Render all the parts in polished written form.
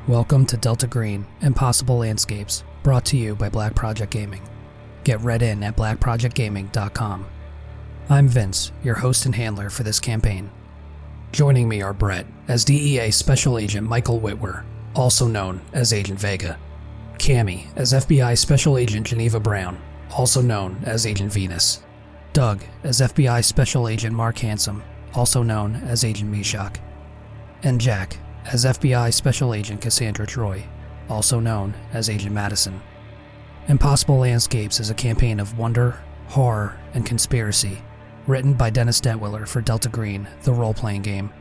Welcome to Delta Green Impossible Landscapes, brought to you by Black Project Gaming. Get read in at blackprojectgaming.com. I'm Vince, your host and handler for this campaign. Joining me are Brett as DEA Special Agent Michael Witwer, also known as Agent Vega, Cami as FBI Special Agent Geneva Brown, also known as Agent Venus, Doug as FBI Special Agent Mark Hansom, also known as Agent Meshach, and Jack as FBI Special Agent Cassandra Troy, also known as Agent Madison. Impossible Landscapes is a campaign of wonder, horror, and conspiracy, written by Dennis Detwiller for Delta Green, the role-playing game.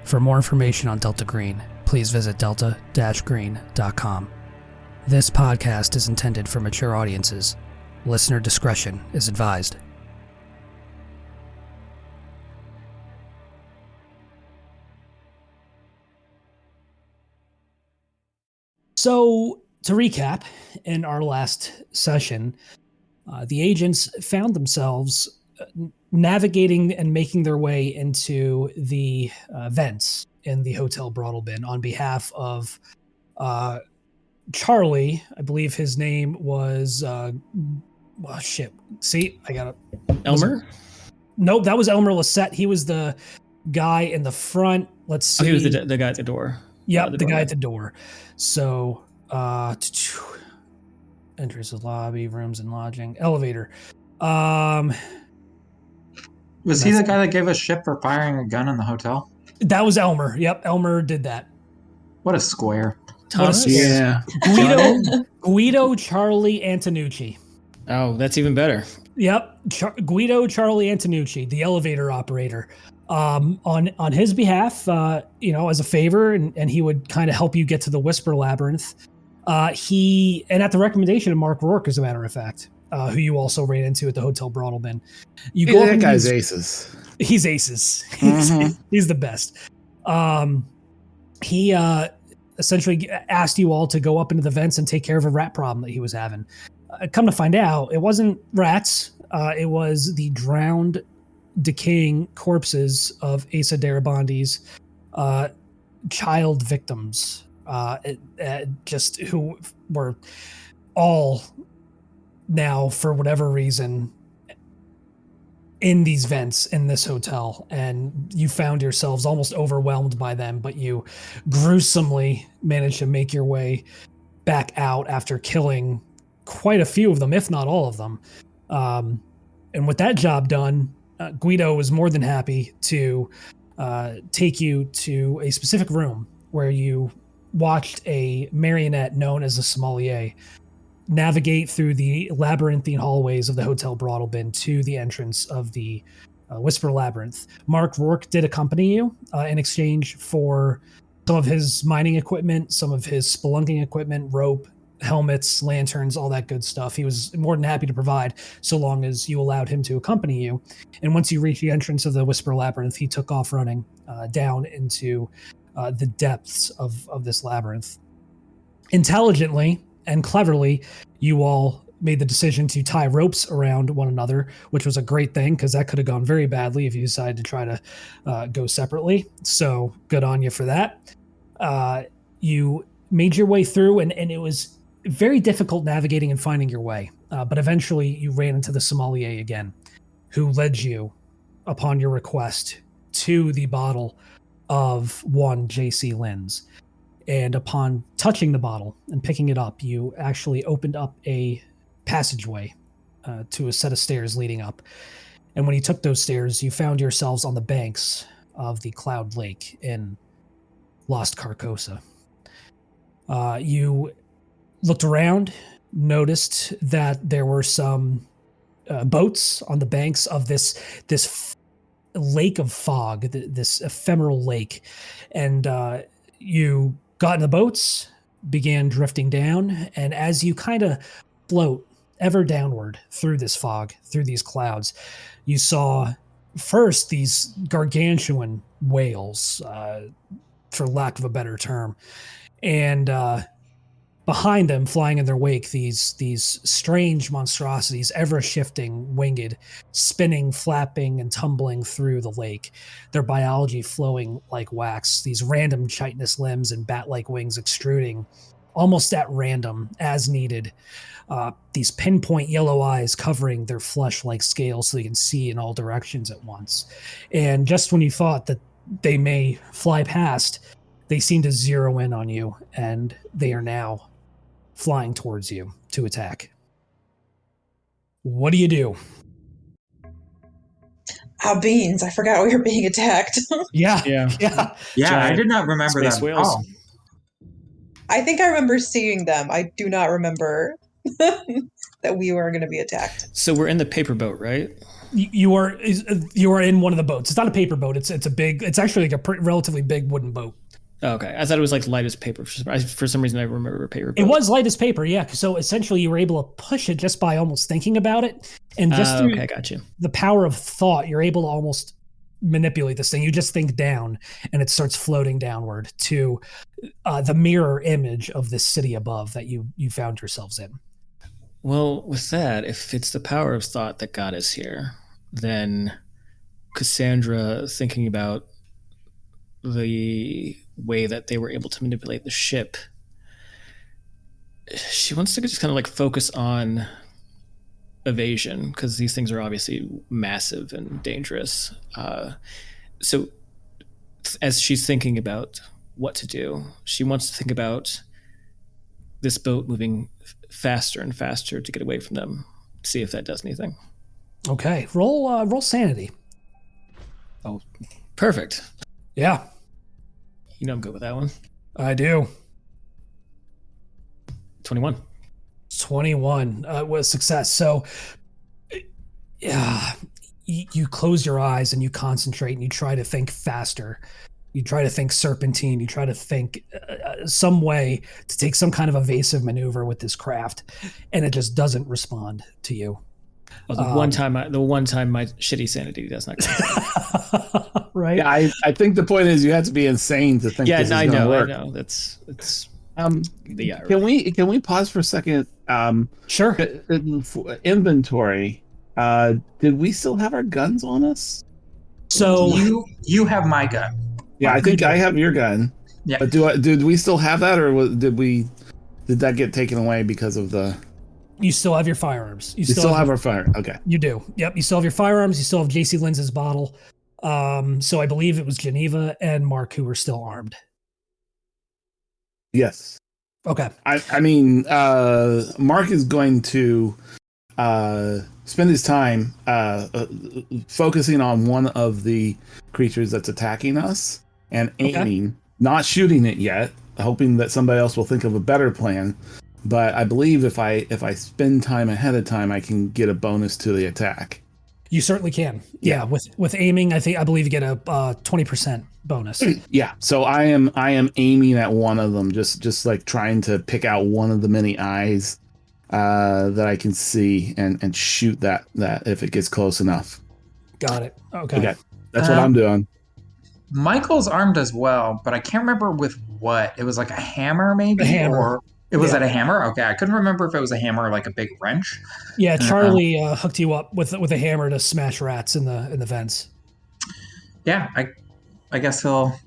For more information on Delta Green, please visit delta-green.com. This podcast is intended for mature audiences. Listener discretion is advised. So, to recap, in our last session, the agents found themselves navigating and making their way into the vents in the Hotel Broadalbin on behalf of Charlie. I believe his name was... See, I got it. Elmer? Nope, that was Elmer Lisette. He was the guy in the front. Let's see. Oh, he was the guy at the door. Yep, the guy at the door. So, enters the lobby, rooms and lodging, elevator. Was he the guy that gave us shit for firing a gun in the hotel? That was Elmer. Yep, Elmer did that. What a square. Thomas? Yeah. Guido Charlie Antonucci. Oh, that's even better. Yep, Guido Charlie Antonucci, the elevator operator. On his behalf, as a favor, and he would kind of help you get to the Whisper Labyrinth. And at the recommendation of Mark Rourke, as a matter of fact, who you also ran into at the Hotel Broadalbin. That guy's aces. He's aces. He's the best. He essentially asked you all to go up into the vents and take care of a rat problem that he was having. Come to find out, it wasn't rats. It was the drowned, decaying corpses of Asa Darabandi's child victims, just who were all now, for whatever reason, in these vents in this hotel, and you found yourselves almost overwhelmed by them, but you gruesomely managed to make your way back out after killing quite a few of them, if not all of them. And with that job done, Guido was more than happy to take you to a specific room where you watched a marionette known as a sommelier navigate through the labyrinthine hallways of the Hotel Broadalbin to the entrance of the Whisper Labyrinth. Mark Rourke did accompany you in exchange for some of his mining equipment, some of his spelunking equipment, rope, helmets, lanterns, all that good stuff. He was more than happy to provide so long as you allowed him to accompany you. And once you reached the entrance of the Whisper Labyrinth, he took off running down into the depths of this labyrinth. Intelligently and cleverly, you all made the decision to tie ropes around one another, which was a great thing because that could have gone very badly if you decided to try to go separately. So good on you for that. You made your way through, and it was very difficult navigating and finding your way. But eventually you ran into the sommelier again, who led you, upon your request, to the bottle of one J.C. Lynn's. And upon touching the bottle and picking it up, you actually opened up a passageway to a set of stairs leading up. And when you took those stairs, you found yourselves on the banks of the Cloud Lake in Lost Carcosa. You looked around, noticed that there were some boats on the banks of this lake of fog, this ephemeral lake. And you got in the boats, began drifting down, and as you kind of float ever downward through this fog, through these clouds, you saw first these gargantuan whales, for lack of a better term. And Behind them, flying in their wake, these strange monstrosities, ever-shifting, winged, spinning, flapping, and tumbling through the lake, their biology flowing like wax, these random chitinous limbs and bat-like wings extruding almost at random, as needed. These pinpoint yellow eyes covering their flesh-like scales so they can see in all directions at once. And just when you thought that they may fly past, they seem to zero in on you, and they are now flying towards you to attack. What do? Beans. I forgot we were being attacked. Yeah. I did not remember that. Whales. Oh. I think I remember seeing them. I do not remember that we were going to be attacked. So we're in the paper boat, right? You are in one of the boats. It's not a paper boat. It's actually like a relatively big wooden boat. Oh, okay. I thought it was like light as paper. For some reason, I remember a paper boat. It was light as paper, yeah. So essentially, you were able to push it just by almost thinking about it, and just through got you. The power of thought, you're able to almost manipulate this thing. You just think down, and it starts floating downward to the mirror image of this city above that you found yourselves in. Well, with that, if it's the power of thought that got us here, then Cassandra, thinking about the way that they were able to manipulate the ship, she wants to just kind of like focus on evasion, because these things are obviously massive and dangerous. So as she's thinking about what to do, she wants to think about this boat moving faster and faster to get away from them. See if that does anything. Okay, roll sanity. Oh, perfect. Yeah. You know I'm good with that one. I do. 21. 21 was success. So you close your eyes and you concentrate and you try to think faster. You try to think serpentine. You try to think some way to take some kind of evasive maneuver with this craft, and it just doesn't respond to you. Well, the one time my shitty sanity does not come. Right? Yeah, I think the point is you have to be insane to think this is going to work. I know. It's Can we pause for a second? Sure. Inventory. Did we still have our guns on us? So you have my gun. Yeah, I think I have your gun. Yeah. But did we still have that, or did that get taken away because of the? You still have your firearms. You still have our fire. Okay. You do. Yep. You still have your firearms. You still have J.C. Linz's bottle. So I believe it was Geneva and Mark who were still armed. Yes. Okay. I mean, Mark is going to spend his time focusing on one of the creatures that's attacking us and aiming, not shooting it yet, hoping that somebody else will think of a better plan. But I believe if I spend time ahead of time, I can get a bonus to the attack. You certainly can. Yeah. With aiming, I believe you get a 20% bonus. Yeah. So I am aiming at one of them, just like trying to pick out one of the many eyes that I can see and shoot that if it gets close enough. Got it. Okay. That's what I'm doing. Michael's armed as well, but I can't remember with what. It was like a hammer, maybe? A hammer. Or it was at a hammer? Okay, I couldn't remember if it was a hammer or like a big wrench. Yeah, Charlie hooked you up with a hammer to smash rats in the vents. Yeah, I guess he'll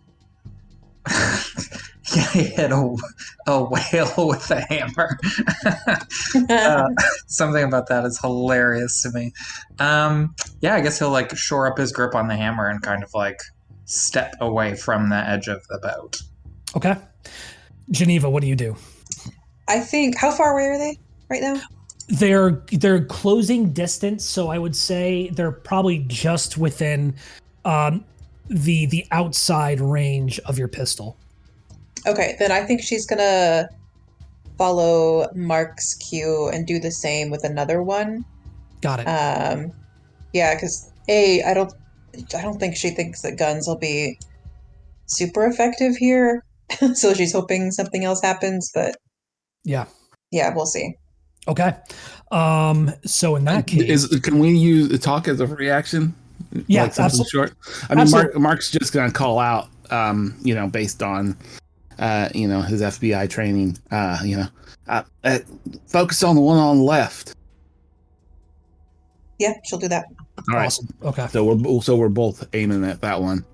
hit a whale with a hammer. Something about that is hilarious to me. I guess he'll like shore up his grip on the hammer and kind of like step away from the edge of the boat. Okay. Geneva, what do you do? I think, how far away are they right now? They're closing distance, so I would say they're probably just within the outside range of your pistol. Okay, then I think she's gonna follow Mark's cue and do the same with another one. Got it. Yeah, because I don't think she thinks that guns will be super effective here. So she's hoping something else happens, but yeah, we'll see. Okay. So in that case, can we use talk as a reaction? Yeah, like something absolutely. Short. I mean, Mark's just gonna call out, based on his FBI training. Focus on the one on the left. Yeah, she'll do that. All right. Awesome. Okay. So we're both aiming at that one.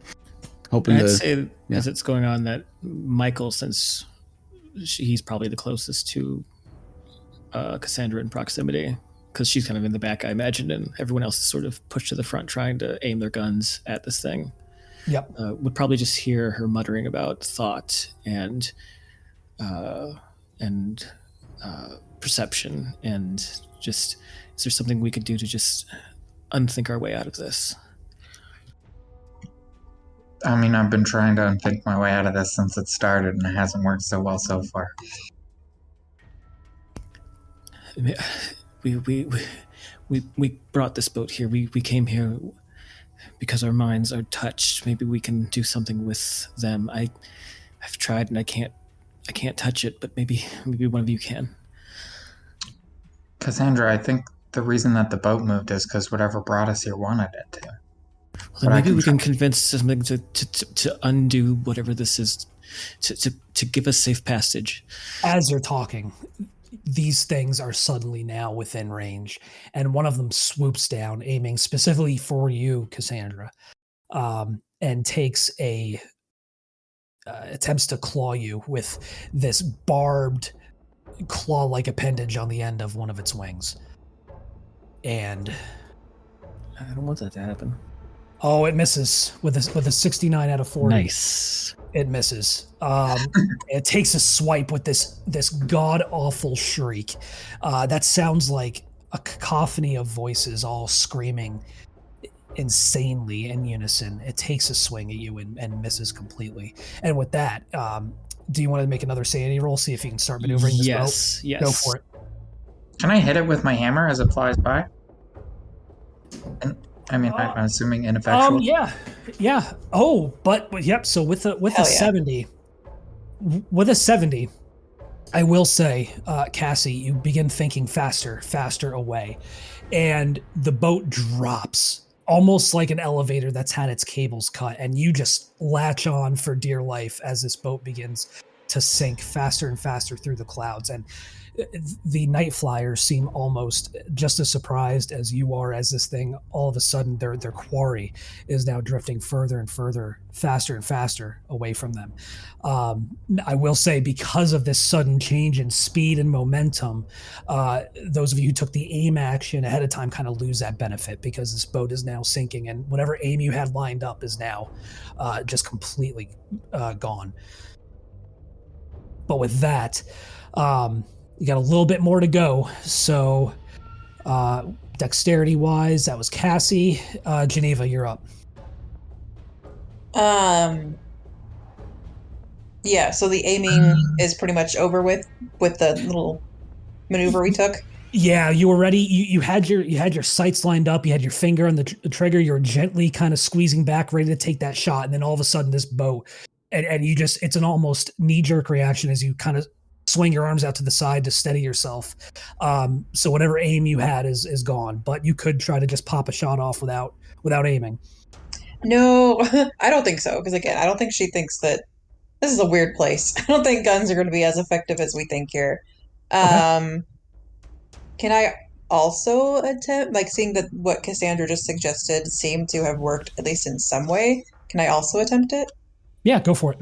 Hoping I'd to say as it's going on that Michael, since he's probably the closest to Cassandra in proximity, because she's kind of in the back, I imagine, and everyone else is sort of pushed to the front trying to aim their guns at this thing. Yep. Would probably just hear her muttering about thought and perception, and just, is there something we could do to just unthink our way out of this? I mean, I've been trying to unthink my way out of this since it started, and it hasn't worked so well so far. We brought this boat here. We came here because our minds are touched. Maybe we can do something with them. I've tried and I can't touch it, but maybe one of you can. Cassandra, I think the reason that the boat moved is because whatever brought us here wanted it to. Well, then maybe we can convince something to undo whatever this is, to give us safe passage. As you're talking, these things are suddenly now within range, and one of them swoops down, aiming specifically for you, Cassandra, and takes attempts to claw you with this barbed claw-like appendage on the end of one of its wings. And I don't want that to happen. Oh, it misses with a 69 out of 40. Nice. It misses. It takes a swipe with this god-awful shriek. That sounds like a cacophony of voices all screaming insanely in unison. It takes a swing at you and misses completely. And with that, do you want to make another sanity roll? See if you can start maneuvering this boat? Yes. Go for it. Can I hit it with my hammer as it flies by? And I'm assuming ineffectual. Yeah. Oh, but yep. So with a 70, I will say, Cassie, you begin thinking faster away, and the boat drops almost like an elevator that's had its cables cut, and you just latch on for dear life as this boat begins to sink faster and faster through the clouds. And the night flyers seem almost just as surprised as you are, as this thing, all of a sudden, their quarry is now drifting further and further, faster and faster away from them. I will say, because of this sudden change in speed and momentum, those of you who took the aim action ahead of time kind of lose that benefit, because this boat is now sinking, and whatever aim you had lined up is now just completely gone. But with that, you got a little bit more to go. So dexterity-wise, that was Cassie. Geneva, you're up. Yeah, so the aiming is pretty much over with the little maneuver we took. Yeah, you were ready. You had your sights lined up. You had your finger on the trigger. You were gently kind of squeezing back, ready to take that shot. And then all of a sudden, this boat, and you just, it's an almost knee-jerk reaction as you kind of swing your arms out to the side to steady yourself. So whatever aim you had is gone, but you could try to just pop a shot off without aiming. No, I don't think so. Because again, I don't think she thinks that this is a weird place. I don't think guns are going to be as effective as we think here. Okay. Can I also attempt, like, seeing that what Cassandra just suggested seemed to have worked at least in some way? Can I also attempt it? Yeah, go for it.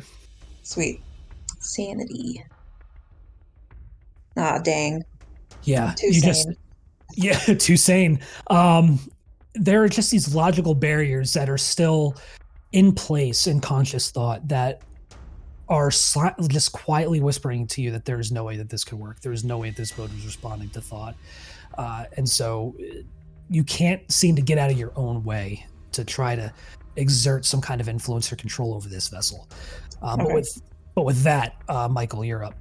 Sweet. Sanity. Ah, dang. Yeah, too sane. Too sane. There are just these logical barriers that are still in place in conscious thought that are just quietly whispering to you that there's no way that this could work. There's no way that this boat is responding to thought. And so you can't seem to get out of your own way to try to exert some kind of influence or control over this vessel. Okay. But with that, Michael, you're up.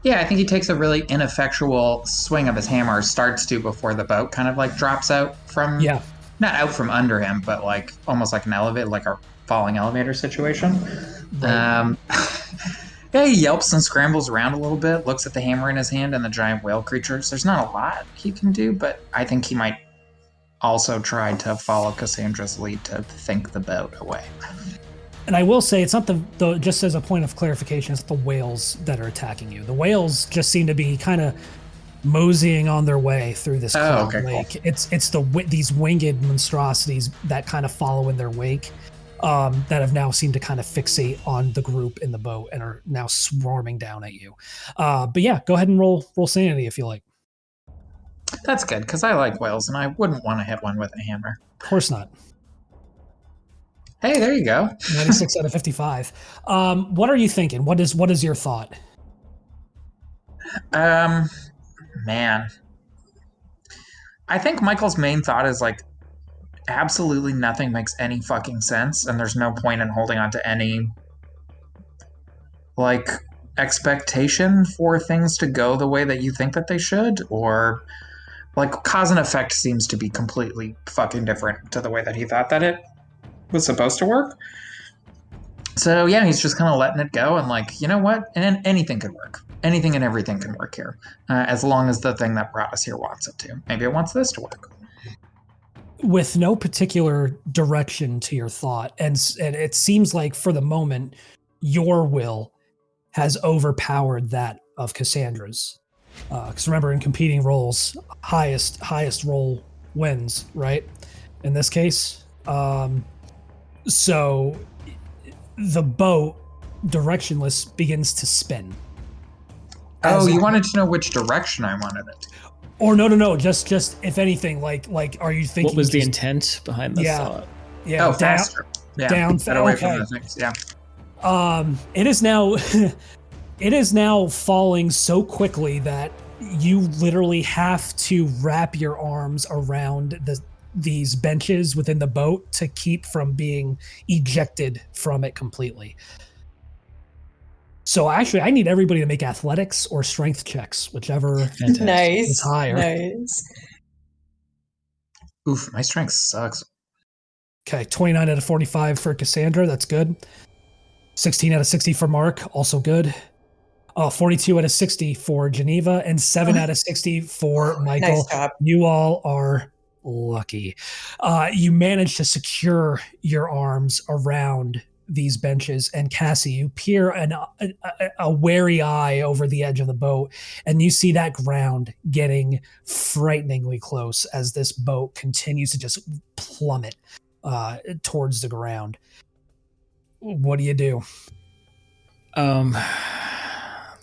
Yeah, I think he takes a really ineffectual swing of his hammer, starts to before the boat kind of like drops out from, not out from under him, but like almost like an elevator, like a falling elevator situation. Right. Yeah, he yelps and scrambles around a little bit, looks at the hammer in his hand and the giant whale creatures. There's not a lot he can do, but I think he might also try to follow Cassandra's lead to think the boat away. And I will say, it's not the just as a point of clarification, it's the whales that are attacking you. The whales just seem to be kind of moseying on their way through this cloud lake. Cool. It's these winged monstrosities that kind of follow in their wake, that have now seemed to kind of fixate on the group in the boat and are now swarming down at you. But yeah, go ahead and roll sanity if you like. That's good, because I like whales and I wouldn't want to hit one with a hammer. Of course not. Hey, there you go. 96 out of 55. What are you thinking? What is your thought? Man. I think Michael's main thought is like, absolutely nothing makes any fucking sense, and there's no point in holding on to any like expectation for things to go the way that you think that they should, or like cause and effect seems to be completely fucking different to the way that he thought that it was supposed to work. So yeah, he's just kind of letting it go and like, you know what? And anything could work. Anything and everything can work here, as long as the thing that brought us here wants it to. Maybe it wants this to work. With no particular direction to your thought, and it seems like for the moment, your will has overpowered that of Cassandra's. Because remember, in competing roles, highest roll wins, right? In this case, so the boat, directionless, begins to spin. Oh, you wanted to know which direction I wanted it. Or no. Just if anything, like, are you thinking? What was the intent behind the thought? Yeah. Oh, faster. Down. Get away from the things. Yeah. It is now. It is now falling so quickly that you literally have to wrap your arms around these benches within the boat to keep from being ejected from it completely. So actually, I need everybody to make athletics or strength checks, whichever is higher. Nice. Oof, my strength sucks. Okay, 29 out of 45 for Cassandra. That's good. 16 out of 60 for Mark. Also good. 42 out of 60 for Geneva, and 7 out of 60 for Michael. Nice job. You all are lucky. You managed to secure your arms around these benches, and Cassie, you peer a wary eye over the edge of the boat, and you see that ground getting frighteningly close as this boat continues to just plummet towards the ground. What do you do?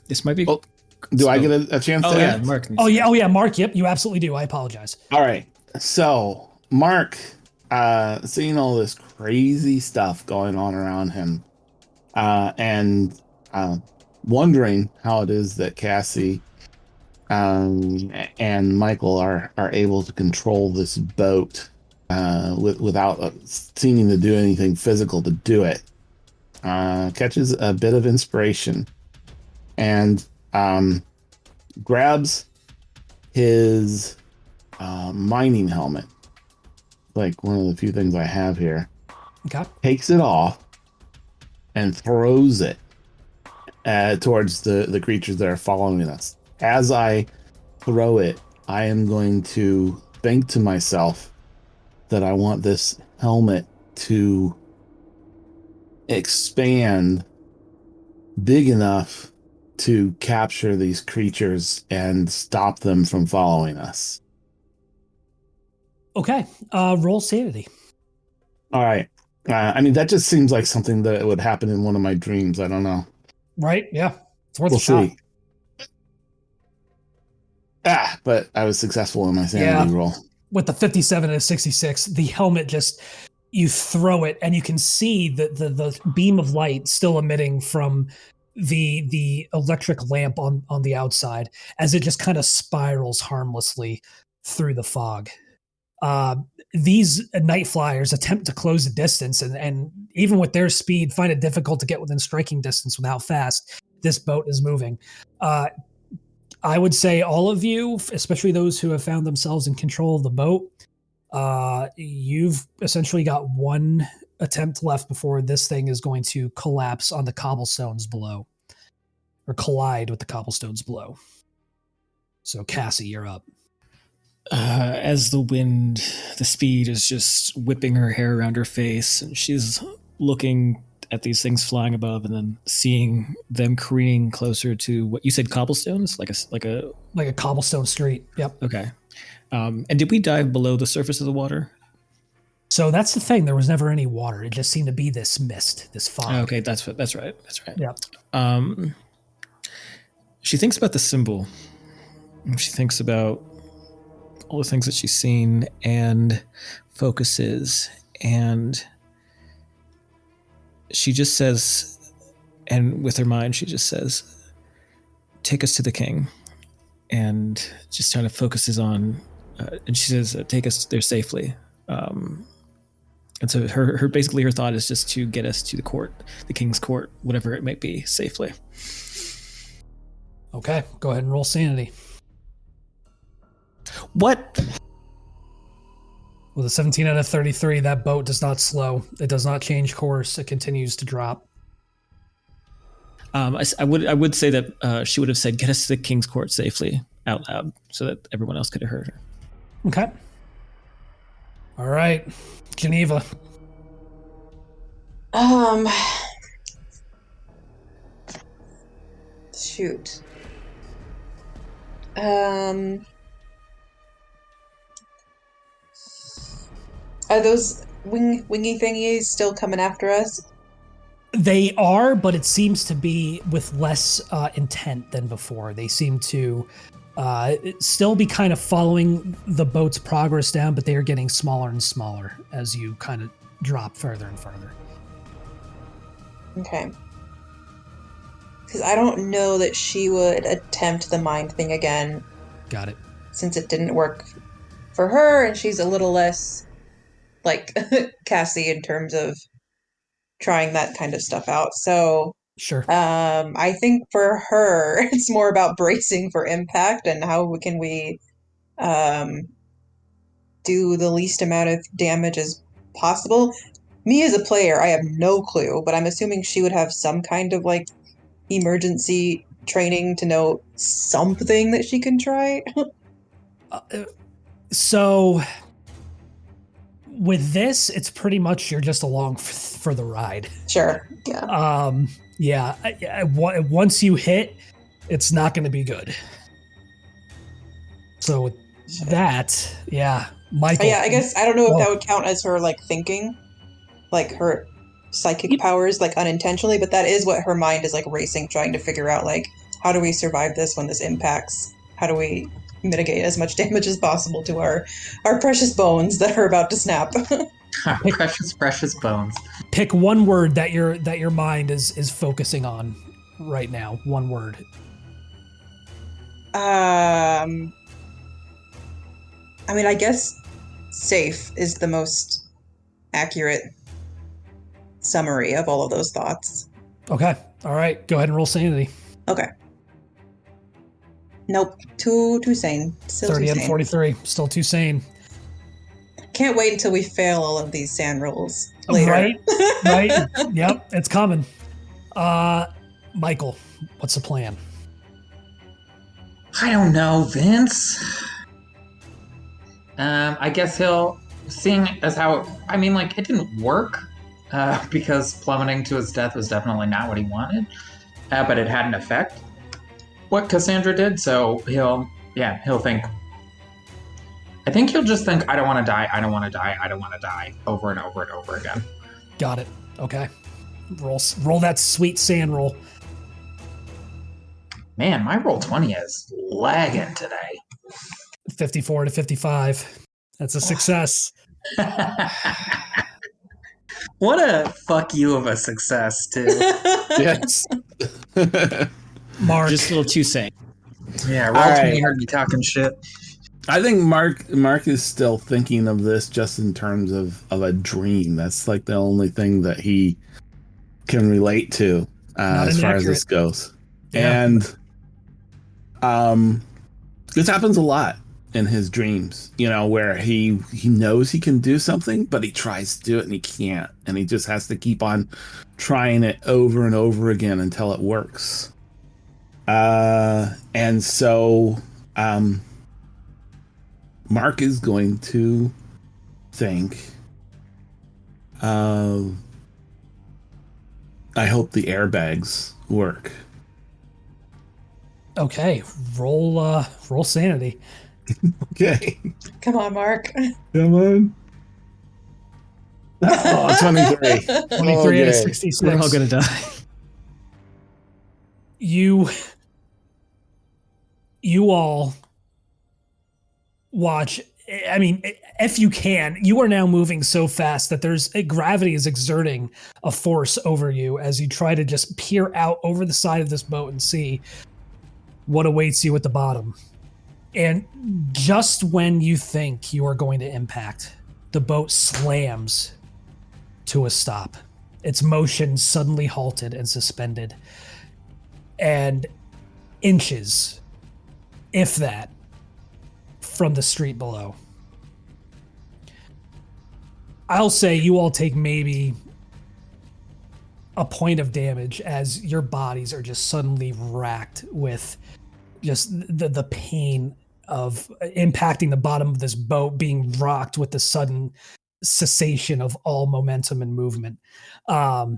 This might be. Well, do I get a chance to add? Mark. Yeah, Mark. Yep, you absolutely do. I apologize. All right. So, Mark, seeing all this crazy stuff going on around him, and wondering how it is that Cassie and Michael are able to control this boat without seeming to do anything physical to do it, catches a bit of inspiration and grabs his mining helmet, like one of the few things I have here. Okay. Takes it off and throws it towards the creatures that are following us. As I throw it, I am going to think to myself that I want this helmet to expand big enough to capture these creatures and stop them from following us. Okay. Roll sanity. All right. I mean, that just seems like something that would happen in one of my dreams. I don't know. Right? Yeah. It's worth a shot. See. But I was successful in my sanity roll. With the 57 and a 66, the helmet just, you throw it and you can see the beam of light still emitting from the electric lamp on the outside as it just kind of spirals harmlessly through the fog. These night flyers attempt to close the distance, and even with their speed, find it difficult to get within striking distance with how fast this boat is moving. I would say all of you, especially those who have found themselves in control of the boat, you've essentially got one attempt left before this thing is going to collapse on the cobblestones below, or collide with the cobblestones below. So Cassie, you're up. As the speed is just whipping her hair around her face, and she's looking at these things flying above, and then seeing them careening closer to what you said, cobblestones, like a cobblestone street. Yep. Okay. And did we dive below the surface of the water? So that's the thing. There was never any water. It just seemed to be this mist, this fog. Okay, that's right. That's right. Yeah. She thinks about the symbol. She thinks about all the things that she's seen and focuses, and she just says, and with her mind, she just says, "Take us to the king," and just kind of focuses on, and she says, "Take us there safely." And so her basically her thought is just to get us to the court, the king's court, whatever it might be, safely. Okay, go ahead and roll sanity. What? With a 17 out of 33, that boat does not slow. It does not change course. It continues to drop. I would say that she would have said, "Get us to the king's court safely," out loud, so that everyone else could have heard her. Okay. All right, Geneva. Shoot. Are those wingy thingies still coming after us? They are, but it seems to be with less intent than before. They seem to still be kind of following the boat's progress down, but they are getting smaller and smaller as you kind of drop further and further. Okay. Because I don't know that she would attempt the mind thing again. Got it. Since it didn't work for her, and she's a little less like Cassie in terms of trying that kind of stuff out. So sure. I think for her, it's more about bracing for impact and how can we do the least amount of damage as possible. Me as a player, I have no clue, but I'm assuming she would have some kind of like emergency training to know something that she can try. So with this, it's pretty much you're just along for the ride. Sure. Yeah. Yeah. Once you hit, it's not going to be good. So with that, yeah, Michael. Yeah, I guess I don't know if that would count as her like thinking, like her psychic powers, like unintentionally, but that is what her mind is like racing, trying to figure out like how do we survive this when this impacts? How do we mitigate as much damage as possible to our precious bones that are about to snap? precious bones. Pick one word that your mind is focusing on right now. One word. I mean, I guess safe is the most accurate summary of all of those thoughts. Okay. All right. Go ahead and roll sanity. Okay. Nope. Too sane. Still 30 too out of sane. 43. Still too sane. Can't wait until we fail all of these sand rolls later. Right. Yep. It's coming. Michael, what's the plan? I don't know, Vince. I guess he'll, seeing as how, I mean, like, it didn't work, because plummeting to his death was definitely not what he wanted, but it had an effect, what Cassandra did, so he'll think, I think he'll just think, I don't want to die, I don't want to die, I don't want to die, over and over and over again. Got it. Okay. Roll that sweet sand roll. Man, my roll 20 is lagging today. 54 to 55. That's a success. What a fuck you of a success, too. Yes. Mark. Just a little too sane. Yeah, roll 20 heard me talking shit. I think Mark is still thinking of this just in terms of a dream. That's like the only thing that he can relate to as far as this goes. Yeah. And this happens a lot in his dreams, where he knows he can do something, but he tries to do it and he can't. And he just has to keep on trying it over and over again until it works. And so Mark is going to think I hope the airbags work. Okay, roll sanity. Okay. Come on, Mark. Come on. Oh, 23. 23 out of 66. We're all gonna die. You all watch. I mean, if you can, you are now moving so fast that gravity is exerting a force over you as you try to just peer out over the side of this boat and see what awaits you at the bottom. And just when you think you are going to impact, the boat slams to a stop. Its motion suddenly halted and suspended. And inches, if that, from the street below. I'll say you all take maybe a point of damage as your bodies are just suddenly racked with just the pain of impacting the bottom of this boat, being rocked with the sudden cessation of all momentum and movement. But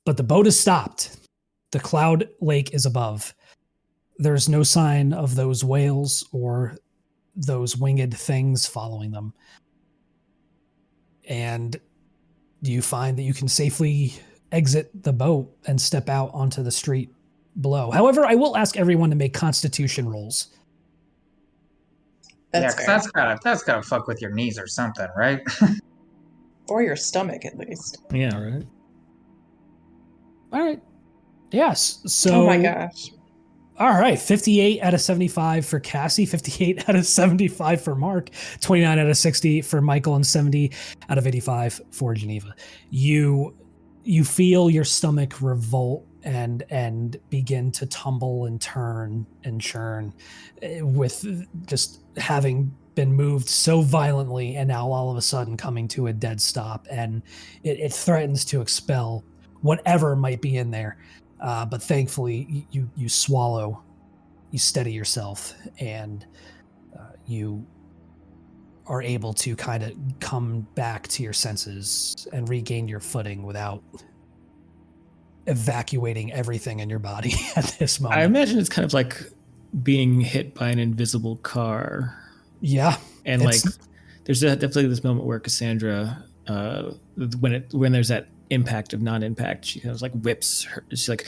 the boat is stopped. The cloud lake is above. There's no sign of those whales or those winged things following them. And you find that you can safely exit the boat and step out onto the street below. However, I will ask everyone to make constitution rolls. That's because that's gotta fuck with your knees or something, right? Or your stomach, at least. Yeah, right. All right. Yes. So. Oh my gosh. All right, 58 out of 75 for Cassie, 58 out of 75 for Mark, 29 out of 60 for Michael, and 70 out of 85 for Geneva. You feel your stomach revolt and begin to tumble and turn and churn with just having been moved so violently and now all of a sudden coming to a dead stop, and it threatens to expel whatever might be in there. But thankfully, you swallow, you steady yourself, and you are able to kind of come back to your senses and regain your footing without evacuating everything in your body at this moment. I imagine it's kind of like being hit by an invisible car. Yeah. And like, there's definitely this moment where Cassandra, when there's that impact of non-impact, she kind of like whips her, she like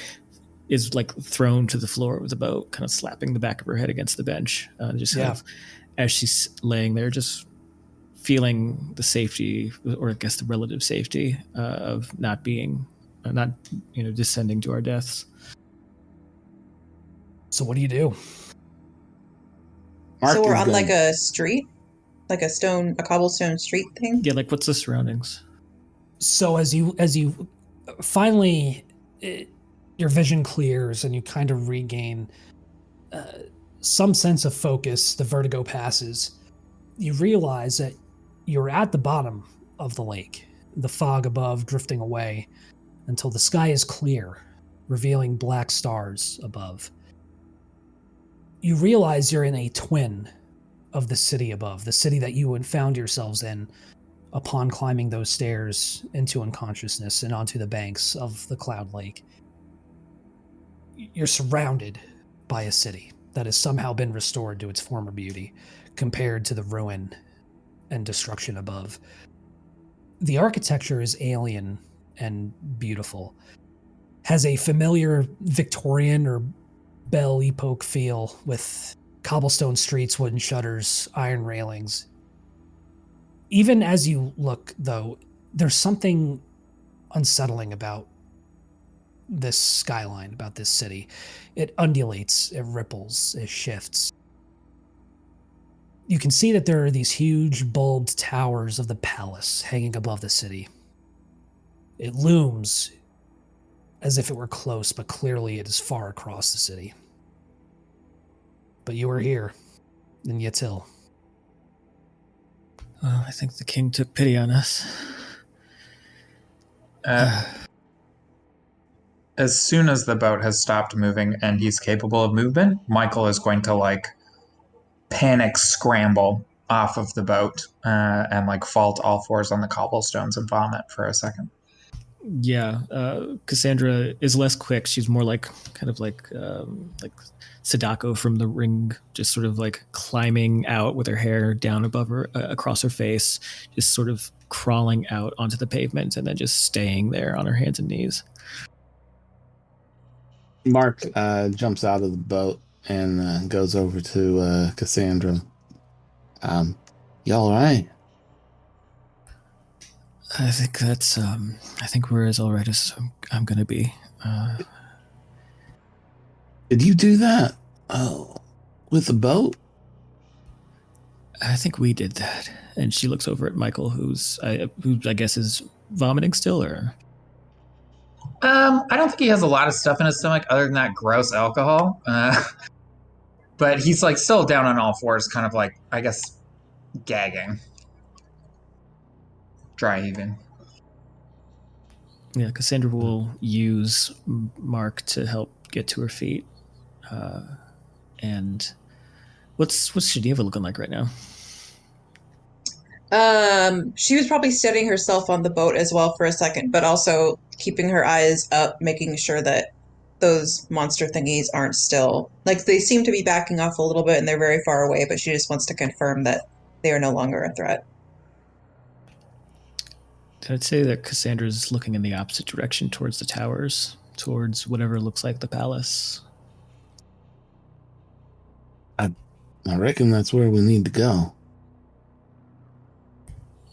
is like thrown to the floor of the boat, kind of slapping the back of her head against the bench, just kind of as she's laying there, just feeling the safety, or I guess the relative safety, of not being descending to our deaths. So what do you do? So we're on like a street, like a cobblestone street thing. Yeah, like what's the surroundings? So as you finally, your vision clears and you kind of regain some sense of focus, the vertigo passes. You realize that you're at the bottom of the lake, the fog above drifting away until the sky is clear, revealing black stars above. You realize you're in a twin of the city above, the city that you had found yourselves in upon climbing those stairs into unconsciousness and onto the banks of the Cloud Lake. You're surrounded by a city that has somehow been restored to its former beauty compared to the ruin and destruction above. The architecture is alien and beautiful, has a familiar Victorian or Belle Epoque feel with cobblestone streets, wooden shutters, iron railings. Even as you look, though, there's something unsettling about this skyline, about this city. It undulates, it ripples, it shifts. You can see that there are these huge bulbed towers of the palace hanging above the city. It looms as if it were close, but clearly it is far across the city. But you are here, in Yatil. Well, I think the king took pity on us. As soon as the boat has stopped moving and he's capable of movement, Michael is going to panic scramble off of the boat and fall to all fours on the cobblestones and vomit for a second. Yeah, Cassandra is less quick. She's more like kind of like Sadako from The Ring, just sort of like climbing out with her hair down above her, across her face, just sort of crawling out onto the pavement and then just staying there on her hands and knees. Mark jumps out of the boat and goes over to Cassandra. You all right? I think that's. I think we're as all right as I'm gonna be. Did you do that? With the boat? I think we did that. And she looks over at Michael, who I guess is vomiting still, or. I don't think he has a lot of stuff in his stomach other than that gross alcohol. But he's like still down on all fours, kind of like, I guess, gagging. Dry heaving. Yeah, Cassandra will use Mark to help get to her feet. And what's Geneva looking like right now? She was probably steadying herself on the boat as well for a second, but also keeping her eyes up, making sure that those monster thingies aren't still, like, they seem to be backing off a little bit and they're very far away, but she just wants to confirm that they are no longer a threat. I'd say that Cassandra's looking in the opposite direction towards the towers, towards whatever looks like the palace. I reckon that's where we need to go.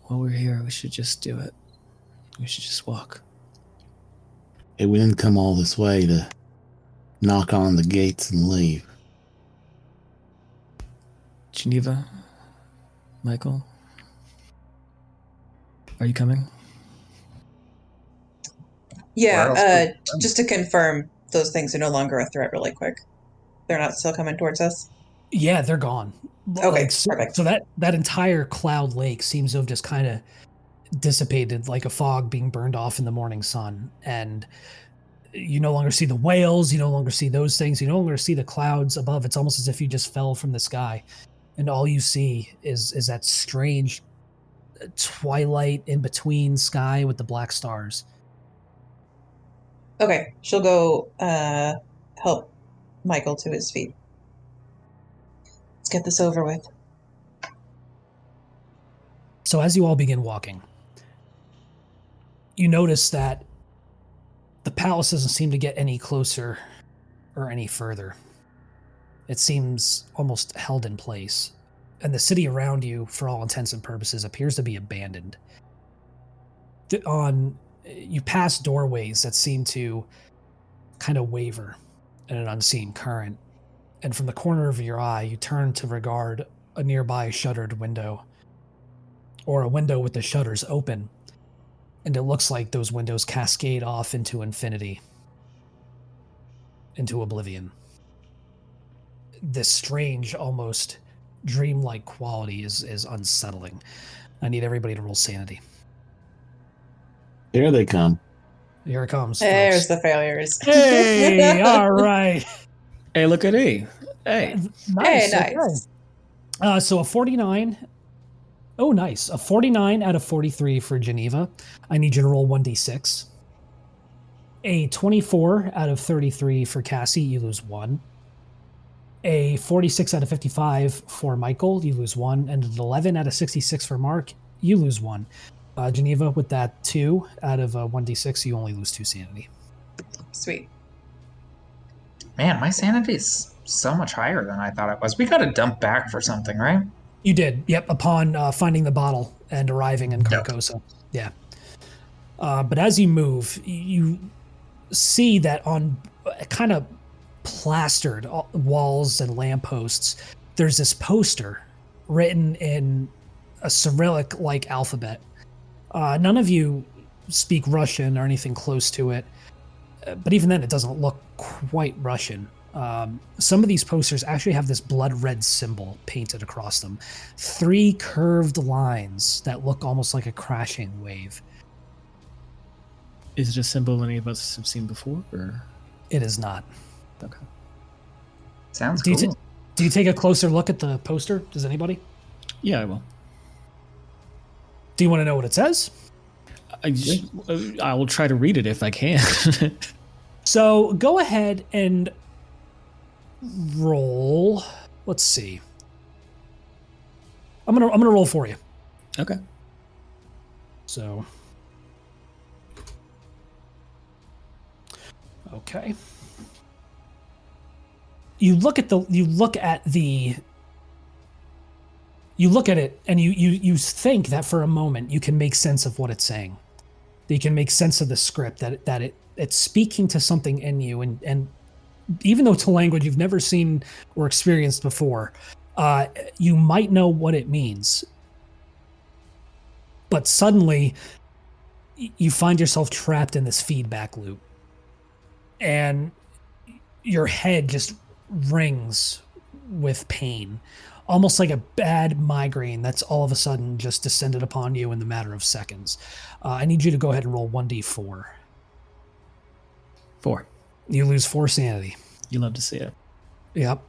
While we're here, we should just do it. We should just walk. Hey, we didn't come all this way to knock on the gates and leave. Geneva? Michael? Are you coming? Yeah, just to confirm, those things are no longer a threat really quick. They're not still coming towards us? Yeah, they're gone. Okay, So perfect. that entire cloud lake seems to have just kind of dissipated like a fog being burned off in the morning sun. And you no longer see the whales. You no longer see those things. You no longer see the clouds above. It's almost as if you just fell from the sky. And all you see is that strange twilight in between sky with the black stars. Okay, she'll go help Michael to his feet. Let's get this over with. So as you all begin walking, you notice that the palace doesn't seem to get any closer or any further. It seems almost held in place. And the city around you, for all intents and purposes, appears to be abandoned. You pass doorways that seem to kind of waver in an unseen current. And from the corner of your eye, you turn to regard a nearby shuttered window, or a window with the shutters open. And it looks like those windows cascade off into infinity, into oblivion. This strange, almost dreamlike quality is unsettling. I need everybody to roll sanity. Here they come. Here it comes. There's folks. the failures. Hey, all right. Hey, look at E. Hey. Nice. Hey, nice. Okay. So a 49. Oh, nice. A 49 out of 43 for Geneva. I need you to roll 1d6. A 24 out of 33 for Cassie. You lose 1. A 46 out of 55 for Michael. You lose 1. And an 11 out of 66 for Mark. You lose 1. Geneva, with that 2 out of 1d6, you only lose 2 sanity. Sweet. Man, my sanity is so much higher than I thought it was. We got to dump back for something, right? You did, yep, upon finding the bottle and arriving in Carcosa. Yep. Yeah. But as you move, you see that on kind of plastered walls and lampposts, there's this poster written in a Cyrillic-like alphabet. None of you speak Russian or anything close to it, but even then it doesn't look quite Russian. Some of these posters actually have this blood red symbol painted across them. 3 curved lines that look almost like a crashing wave. Is it a symbol any of us have seen before, or? It is not. Okay. Sounds cool. Do you take a closer look at the poster? Does anybody? Yeah, I will. Do you want to know what it says? I will try to read it if I can. So go ahead and roll. Let's see. I'm gonna roll for you. Okay. So. Okay. You look at it and you think that for a moment you can make sense of what it's saying. That you can make sense of the script, that it's speaking to something in you, and even though it's a language you've never seen or experienced before, you might know what it means. But suddenly you find yourself trapped in this feedback loop. And your head just rings with pain, almost like a bad migraine that's all of a sudden just descended upon you in the matter of seconds. I need you to go ahead and roll 1d4. 4. You lose 4 sanity. You love to see it. Yep.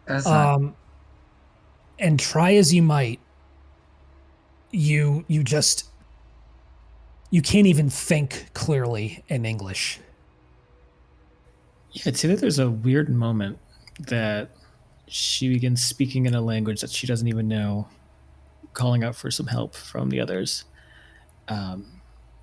Not... And try as you might, you can't even think clearly in English. Yeah, I'd say that there's a weird moment that she begins speaking in a language that she doesn't even know, calling out for some help from the others.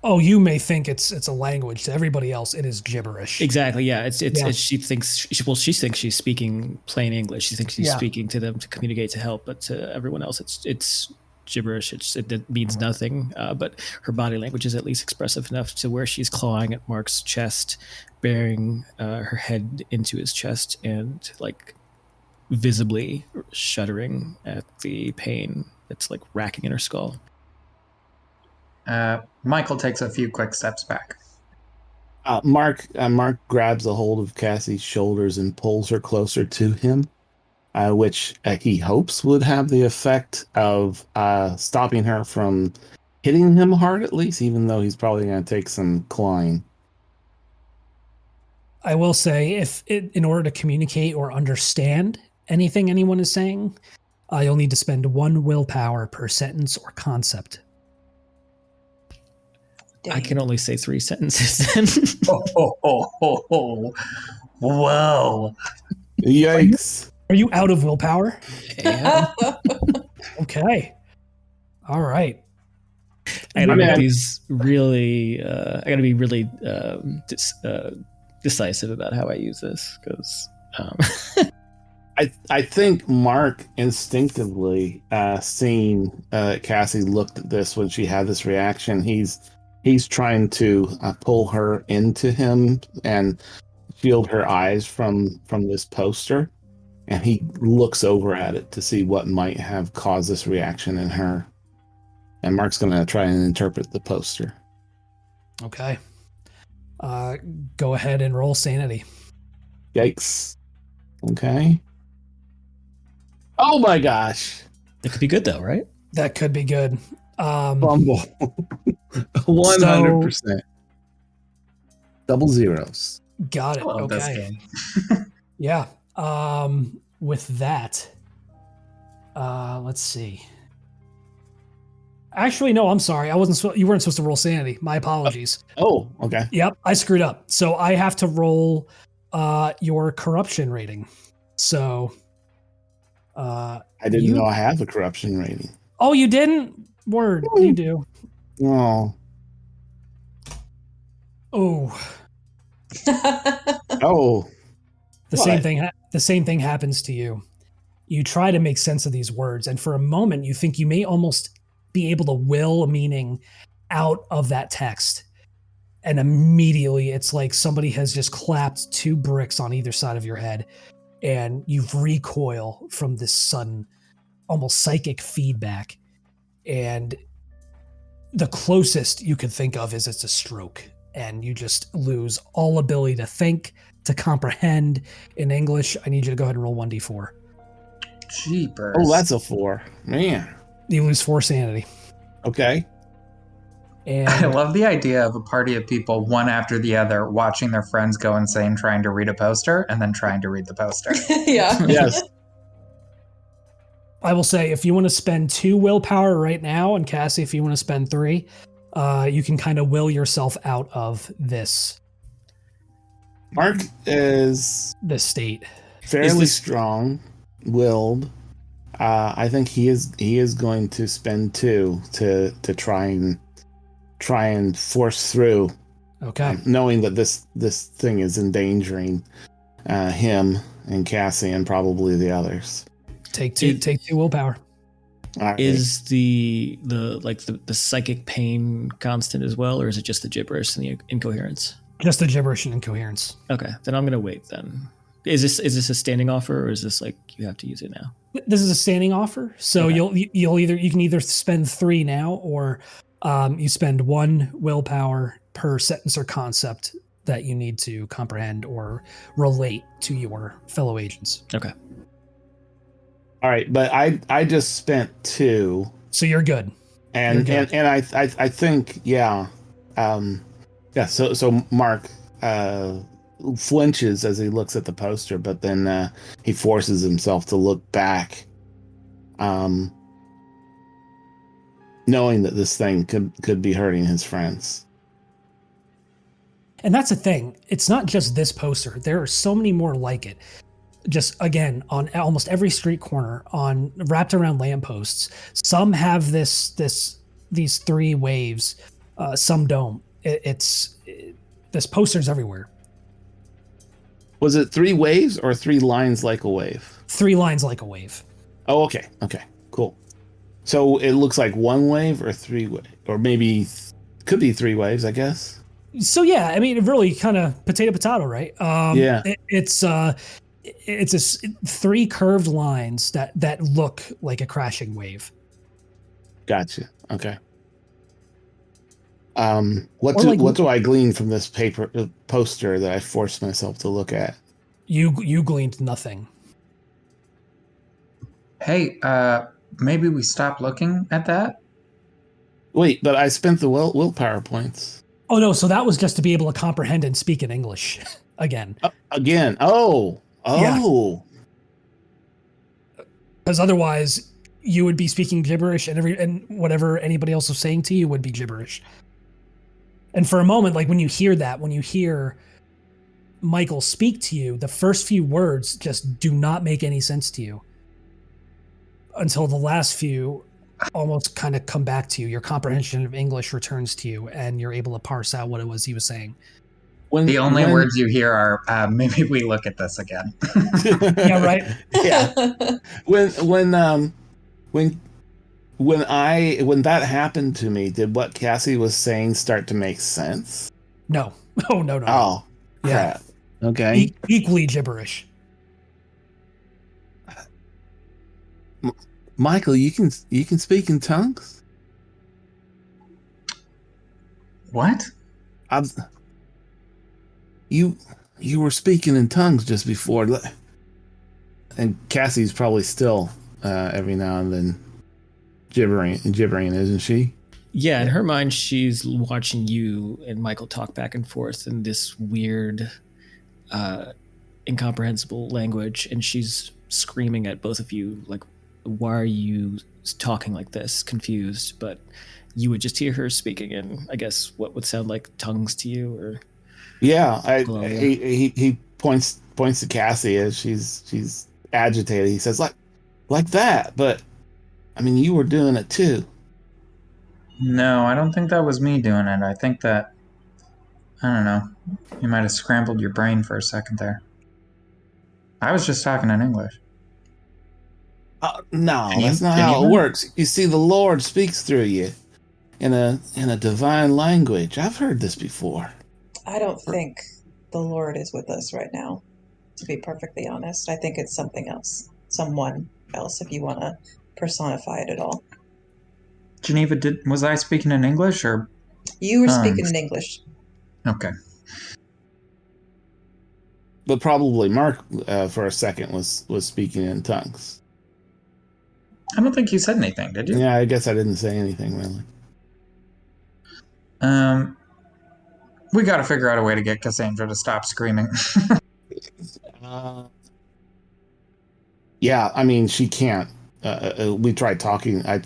You may think it's a language. To everybody else, it is gibberish. Exactly. Yeah. It's she thinks she's speaking plain English. She thinks she's speaking to them to communicate to help, but to everyone else, it's gibberish. It means nothing. But her body language is at least expressive enough to where she's clawing at Mark's chest, bearing her head into his chest, and like visibly shuddering at the pain that's like racking in her skull. Michael takes a few quick steps back. Mark grabs a hold of Cassie's shoulders and pulls her closer to him, which he hopes would have the effect of stopping her from hitting him hard, at least, even though he's probably going to take some clawing. I will say, in order to communicate or understand anything anyone is saying, you'll need to spend 1 willpower per sentence or concept. Dang. I can only say 3 sentences then. Whoa. Yikes. Are you out of willpower? Yeah. Okay. All right. I gotta make these really. I gotta be really decisive about how I use this, because. I think Mark instinctively, seeing Cassie looked at this when she had this reaction, he's trying to pull her into him and shield her eyes from this poster, and he looks over at it to see what might have caused this reaction in her. And Mark's going to try and interpret the poster. Okay. Go ahead and roll sanity. Yikes. Okay. Oh my gosh. It could be good though, right? That could be good. Fumble. 100%. Double zeros. Got it. I love this Okay. game. Yeah. With that, let's see. Actually, no, I'm sorry. You weren't supposed to roll sanity. My apologies. Oh, okay. Yep, I screwed up. So I have to roll your corruption rating. So I didn't know I have a corruption rating. Oh, you didn't? Word, you do. Oh. Oh. Oh. The same thing happens to you. You try to make sense of these words, and for a moment you think you may almost be able to will a meaning out of that text. And immediately it's like somebody has just clapped 2 bricks on either side of your head, and you recoil from this sudden, almost psychic feedback. And the closest you could think of is it's a stroke, and you just lose all ability to think, to comprehend in English. I need you to go ahead and roll 1d4. Jeepers. Oh, that's a 4. Man. You lose 4 sanity. Okay. And I love the idea of a party of people, one after the other, watching their friends go insane trying to read a poster and then trying to read the poster. Yeah. Yes. I will say, if you want to spend 2 willpower right now, and Cassie, if you want to spend 3, you can kind of will yourself out of this. Mark is this state. Fairly strong-willed. I think he is going to spend 2 to try and force through. Okay. Knowing that this thing is endangering him and Cassie and probably the others. Take 2 willpower. Right. Is the psychic pain constant as well, or is it just the gibberish and the incoherence? Just the gibberish and incoherence. Okay, then I'm gonna wait. Then is this a standing offer, or is this like you have to use it now? This is a standing offer, so okay. you can either spend 3 now, or you spend 1 willpower per sentence or concept that you need to comprehend or relate to your fellow agents. Okay. All right, but I just spent 2, so you're good. And I think So Mark flinches as he looks at the poster, but then he forces himself to look back, knowing that this thing could be hurting his friends. And that's the thing. It's not just this poster. There are so many more like it. Just again, on almost every street corner, wrapped around lampposts. Some have these 3 waves. Some don't. This poster's everywhere. Was it 3 waves or 3 lines like a wave? 3 lines like a wave. Oh, okay, cool. So it looks like 1 wave or 3 wave, or maybe could be 3 waves, I guess. So yeah, I mean, it really kind of potato, right? Yeah. It's 3 curved lines that look like a crashing wave. Gotcha. Okay. What do I glean from this poster that I forced myself to look at? You gleaned nothing. Hey, maybe we stop looking at that? Wait, but I spent the willpower points. Oh no, so that was just to be able to comprehend and speak in English again. Again. Oh. Yeah. Because otherwise you would be speaking gibberish, and whatever anybody else was saying to you would be gibberish. And for a moment, like when you hear Michael speak to you, the first few words just do not make any sense to you until the last few almost kind of come back to you. Your comprehension of English returns to you, and you're able to parse out what it was he was saying. The only words you hear are, maybe we look at this again. Yeah, right. Yeah. When that happened to me, did what Cassie was saying start to make sense? No. Oh, no. Oh, crap. Yeah. Okay. Equally gibberish. Michael, you can speak in tongues? What? You were speaking in tongues just before, and Cassie's probably still every now and then gibbering, isn't she? Yeah, in her mind, she's watching you and Michael talk back and forth in this weird, incomprehensible language, and she's screaming at both of you, like, why are you talking like this? Confused, but you would just hear her speaking in, I guess, what would sound like tongues to you, or... Yeah, he points to Cassie as she's agitated. He says, like that, but I mean, you were doing it too. No, I don't think that was me doing it. I think that, I don't know, you might have scrambled your brain for a second there. I was just talking in English. No, that's not how it works. You see, the Lord speaks through you in a divine language. I've heard this before. I don't think the Lord is with us right now, to be perfectly honest. I think it's something else. Someone else, if you want to personify it at all. Geneva, was I speaking in English, or? You were speaking in English. Okay. But probably Mark, for a second, was speaking in tongues. I don't think you said anything, did you? Yeah, I guess I didn't say anything, really. We got to figure out a way to get Cassandra to stop screaming. Yeah, I mean, she can't. We tried talking. I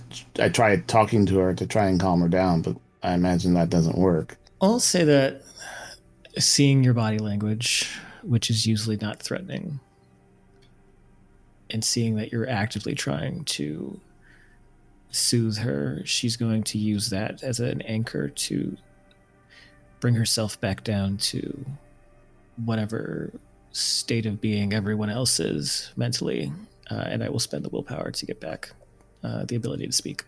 tried talking to her to try and calm her down, but I imagine that doesn't work. I'll say that seeing your body language, which is usually not threatening, and seeing that you're actively trying to soothe her, she's going to use that as an anchor to bring herself back down to whatever state of being everyone else is mentally, and I will spend the willpower to get back the ability to speak.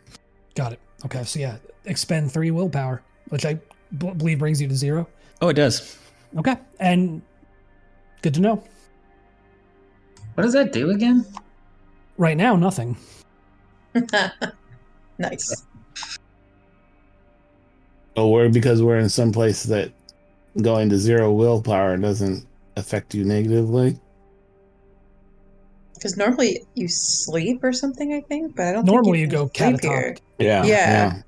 Got it. Okay, so yeah, expend 3 willpower, which I believe brings you to 0. Oh, it does. Okay, and good to know. What does that do again? Right now, nothing. Nice. Oh, because we're in some place that going to 0 willpower doesn't affect you negatively? Because normally you sleep or something, I think, but I don't Normally think you go sleep here. catatonic. Yeah.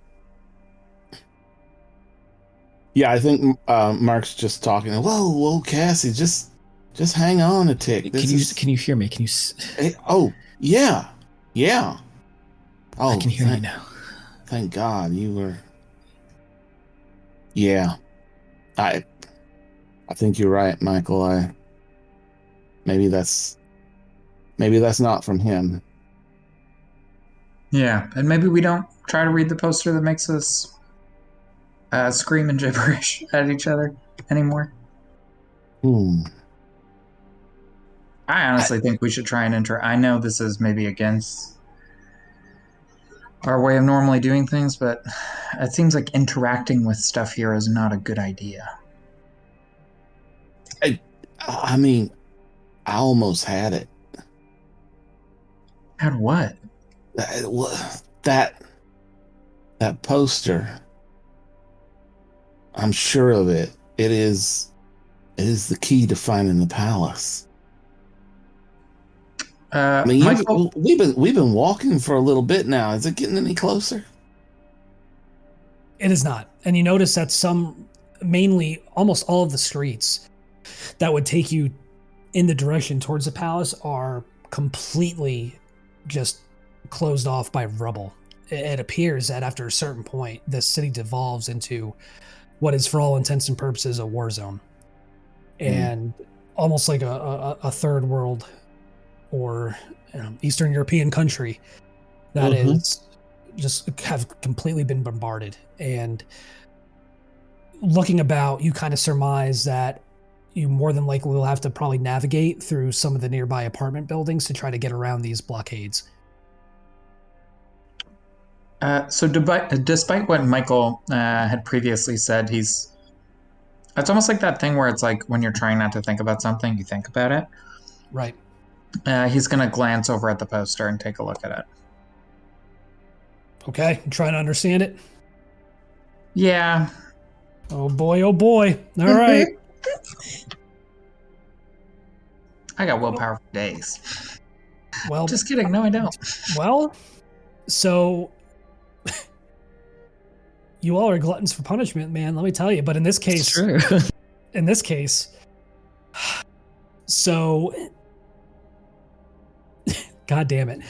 Yeah, I think Mark's just talking. Whoa, Cassie, just hang on a tick. Can you hear me? Can you? Oh, yeah. Oh, I can hear you now. Thank God you were. Yeah, I think you're right, Michael. Maybe that's not from him. Yeah, and maybe we don't try to read the poster that makes us scream and gibberish at each other anymore. I honestly think we should try and enter. I know this is maybe against our way of normally doing things, but it seems like interacting with stuff here is not a good idea. I mean, I almost had it. Had what? That poster. I'm sure of it. It is the key to finding the palace. I mean, Michael, we've been walking for a little bit now. Is it getting any closer? It is not. And you notice that mainly almost all of the streets that would take you in the direction towards the palace are completely just closed off by rubble. It appears that after a certain point, the city devolves into what is, for all intents and purposes, a war zone. And almost like a third world or Eastern European country that is just have completely been bombarded. And looking about, you kind of surmise that you more than likely will have to probably navigate through some of the nearby apartment buildings to try to get around these blockades. So despite what Michael had previously said, it's almost like that thing where it's like when you're trying not to think about something, you think about it. Right. He's going to glance over at the poster and take a look at it. Okay, you trying to understand it? Yeah. Oh boy. All right. I got willpower for days. Well, just kidding. No, I don't. Well, so you all are gluttons for punishment, man. Let me tell you. But in this case, so God damn it,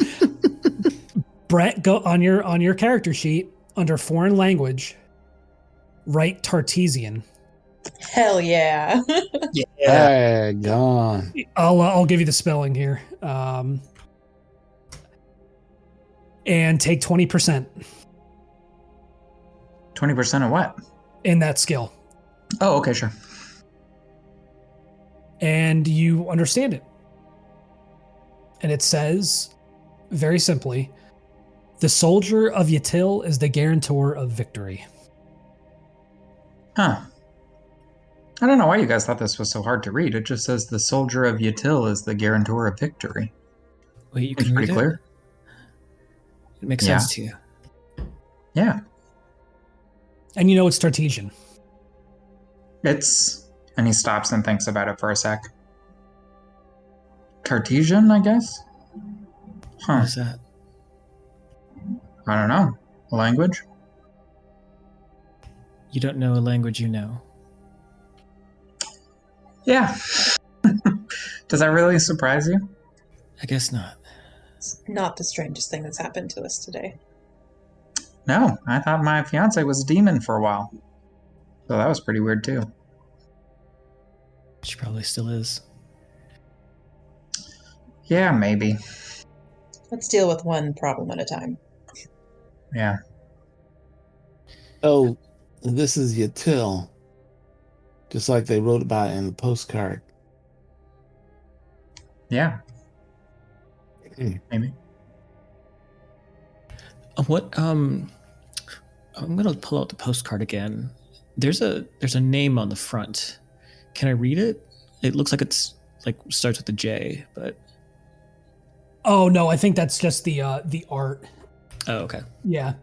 Brett, go on your character sheet under foreign language. Write Tartesian. Hell yeah. Yeah. Hey, gone. I'll give you the spelling here. And take 20%. 20% of what? In that skill. Oh, okay, sure. And you understand it. And it says, very simply, the soldier of Yatil is the guarantor of victory. Huh. I don't know why you guys thought this was so hard to read. It just says the soldier of Yatil is the guarantor of victory. Wait, you can read pretty it? clear. It makes sense to you. Yeah. And you know it's Tartesian. And he stops and thinks about it for a sec. Cartesian, I guess? Huh. What is that? I don't know. A language? You don't know a language you know. Yeah. Does that really surprise you? I guess not. It's not the strangest thing that's happened to us today. No, I thought my fiance was a demon for a while. So that was pretty weird too. She probably still is. Yeah, maybe. Let's deal with one problem at a time. Yeah. Oh, this is Yatil. Just like they wrote about it in the postcard. Yeah. Maybe. What I'm gonna pull out the postcard again. There's a name on the front. Can I read it? It looks like it's like starts with a J, but Oh no, I think that's just the art. oh, okay. Yeah.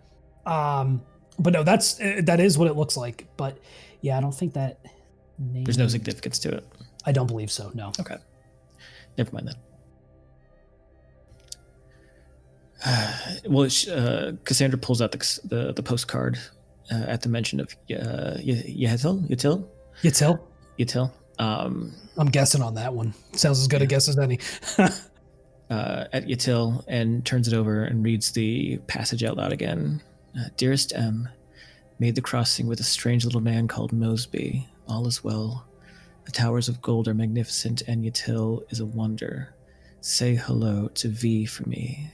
But no, that is what it looks like. But yeah, I don't think that name. There's no significance to it. I don't believe so. No. Okay. Never mind that. Well, Cassandra pulls out the postcard at the mention of Yatil. Yatil. I'm guessing on that one. Sounds as good a guess as any. At Yatil, and turns it over and reads the passage out loud again. Dearest M, made the crossing with a strange little man called Mosby. All is well. The towers of gold are magnificent, and Yatil is a wonder. Say hello to V for me.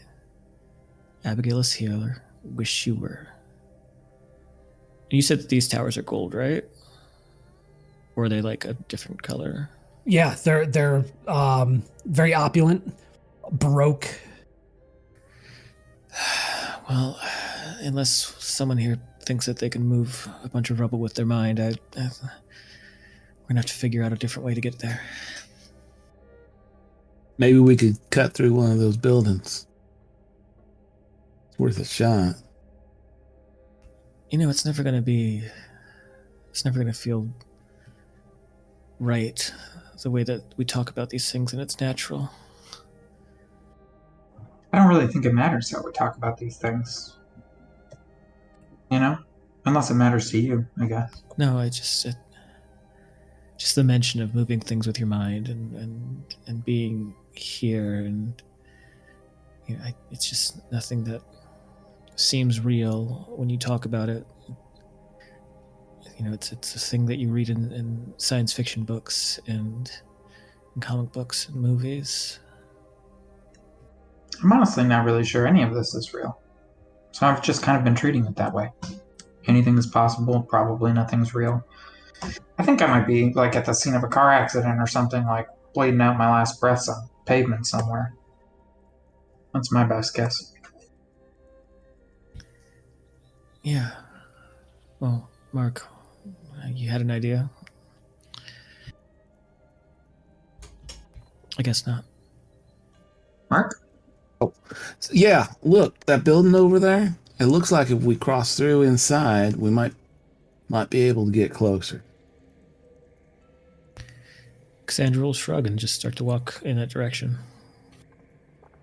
Abigail is here. Wish you were. You said that these towers are gold, right? Or are they like a different color? Yeah, they're very opulent, baroque. Well, unless someone here thinks that they can move a bunch of rubble with their mind, we're gonna have to figure out a different way to get there. Maybe we could cut through one of those buildings. It's worth a shot. You know, it's never gonna feel right the way that we talk about these things, and it's natural. I don't really think it matters how we talk about these things. You know? Unless it matters to you, I guess. No, just the mention of moving things with your mind and being here, and you know, it's just nothing that seems real when you talk about it. You know, it's a thing that you read in science fiction books and in comic books and movies. I'm honestly not really sure any of this is real. So I've just kind of been treating it that way. Anything is possible, probably nothing's real. I think I might be like at the scene of a car accident or something, like bleeding out my last breaths on pavement somewhere. That's my best guess. Yeah. Well, Mark, you had an idea? I guess not. Mark? Oh, yeah, look, that building over there, it looks like if we cross through inside, we might be able to get closer. Cassandra will shrug and just start to walk in that direction.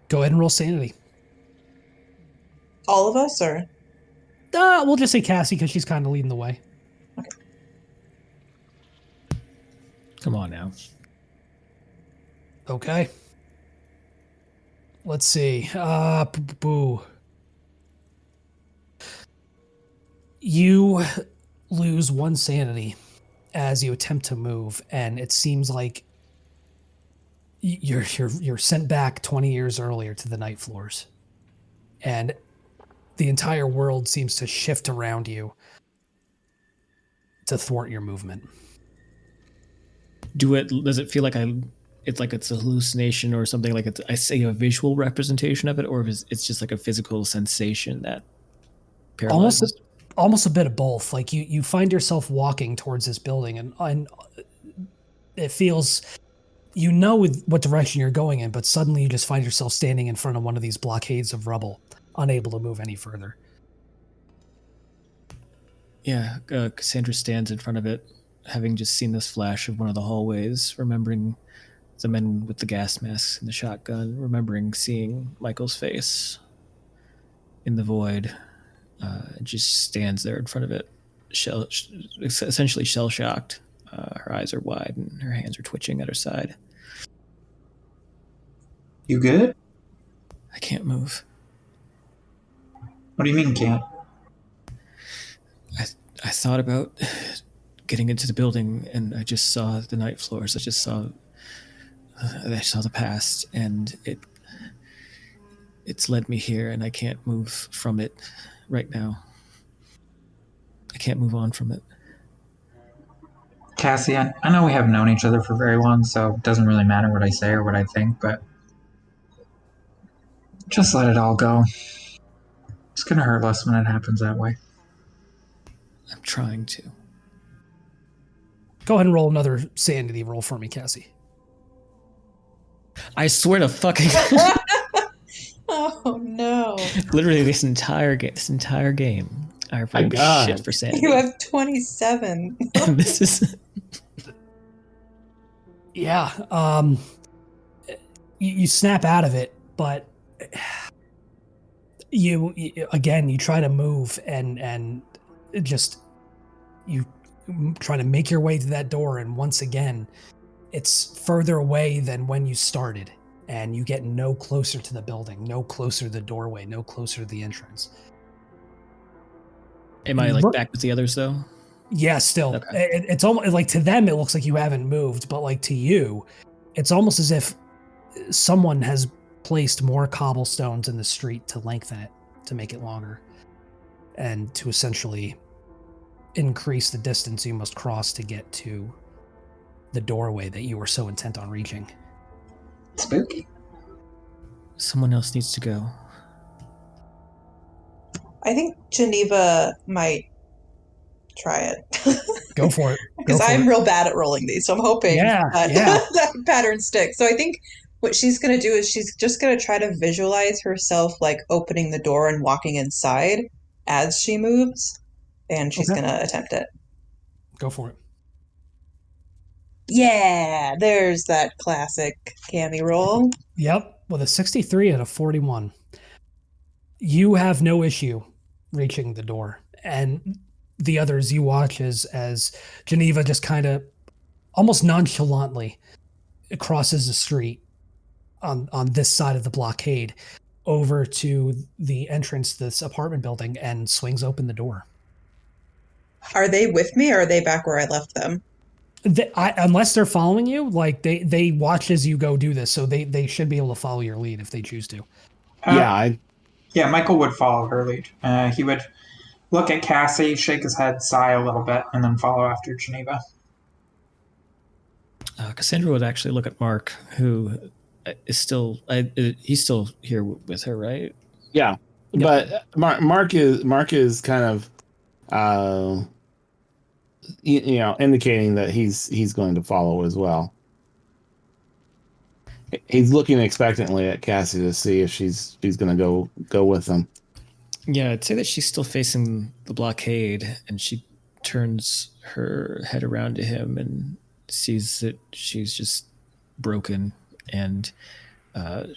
Go ahead and roll sanity. All of us, or? We'll just say Cassie because she's kind of leading the way. Okay. Come on now. Okay. Let's see. You lose one sanity as you attempt to move, and it seems like you're sent back 20 years earlier to the night floors, and the entire world seems to shift around you to thwart your movement. Does it feel like it's a hallucination or something, like I say a visual representation of it, or is it's just like a physical sensation that paralyzes? Almost a bit of both. Like you find yourself walking towards this building, and it feels, you know, with what direction you're going in, but suddenly you just find yourself standing in front of one of these blockades of rubble, unable to move any further. Yeah, Cassandra stands in front of it, having just seen this flash of one of the hallways, remembering the men with the gas masks and the shotgun, remembering seeing Michael's face in the void. Just stands there in front of it, essentially shell-shocked. Her eyes are wide and her hands are twitching at her side. You good? I can't move. What do you mean can't? I thought about getting into the building, and I just saw the night floors. I saw the past, and it's led me here, and I can't move from it right now. I can't move on from it. Cassie, I know we haven't known each other for very long, so it doesn't really matter what I say or what I think, but just let it all go. It's gonna hurt less when it happens that way. I'm trying to. Go ahead and roll another sanity roll for me, Cassie. I swear to fucking... Oh, no. Literally this entire game, I rolled shit for sanity. You have 27. This is... Yeah, you snap out of it, but you try to move and just you try to make your way to that door, and once again it's further away than when you started, and you get no closer to the building, no closer to the doorway, no closer to the entrance. Am I back with the others though? Yeah, still. Okay. It's almost like, to them it looks like you haven't moved, but like to you, it's almost as if someone has placed more cobblestones in the street to lengthen it, to make it longer, and to essentially increase the distance you must cross to get to the doorway that you were so intent on reaching. Spooky. Someone else needs to go. I think Geneva might try it. Go for it. Because I'm real bad at rolling these, so I'm hoping that pattern sticks. So I think what she's going to do is she's just going to try to visualize herself like opening the door and walking inside as she moves, and she's going to attempt it. Go for it. Yeah, there's that classic Cami roll. Yep, with a 63 and a 41. You have no issue reaching the door, and the others you watch as Geneva just kind of almost nonchalantly crosses the street on this side of the blockade over to the entrance to this apartment building and swings open the door. Are they with me, or are they back where I left them? Unless they're following you, like they watch as you go do this, so they should be able to follow your lead if they choose to. Yeah, Michael would follow her lead. He would look at Cassie, shake his head, sigh a little bit, and then follow after Geneva. Cassandra would actually look at Mark, who is still he's still here with her, right? Yeah, yep. But Mark is kind of indicating that he's going to follow as well. He's looking expectantly at Cassie to see if she's going to go with them. Yeah, I'd say that she's still facing the blockade, and she turns her head around to him and sees that she's just broken, and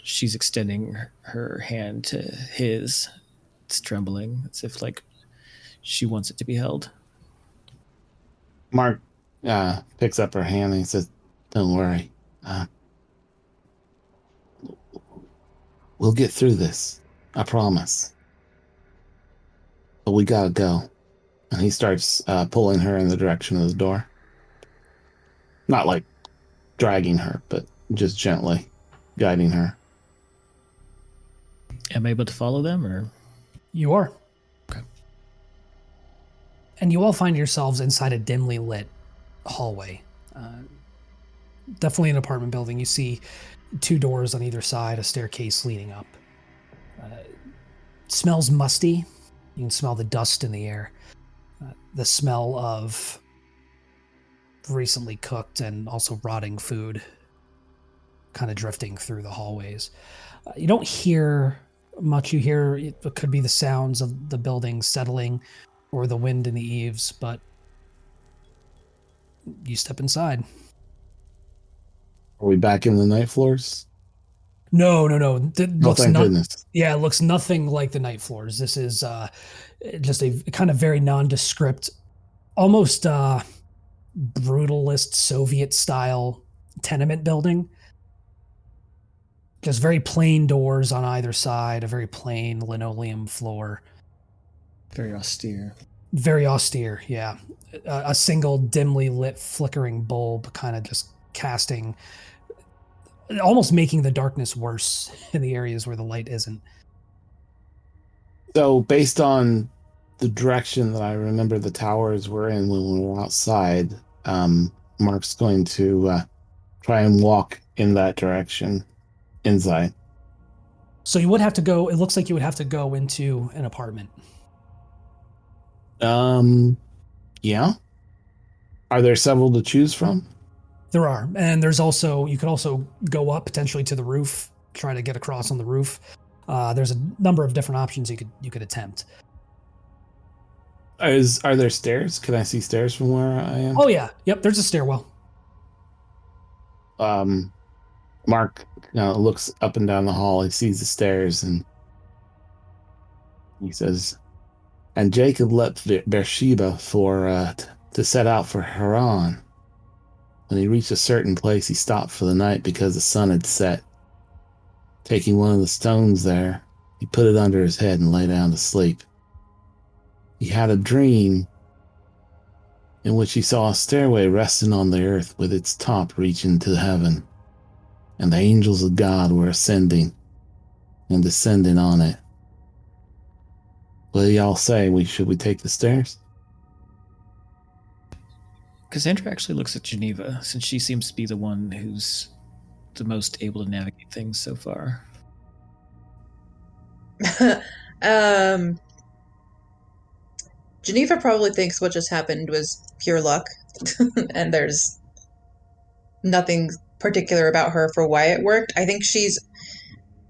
she's extending her hand to his. It's trembling. It's if like she wants it to be held. Mark picks up her hand and he says, "Don't worry. We'll get through this. I promise. But we gotta go." And he starts pulling her in the direction of the door. Not like dragging her, but just gently guiding her. Am I able to follow them, or? You are. Okay. And you all find yourselves inside a dimly lit hallway. Definitely an apartment building. You see 2 doors on either side, a staircase leading up. Smells musty. You can smell the dust in the air. The smell of recently cooked and also rotting food kind of drifting through the hallways. You don't hear much. You hear it could be the sounds of the building settling or the wind in the eaves, but you step inside. Are we back in the night floors? No. Thank goodness. Yeah, it looks nothing like the night floors. This is just a kind of very nondescript, almost brutalist Soviet-style tenement building. Just very plain doors on either side, a very plain linoleum floor. Very austere. Very austere, yeah. A single dimly lit flickering bulb kind of just casting, almost making the darkness worse in the areas where the light isn't. So based on the direction that I remember the towers were in when we were outside, Mark's going to try and walk in that direction inside. So you would have to go, it looks like you would have to go into an apartment. Yeah. Are there several to choose from? There are. And there's also, you could also go up potentially to the roof, try to get across on the roof. There's a number of different options you could attempt. Are there stairs? Can I see stairs from where I am? Oh yeah. Yep. There's a stairwell. Mark looks up and down the hall. He sees the stairs and he says, and Jacob left Beersheba to set out for Haran. When he reached a certain place, he stopped for the night because the sun had set. Taking one of the stones there, he put it under his head and lay down to sleep. He had a dream in which he saw a stairway resting on the earth with its top reaching to heaven, and the angels of God were ascending and descending on it. What do y'all say? Should we take the stairs? Cassandra actually looks at Geneva, since she seems to be the one who's the most able to navigate things so far. Geneva probably thinks what just happened was pure luck, and there's nothing particular about her for why it worked. I think she's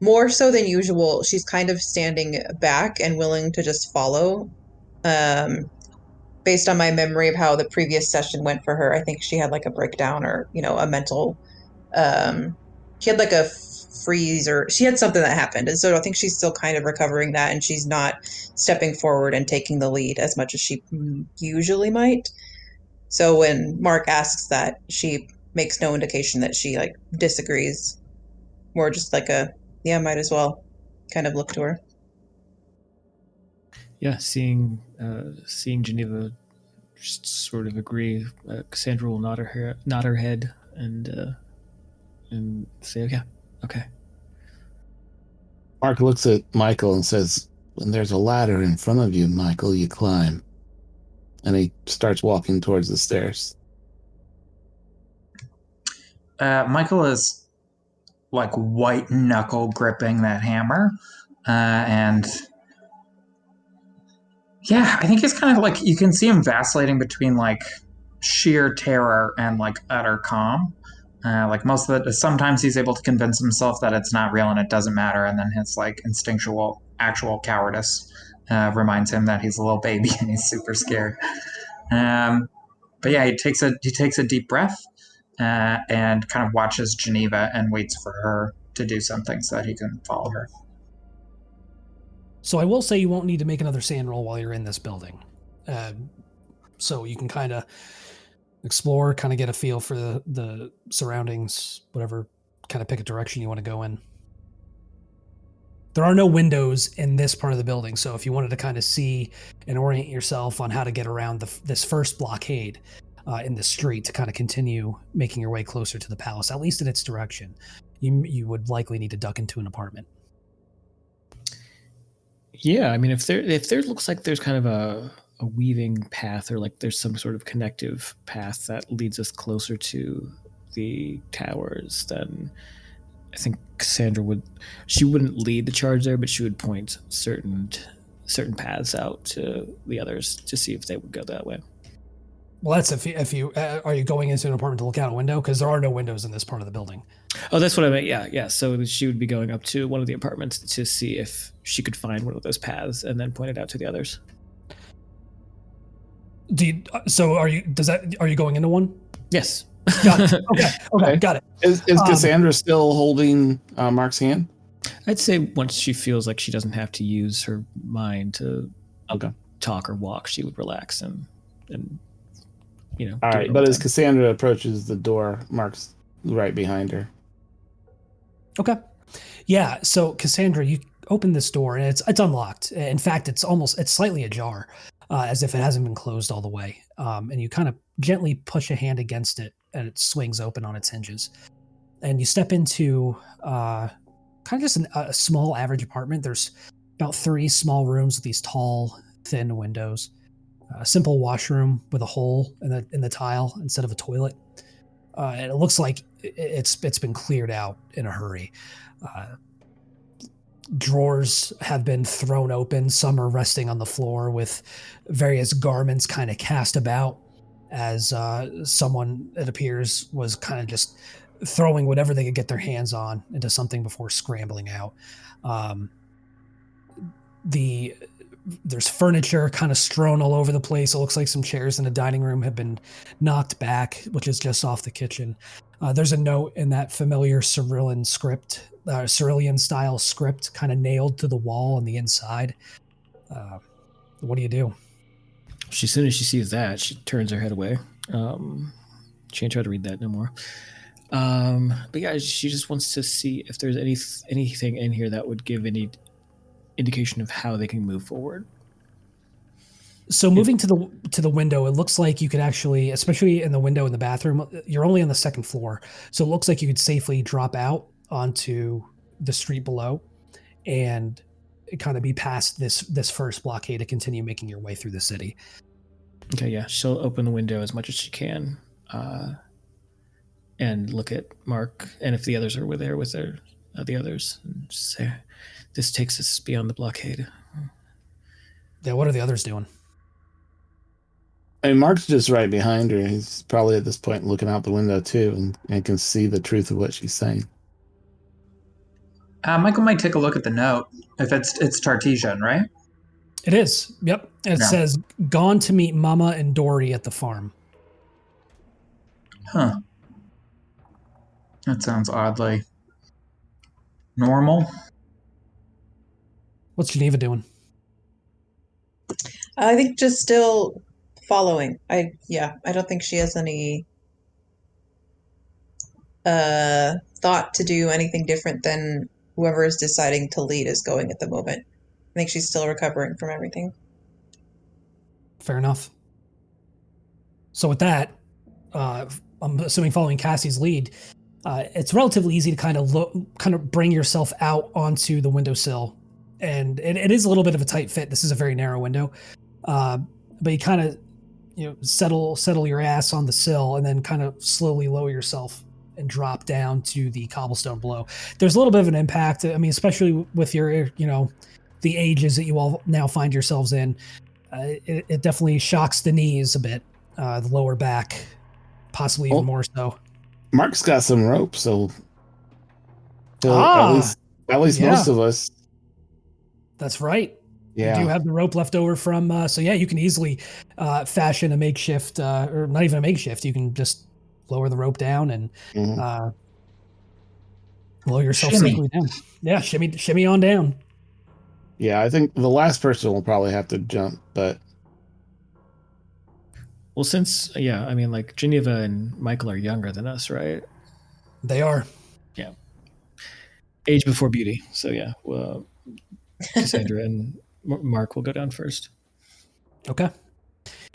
more so than usual. She's kind of standing back and willing to just follow. Based on my memory of how the previous session went for her, I think she had like a breakdown or, a mental, she had like a freeze or she had something that happened. And so I think she's still kind of recovering that, and she's not stepping forward and taking the lead as much as she usually might. So when Mark asks that, she makes no indication that she like disagrees. More just like yeah, might as well kind of look to her. Yeah, seeing Geneva just sort of agree, Cassandra will nod her head and say, "Yeah, okay." Mark looks at Michael and says, "When there's a ladder in front of you, Michael, you climb." And he starts walking towards the stairs. Michael is like white knuckle gripping that hammer, and yeah, I think he's kind of like, you can see him vacillating between like sheer terror and like utter calm. Like most of it, sometimes he's able to convince himself that it's not real and it doesn't matter, and then his like instinctual, actual cowardice reminds him that he's a little baby and he's super scared. But yeah, he takes a deep breath and kind of watches Geneva and waits for her to do something so that he can follow her. So I will say you won't need to make another sand roll while you're in this building. So you can kind of explore, kind of get a feel for the surroundings, whatever, kind of pick a direction you want to go in. There are no windows in this part of the building, so if you wanted to kind of see and orient yourself on how to get around this first blockade in the street to kind of continue making your way closer to the palace, at least in its direction, you would likely need to duck into an apartment. Yeah, I mean, if there looks like there's kind of a weaving path, or like there's some sort of connective path that leads us closer to the towers, then I think Cassandra wouldn't lead the charge there, but she would point certain paths out to the others to see if they would go that way. Well, that's if you are you going into an apartment to look out a window? Because there are no windows in this part of the building. Oh, that's what I meant. Yeah. So she would be going up to one of the apartments to see if she could find one of those paths and then point it out to the others. Are you going into one? Yes. Got it. Okay, got it. Is Cassandra still holding Mark's hand? I'd say once she feels like she doesn't have to use her mind to talk or walk, she would relax and All right, but as Cassandra approaches the door, Mark's right behind her. Okay. Yeah, so Cassandra, you open this door and it's unlocked. In fact, it's slightly ajar. as if it hasn't been closed all the way. And you kind of gently push a hand against it, and it swings open on its hinges. And you step into kind of just a small average apartment. There's about 3 small rooms with these tall, thin windows. A simple washroom with a hole in the tile instead of a toilet. And it looks like it's been cleared out in a hurry. Drawers have been thrown open. Some are resting on the floor with various garments kind of cast about as someone, it appears, was kind of just throwing whatever they could get their hands on into something before scrambling out. There's furniture kind of strewn all over the place. It looks like some chairs in the dining room have been knocked back, which is just off the kitchen. There's a note in that familiar Cyrillian style script kind of nailed to the wall on the inside. What do you do? As soon as she sees that, she turns her head away. She ain't try to read that no more. But yeah, she just wants to see if there's anything in here that would give any indication of how they can move forward. So moving to the window, it looks like you could actually, especially in the window in the bathroom, you're only on the 2nd floor. So it looks like you could safely drop out onto the street below and kind of be past this first blockade to continue making your way through the city. Okay, yeah. She'll open the window as much as she can and look at Mark. And if the others are there with the others, and say, this takes us beyond the blockade. Yeah, what are the others doing? I mean, Mark's just right behind her. He's probably at this point looking out the window too, and can see the truth of what she's saying. Michael might take a look at the note. If it's Tartesian, right? It is. Yep. It says, "Gone to meet Mama and Dory at the farm." Huh. That sounds oddly normal. What's Geneva doing? I think just still following. I don't think she has any thought to do anything different than whoever is deciding to lead is going at the moment. I think she's still recovering from everything. Fair enough. So with that, I'm assuming following Cassie's lead, it's relatively easy to kind of bring yourself out onto the windowsill. And it is a little bit of a tight fit. This is a very narrow window. But you kind of, settle your ass on the sill and then kind of slowly lower yourself and drop down to the cobblestone below. There's a little bit of an impact. I mean, especially with your, the ages that you all now find yourselves in. It definitely shocks the knees a bit, the lower back, possibly even more so. Mark's got some rope, so at least most of us. That's right. Yeah. You do have the rope left over from, you can easily fashion a makeshift, or not even a makeshift. You can just lower the rope down and lower yourself safely down. Yeah, shimmy on down. Yeah, I think the last person will probably have to jump, but... Well, since, Geneva and Michael are younger than us, right? They are. Yeah. Age before beauty. So, yeah. Well, Cassandra and Mark will go down first. Okay.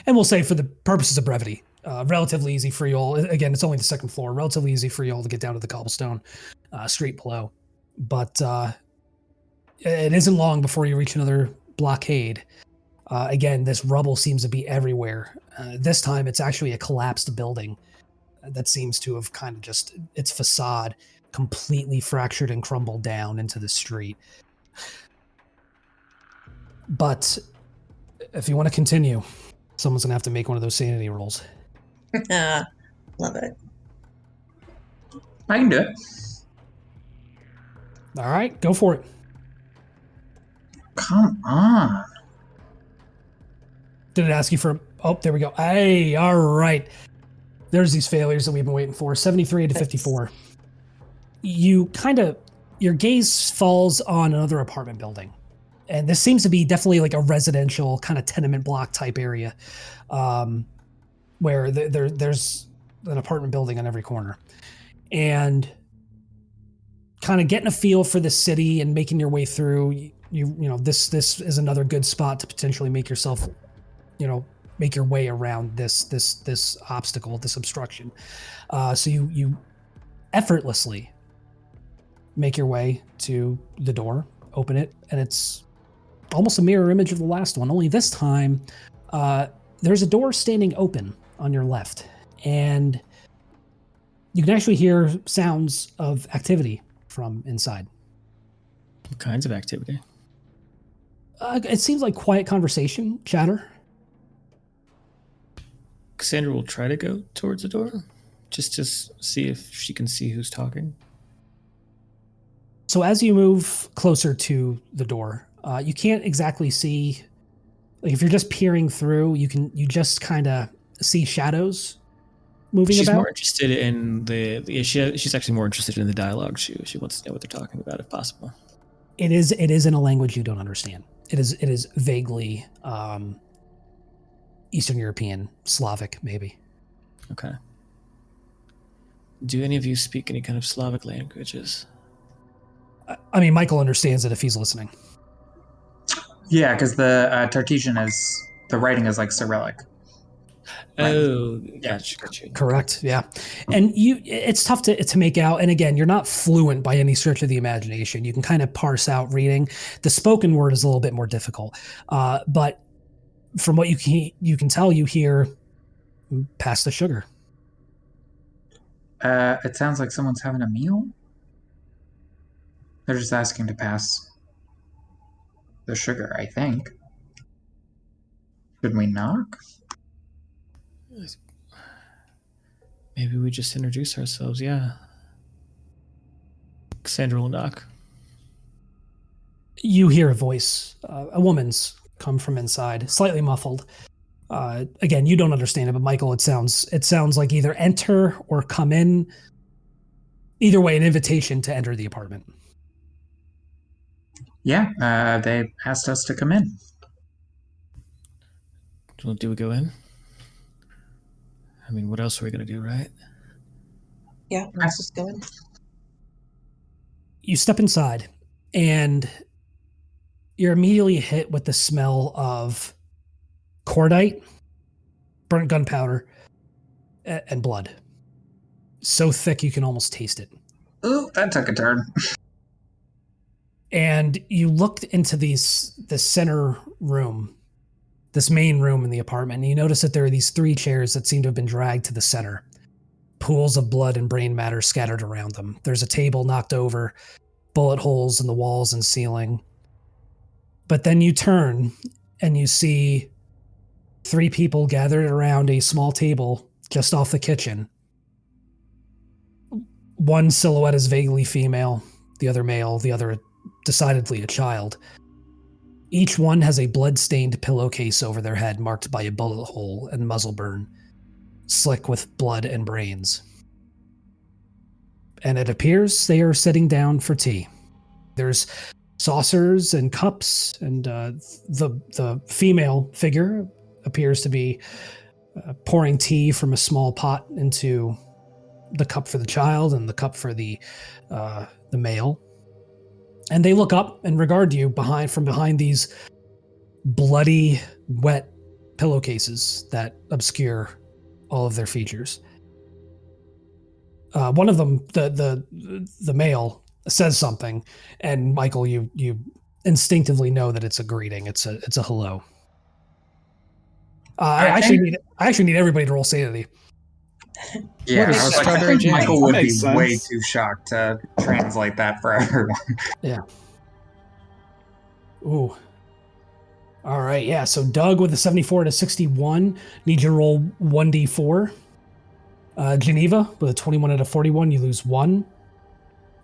And we'll say, for the purposes of brevity, relatively easy for you all. Again, it's only the 2nd floor. Relatively easy for you all to get down to the cobblestone street below. But it isn't long before you reach another blockade. Again, this rubble seems to be everywhere. This time, it's actually a collapsed building that seems to have kind of just, its facade completely fractured and crumbled down into the street. But if you want to continue, someone's going to have to make one of those sanity rolls. Love it. I can do it. All right, go for it. Come on. Did it ask you for... Oh, there we go. Hey, all right. There's these failures that we've been waiting for. 73 to 54. You your gaze falls on another apartment building. And this seems to be definitely like a residential kind of tenement block type area, where there's an apartment building on every corner. And kind of getting a feel for the city and making your way through, this is another good spot to potentially make yourself make your way around this obstacle, this obstruction. So you effortlessly make your way to the door, open it, and it's almost a mirror image of the last one. Only this time, there's a door standing open on your left, and you can actually hear sounds of activity from inside. What kinds of activity? It seems like quiet conversation, chatter. Cassandra will try to go towards the door, just to see if she can see who's talking. So as you move closer to the door, you can't exactly see. Like if you're just peering through, you just kind of see shadows moving She's about. more interested in she's actually more interested in the dialogue. She wants to know what they're talking about, if possible. It is in a language you don't understand. It is vaguely Eastern European, Slavic, maybe. Okay. Do any of you speak any kind of Slavic languages? I mean, Michael understands it if he's listening. Yeah, because the Tartessian the writing is like Cyrillic. Oh, gotcha. Correct. Yeah. And it's tough to make out. And again, you're not fluent by any stretch of the imagination. You can kind of parse out reading. The spoken word is a little bit more difficult. But from what you can tell, you hear pass the sugar. It sounds like someone's having a meal. They're just asking to pass the sugar, I think. Should we knock? Maybe we just introduce ourselves, yeah. Cassandra will knock. You hear a voice, a woman's, come from inside, slightly muffled. Again, you don't understand it, but Michael, it sounds like either enter or come in. Either way, an invitation to enter the apartment. Yeah, they asked us to come in. Do we go in? I mean, what else are we going to do, right? Yeah, let's just go in. You step inside, and you're immediately hit with the smell of cordite, burnt gunpowder, and blood. So thick you can almost taste it. Ooh, that took a turn. And you looked into this center room, this main room in the apartment, and you notice that there are these 3 chairs that seem to have been dragged to the center. Pools of blood and brain matter scattered around them. There's a table knocked over, bullet holes in the walls and ceiling. But then you turn and you see 3 people gathered around a small table just off the kitchen. One silhouette is vaguely female, the other male, the other decidedly a child. Each one has a blood-stained pillowcase over their head marked by a bullet hole and muzzle burn, slick with blood and brains. And it appears they are sitting down for tea. There's saucers and cups, and the female figure appears to be pouring tea from a small pot into the cup for the child and the cup for the male. And they look up and regard you from behind these bloody, wet pillowcases that obscure all of their features. One of them, the male, says something, and Michael, you instinctively know that it's a greeting. It's a hello. I actually need everybody to roll sanity. Yeah, I was like, I think Michael would be sense. way too shocked to translate that for everyone. Yeah. Ooh. All right, yeah. So Doug with a 74 and a 61 needs you to roll 1d4. Geneva with a 21 and a 41, you lose 1.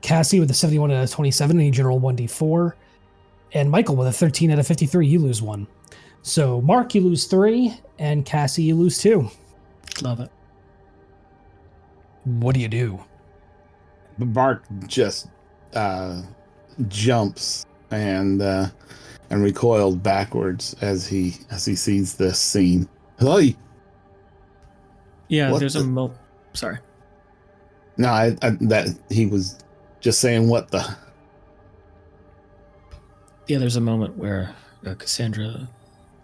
Cassie with a 71 and a 27 needs you to roll 1d4. And Michael with a 13 and a 53, you lose 1. So Mark, you lose 3, and Cassie, you lose 2. Love it. What do you do? Mark just jumps and recoiled backwards as he sees this scene. Hey! Yeah, What there's the- Sorry. No, I that he was just saying what the. Yeah, there's a moment where Cassandra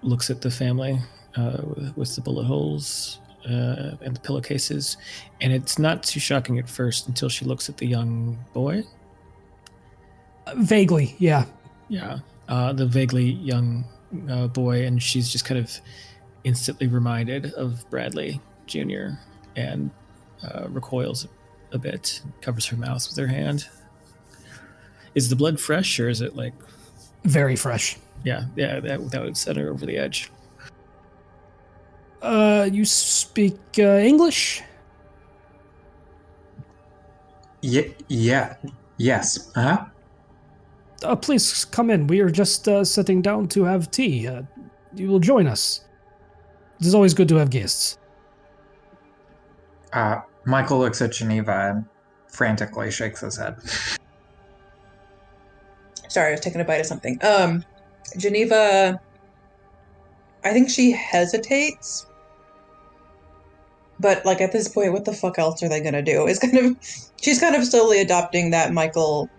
looks at the family with the bullet holes and the pillowcases, and it's not too shocking at first until she looks at the young boy. Vaguely, yeah. Yeah, the vaguely young boy, and she's just kind of instantly reminded of Bradley Jr. and recoils a bit, covers her mouth with her hand. Is the blood fresh, or is it like... Very fresh. Yeah, that would set her over the edge. You speak English? Yes. Please come in. We are just sitting down to have tea. You will join us. It is always good to have guests. Michael looks at Geneva and frantically shakes his head. Sorry, I was taking a bite of something. Geneva, I think she hesitates. But like at this point, what the fuck else are they gonna do? She's kind of slowly adopting that Michael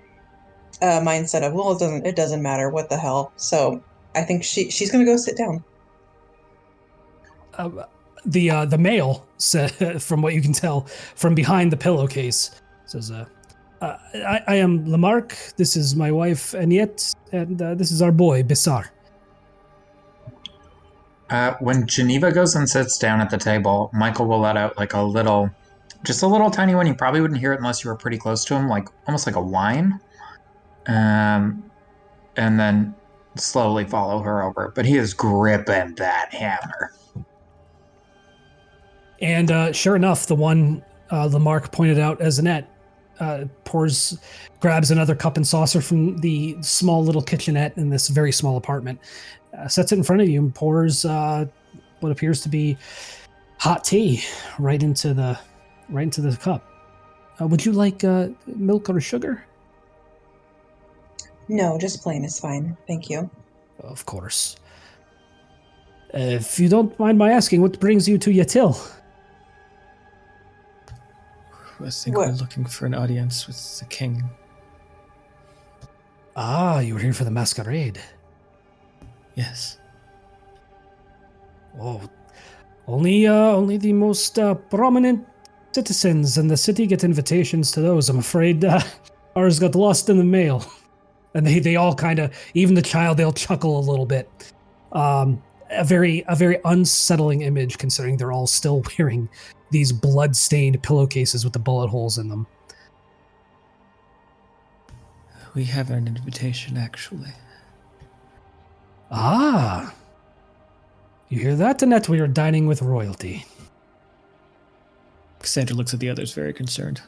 mindset of, well, it doesn't matter, what the hell. So I think she's gonna go sit down. The male said, from what you can tell from behind the pillowcase, says, I am Lamarck. This is my wife Aniette, and this is our boy Bissar. When Geneva goes and sits down at the table, Michael will let out like just a little tiny one. You probably wouldn't hear it unless you were pretty close to him, like almost like a whine. And then slowly follow her over. But he is gripping that hammer. And sure enough, the one Lamarck pointed out as Annette grabs another cup and saucer from the small little kitchenette in this very small apartment, sets it in front of you, and pours what appears to be hot tea right into the cup. Would you like milk or sugar? No, just plain is fine. Thank you. Of course. If you don't mind my asking, what brings you to Yatil? I think we're looking for an audience with the king. Ah, you were here for the masquerade. Yes. Oh, only the most prominent citizens in the city get invitations to those. I'm afraid ours got lost in the mail. And they all kind of, even the child, they'll chuckle a little bit. A very unsettling image, considering they're all still wearing these blood-stained pillowcases with the bullet holes in them. We have an invitation, actually. Ah. You hear that, Annette? We are dining with royalty. Cassandra looks at the others very concerned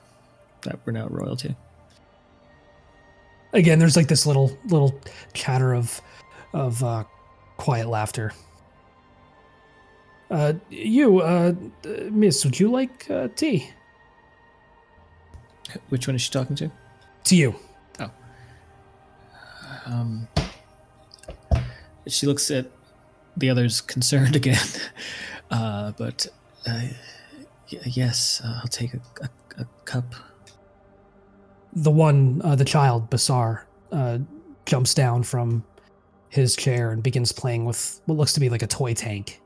that we're now royalty. Again, there's like this little chatter of quiet laughter. Miss, would you like tea? Which one is she talking to? To you. Oh. She looks at the others concerned again. Yes, I'll take a cup. The child, Basar, jumps down from his chair and begins playing with what looks to be like a toy tank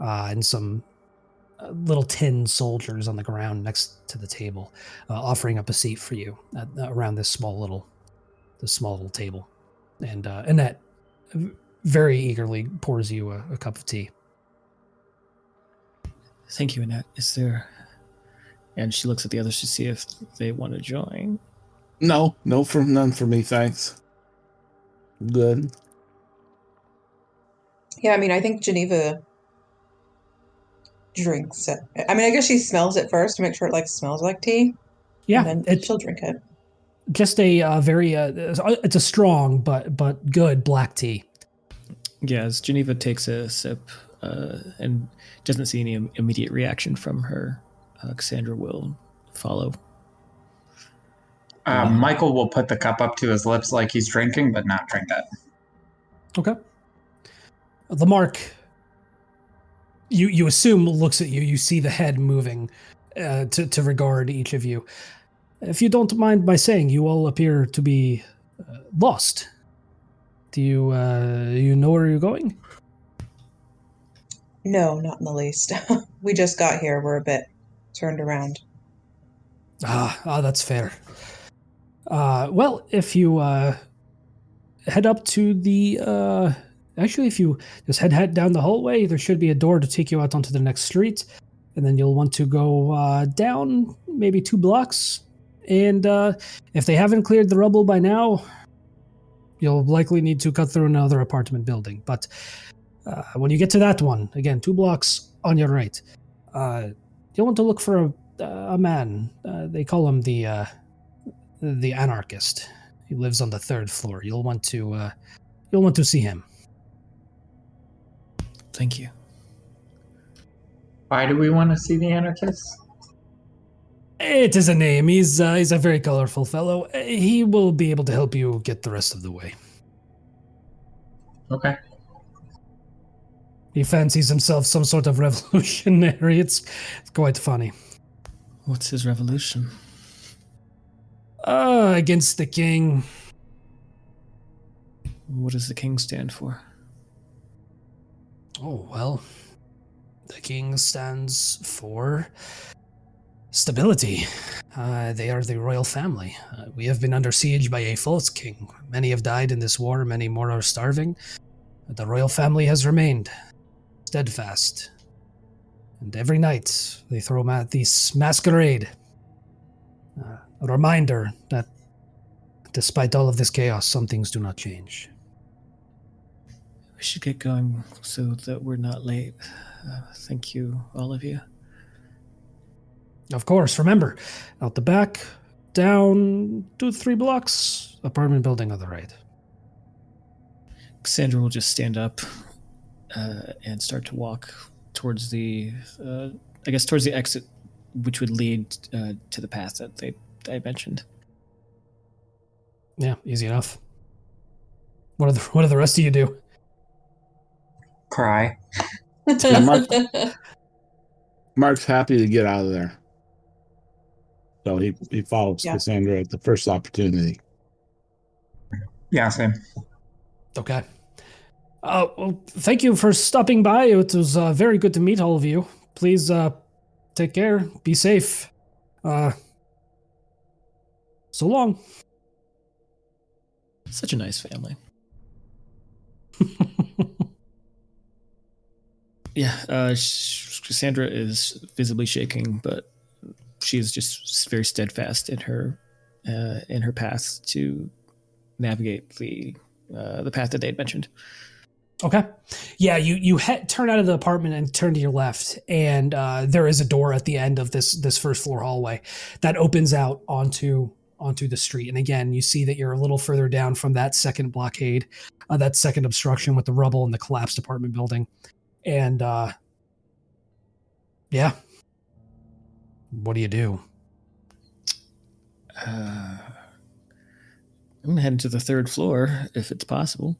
and some little tin soldiers on the ground next to the table, offering up a seat for you around this small little table. And Annette very eagerly pours you a cup of tea. Thank you, Annette. Is there... And she looks at the others to see if they want to join. No, none for me, thanks. Good. Yeah, I mean, I think Geneva drinks it. I mean, I guess she smells it first to make sure it smells like tea. Yeah, and then she'll drink it. Just a very it's a strong but good black tea. Yeah, as Geneva takes a sip and doesn't see any immediate reaction from her, Cassandra will follow. Michael will put the cup up to his lips like he's drinking, but not drink it. Okay. Lamarck, you assume, looks at you. You see the head moving to regard each of you. If you don't mind my saying, you all appear to be lost. Do you know where you're going? No, not in the least. We just got here. We're a bit turned around. That's fair. Well, if you head up to the actually, if you just head down the hallway, there should be a door to take you out onto the next street, and then you'll want to go down maybe 2 blocks. And if they haven't cleared the rubble by now, you'll likely need to cut through another apartment building. But when you get to that one, again, 2 blocks on your right, you'll want to look for a man. They call him the anarchist. He lives on the 3rd floor. You'll want to see him. Thank you. Why do we want to see the anarchist? It is a name. He's a very colorful fellow. He will be able to help you get the rest of the way. Okay. He fancies himself some sort of revolutionary. It's quite funny. What's his revolution? Against the king. What does the king stand for? Oh, well, the king stands for stability. They are the royal family. We have been under siege by a false king. Many have died in this war, many more are starving. But the royal family has remained steadfast. And every night they throw this masquerade. A reminder that despite all of this chaos, some things do not change. We should get going so that we're not late. Thank you, all of you. Of course, remember, out the back, down 2-3 blocks, apartment building on the right. Cassandra will just stand up and start to walk towards the exit, which would lead to the path that I mentioned. Yeah, easy enough. What do the rest of you do? Cry. Mark's happy to get out of there. So he follows Cassandra at the first opportunity. Yeah, same. Okay. Well, thank you for stopping by. It was very good to meet all of you. Please take care. Be safe. So long. Such a nice family. Yeah, Cassandra is visibly shaking, but she is just very steadfast in her path to navigate the path that they had mentioned. Okay. Yeah, you turn out of the apartment and turn to your left, and there is a door at the end of this first floor hallway that opens out onto the street. And again, you see that you're a little further down from that second blockade, that second obstruction with the rubble and the collapsed apartment building. And yeah. What do you do? I'm gonna head to the 3rd floor if it's possible.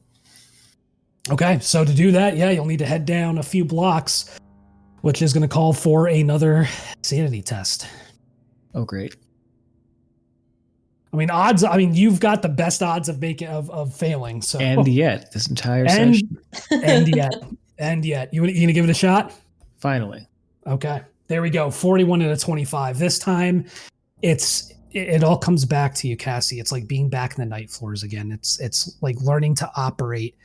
Okay, so to do that, you'll need to head down a few blocks, which is going to call for another sanity test. Oh, great. I mean, you've got the best odds of failing. So and yet, this entire session. And yet, you gonna give it a shot? Finally. Okay, there we go. 41 out of 25. This time, it all comes back to you, Cassie. It's like being back in the night floors again. It's like learning to operate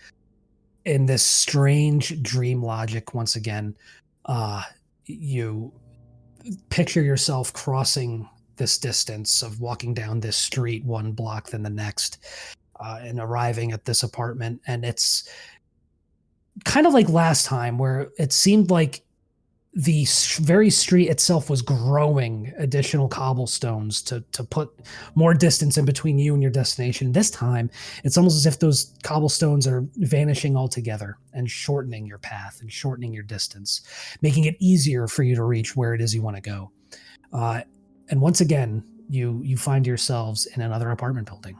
in this strange dream logic once again. You picture yourself crossing this distance of walking down this street 1 block then the next, and arriving at this apartment. And it's kind of like last time where it seemed like the very street itself was growing additional cobblestones to put more distance in between you and your destination. This time, it's almost as if those cobblestones are vanishing altogether and shortening your path and shortening your distance, making it easier for you to reach where it is you want to go. And once again, you find yourselves in another apartment building.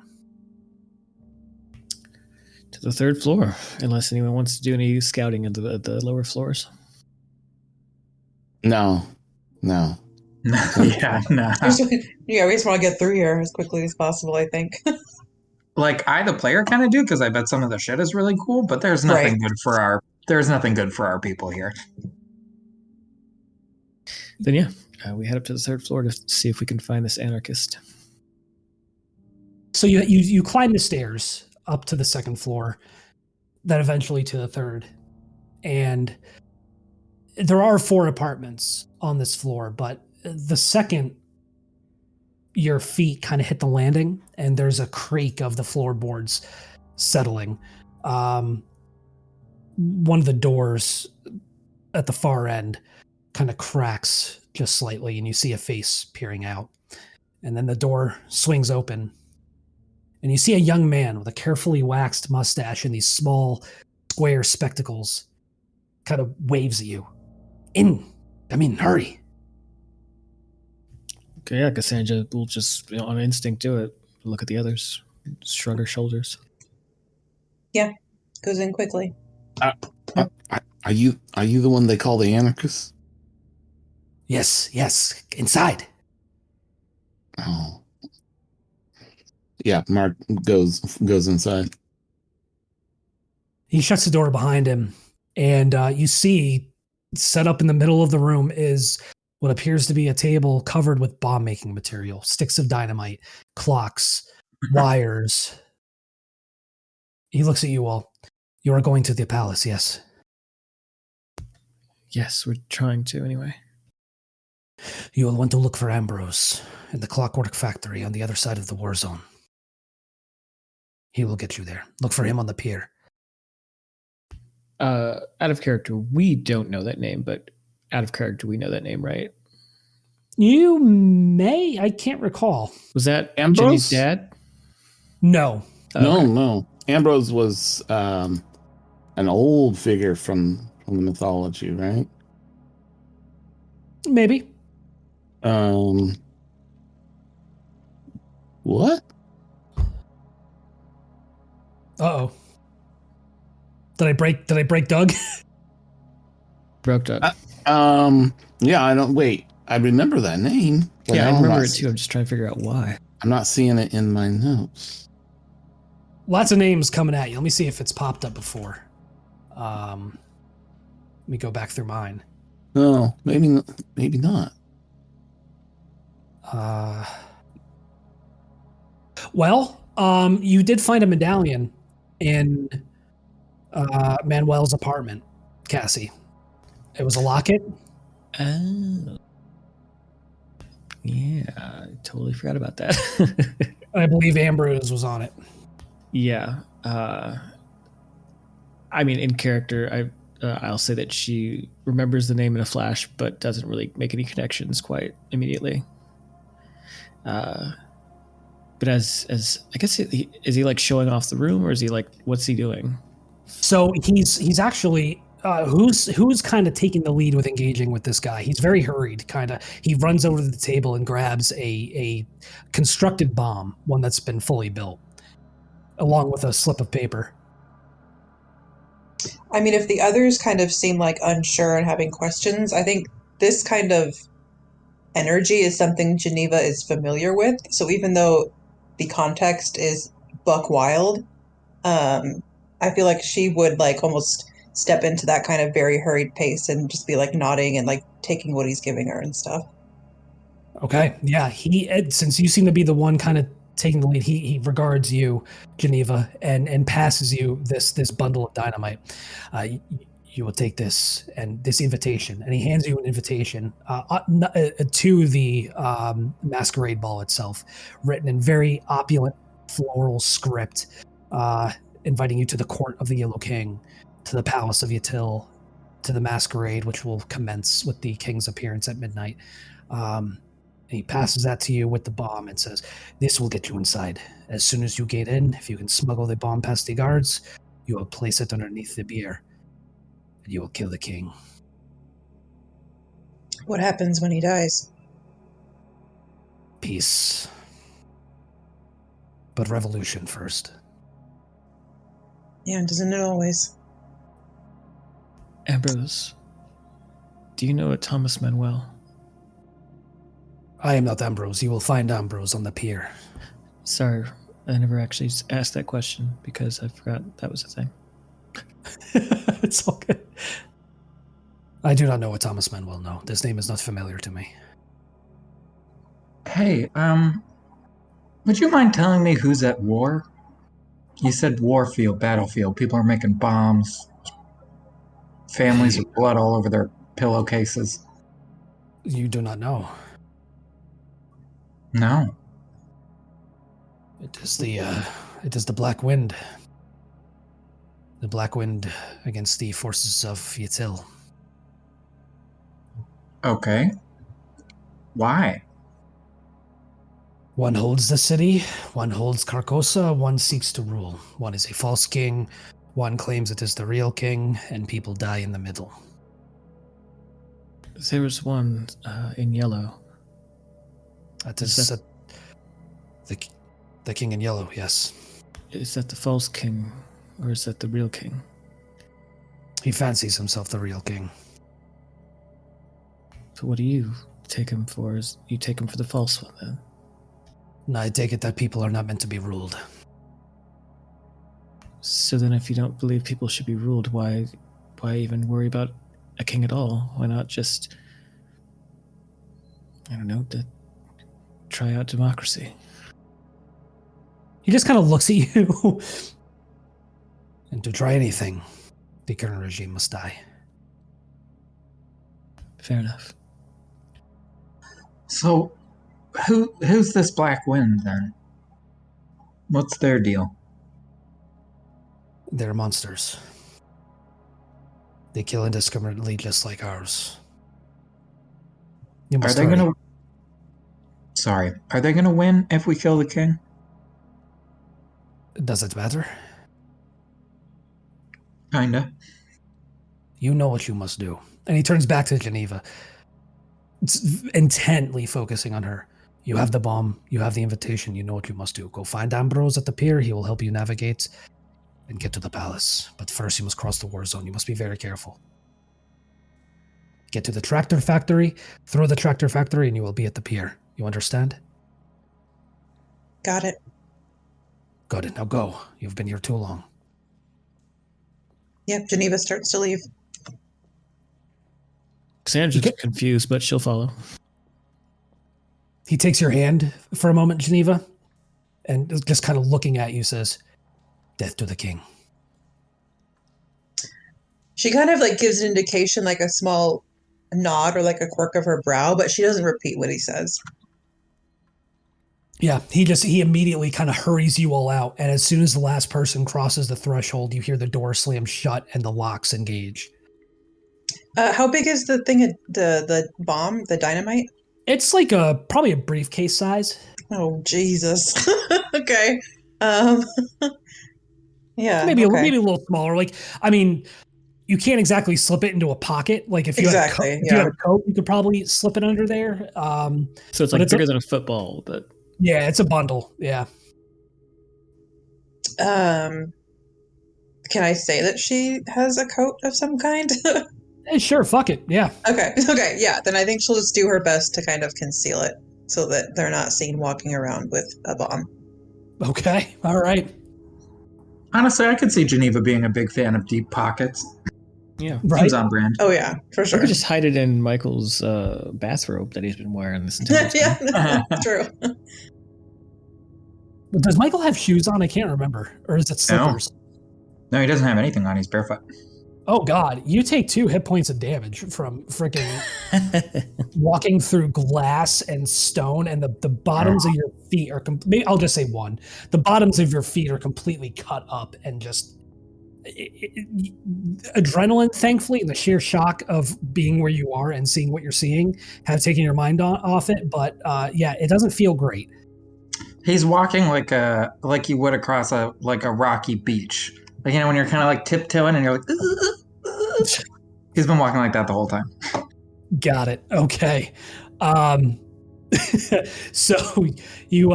To the 3rd floor, unless anyone wants to do any scouting into the lower floors. No. Yeah, no. Yeah, we just want to get through here as quickly as possible, I think. Like, I, the player, kind of do, because I bet some of the shit is really cool, but there's nothing good for our people here. Then yeah, we head up to the third floor to see if we can find this anarchist. So you climb the stairs up to the second floor, then eventually to the third. And there are 4 apartments on this floor, but the second your feet kind of hit the landing and there's a creak of the floorboards settling. One of the doors at the far end kind of cracks just slightly and you see a face peering out. And then the door swings open and you see a young man with a carefully waxed mustache and these small square spectacles kind of waves at you. Hurry. Okay, yeah, Cassandra will just on instinct do it. Look at the others, shrug her shoulders. Yeah, goes in quickly. Are you the one they call the anarchist? Yes, inside. Oh. Yeah, Mark goes inside. He shuts the door behind him, and you see set up in the middle of the room is what appears to be a table covered with bomb-making material, sticks of dynamite, clocks, wires. He looks at you all. You are going to the palace, yes? Yes, we're trying to anyway. You will want to look for Ambrose in the clockwork factory on the other side of the war zone. He will get you there. Look for him on the pier. Out of character, we don't know that name, but out of character, we know that name, right? You may. I can't recall. Was that Ambrose? Jenny's dad? No. Oh, okay. No. Ambrose was an old figure from the mythology, right? Maybe. What? Uh-oh. Did I break Doug? Broke Doug. Yeah, I remember that name. Yeah, I remember it too. I'm just trying to figure out why. I'm not seeing it in my notes. Lots of names coming at you. Let me see if it's popped up before. Let me go back through mine. No, maybe not. You did find a medallion in Manuel's apartment, Cassie. It was a locket. Oh. Yeah, I totally forgot about that. I believe Ambrose was on it. Yeah. In character, I'll say that she remembers the name in a flash, but doesn't really make any connections quite immediately. But as I guess, is he like showing off the room, or is he like, what's he doing? So he's actually who's kind of taking the lead with engaging with this guy. He's very hurried, kind of. He runs over to the table and grabs a constructed bomb, one that's been fully built, along with a slip of paper. I mean, if the others kind of seem like unsure and having questions, I think this kind of energy is something Geneva is familiar with. So even though the context is buck wild, I feel like she would like almost step into that kind of very hurried pace and just be like nodding and like taking what he's giving her and stuff. Okay. Yeah. Since you seem to be the one kind of taking the lead, he regards you, Geneva, and passes you this bundle of dynamite. You will take this and this invitation, and he hands you an invitation to the masquerade ball itself, written in very opulent floral script, inviting you to the court of the Yellow King, to the palace of Yatil, to the masquerade, which will commence with the king's appearance at midnight. And he passes that to you with the bomb and says, "This will get you inside. As soon as you get in, if you can smuggle the bomb past the guards, you will place it underneath the bier, and you will kill the king." What happens when he dies? Peace. But revolution first. Yeah, doesn't it always? Ambrose, do you know a Thomas Manuel? I am not Ambrose. You will find Ambrose on the pier. Sorry, I never actually asked that question because I forgot that was a thing. It's all good. I do not know what Thomas Manuel know. This name is not familiar to me. Hey, would you mind telling me who's at war? You said warfield, battlefield. People are making bombs. Families with blood all over their pillowcases. You do not know. No. It is the Black Wind. The Black Wind against the forces of Yitzil. Okay. Why? One holds the city, one holds Carcosa, one seeks to rule. One is a false king, one claims it is the real king, and people die in the middle. There was one in yellow. That is the king in yellow, yes. Is that the false king, or is that the real king? He fancies himself the real king. So what do you take him for? You take him for the false one, then? No, I take it that people are not meant to be ruled. So then if you don't believe people should be ruled, why even worry about a king at all? Why not just, I don't know, to try out democracy? He just kind of looks at you. And to try anything, the current regime must die. Fair enough. So, who's this Black Wind then? What's their deal? They're monsters. They kill indiscriminately just like ours. You Are must they hurry. gonna... Sorry. Are they gonna win if we kill the king? Does it matter? Kinda. You know what you must do. And he turns back to Geneva, intently focusing on her. You have the bomb. You have the invitation. You know what you must do. Go find Ambrose at the pier. He will help you navigate and get to the palace. But first, you must cross the war zone. You must be very careful. Get to the tractor factory. Throw the tractor factory, and you will be at the pier. You understand? Got it. Good. Now go. You've been here too long. Yep, Geneva starts to leave. Cassandra's confused, but she'll follow. He takes your hand for a moment, Geneva, and just kind of looking at you says, "Death to the king." She kind of like gives an indication, like a small nod or like a quirk of her brow, but she doesn't repeat what he says. Yeah, he immediately kind of hurries you all out, and as soon as the last person crosses the threshold, you hear the door slam shut and the locks engage. How big is the thing? The bomb, the dynamite? It's like probably a briefcase size. Oh Jesus! Okay. Yeah. Maybe okay. maybe a little smaller. Like, I mean, you can't exactly slip it into a pocket. Like if you had if you had a coat, you could probably slip it under there. So it's like bigger than a football, but yeah, it's a bundle. Yeah. Can I say that she has a coat of some kind? Sure, fuck it. Yeah. Okay, yeah. Then I think she'll just do her best to kind of conceal it so that they're not seen walking around with a bomb. Okay, all right. Honestly, I could see Geneva being a big fan of deep pockets. yeah. Right. Seems on brand. Oh yeah, for You sure. could just hide it in Michael's bathrobe that he's been wearing this entire time. Yeah, true. Does Michael have shoes on? I can't remember. Or is it slippers? No, he doesn't have anything on. He's barefoot. Oh God, you take 2 hit points of damage from freaking walking through glass and stone, and the bottoms of your feet are maybe I'll just say 1. The bottoms of your feet are completely cut up and just adrenaline, thankfully, and the sheer shock of being where you are and seeing what you're seeing have taken your mind off it. But yeah, it doesn't feel great. He's walking like you would across a rocky beach. Like, you know, when you're kind of like tiptoeing and you're like, he's been walking like that the whole time. Got it. Okay. So you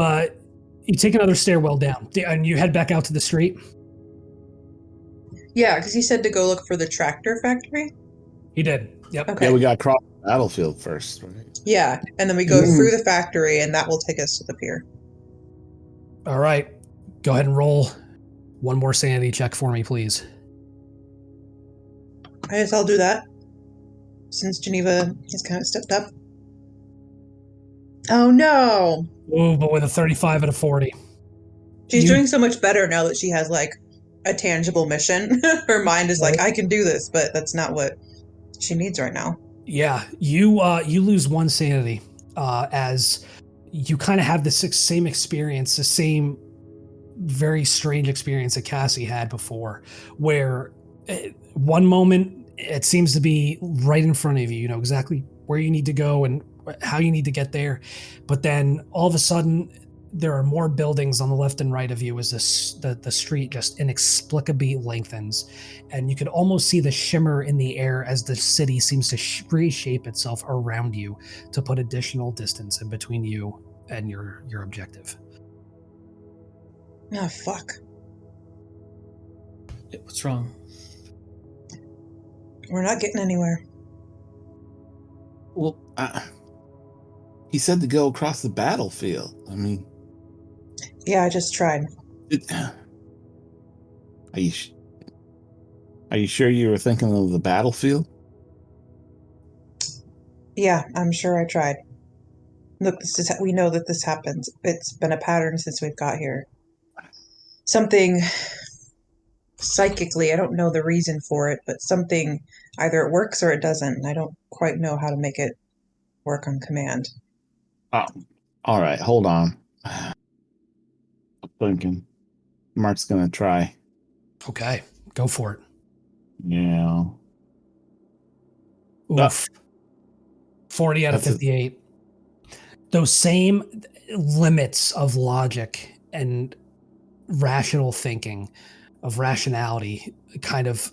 take another stairwell down and you head back out to the street. Yeah, because he said to go look for the tractor factory. He did. Yep. Okay. Yeah, we got to cross the battlefield first, right? Yeah, and then we go through the factory, and that will take us to the pier. All right. Go ahead and roll one more sanity check for me, please. I guess I'll do that. since Geneva has kind of stepped up. Oh no! Ooh, but with a 35 and a 40. She's doing so much better now that she has like a tangible mission. Her mind is like, I can do this, but that's not what she needs right now. Yeah, you lose 1 sanity as you kind of have the same experience, the same very strange experience that Cassie had before, where one moment it seems to be right in front of you. You know exactly where you need to go and how you need to get there, but then all of a sudden there are more buildings on the left and right of you as the street just inexplicably lengthens, and you can almost see the shimmer in the air as the city seems to reshape itself around you to put additional distance in between you and your objective. Oh, fuck. What's wrong? We're not getting anywhere. Well, he said to go across the battlefield. I mean... Yeah, I just tried. Are you sure you were thinking of the battlefield? Yeah, I'm sure I tried. Look, we know that this happens. It's been a pattern since we've got here. Something psychically, I don't know the reason for it, but something, either it works or it doesn't. I don't quite know how to make it work on command. Oh, all right, hold on. I'm thinking Mark's gonna try. Okay, go for it. Yeah. Oof. 40 out of 58. Those same limits of logic and rational thinking, of rationality, kind of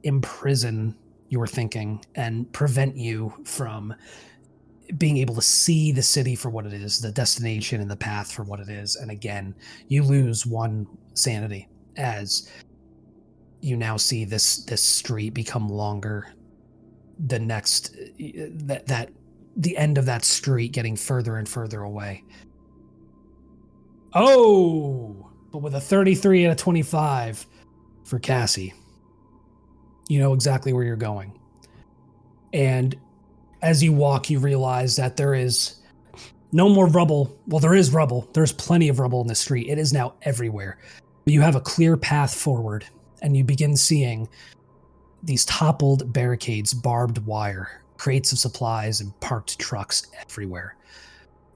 imprison your thinking and prevent you from being able to see the city for what it is, the destination and the path for what it is. And again, you lose 1 sanity as you now see this street become longer. The next, the end of that street getting further and further away. Oh, but with a 33 and a 25 for Cassie, you know exactly where you're going. And as you walk, you realize that there is no more rubble. Well, there is rubble. There's plenty of rubble in the street. It is now everywhere. But you have a clear path forward, and you begin seeing these toppled barricades, barbed wire, crates of supplies, and parked trucks everywhere.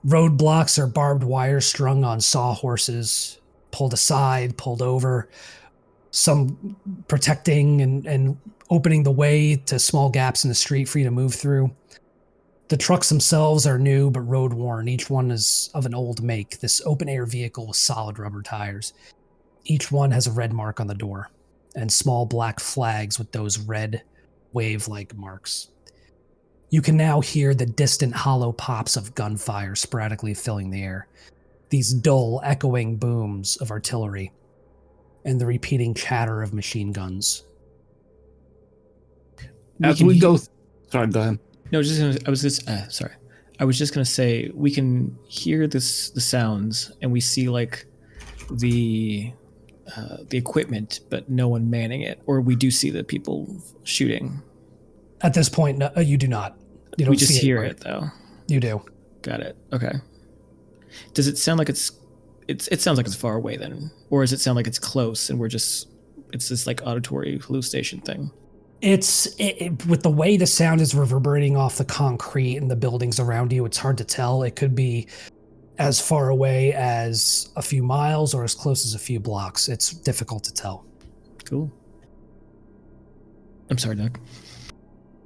Roadblocks are barbed wire strung on sawhorses, pulled aside, pulled over, some protecting and opening the way to small gaps in the street for you to move through. The trucks themselves are new but road-worn. Each one is of an old make, this open-air vehicle with solid rubber tires. Each one has a red mark on the door and small black flags with those red wave-like marks. You can now hear the distant hollow pops of gunfire sporadically filling the air, these dull, echoing booms of artillery, and the repeating chatter of machine guns. As we go... Sorry, go ahead. No, I was just gonna say we can hear the sounds and we see like the equipment, but no one manning it, or we do see the people shooting. At this point, no, you do not. You don't. We just hear it, it though. You do. Got it. Okay. Does it sound like it sounds like it's far away then, or does it sound like it's close and it's this like auditory hallucination thing? With the way the sound is reverberating off the concrete and the buildings around you, it's hard to tell. It could be as far away as a few miles or as close as a few blocks. It's difficult to tell. Cool. I'm sorry, Doug.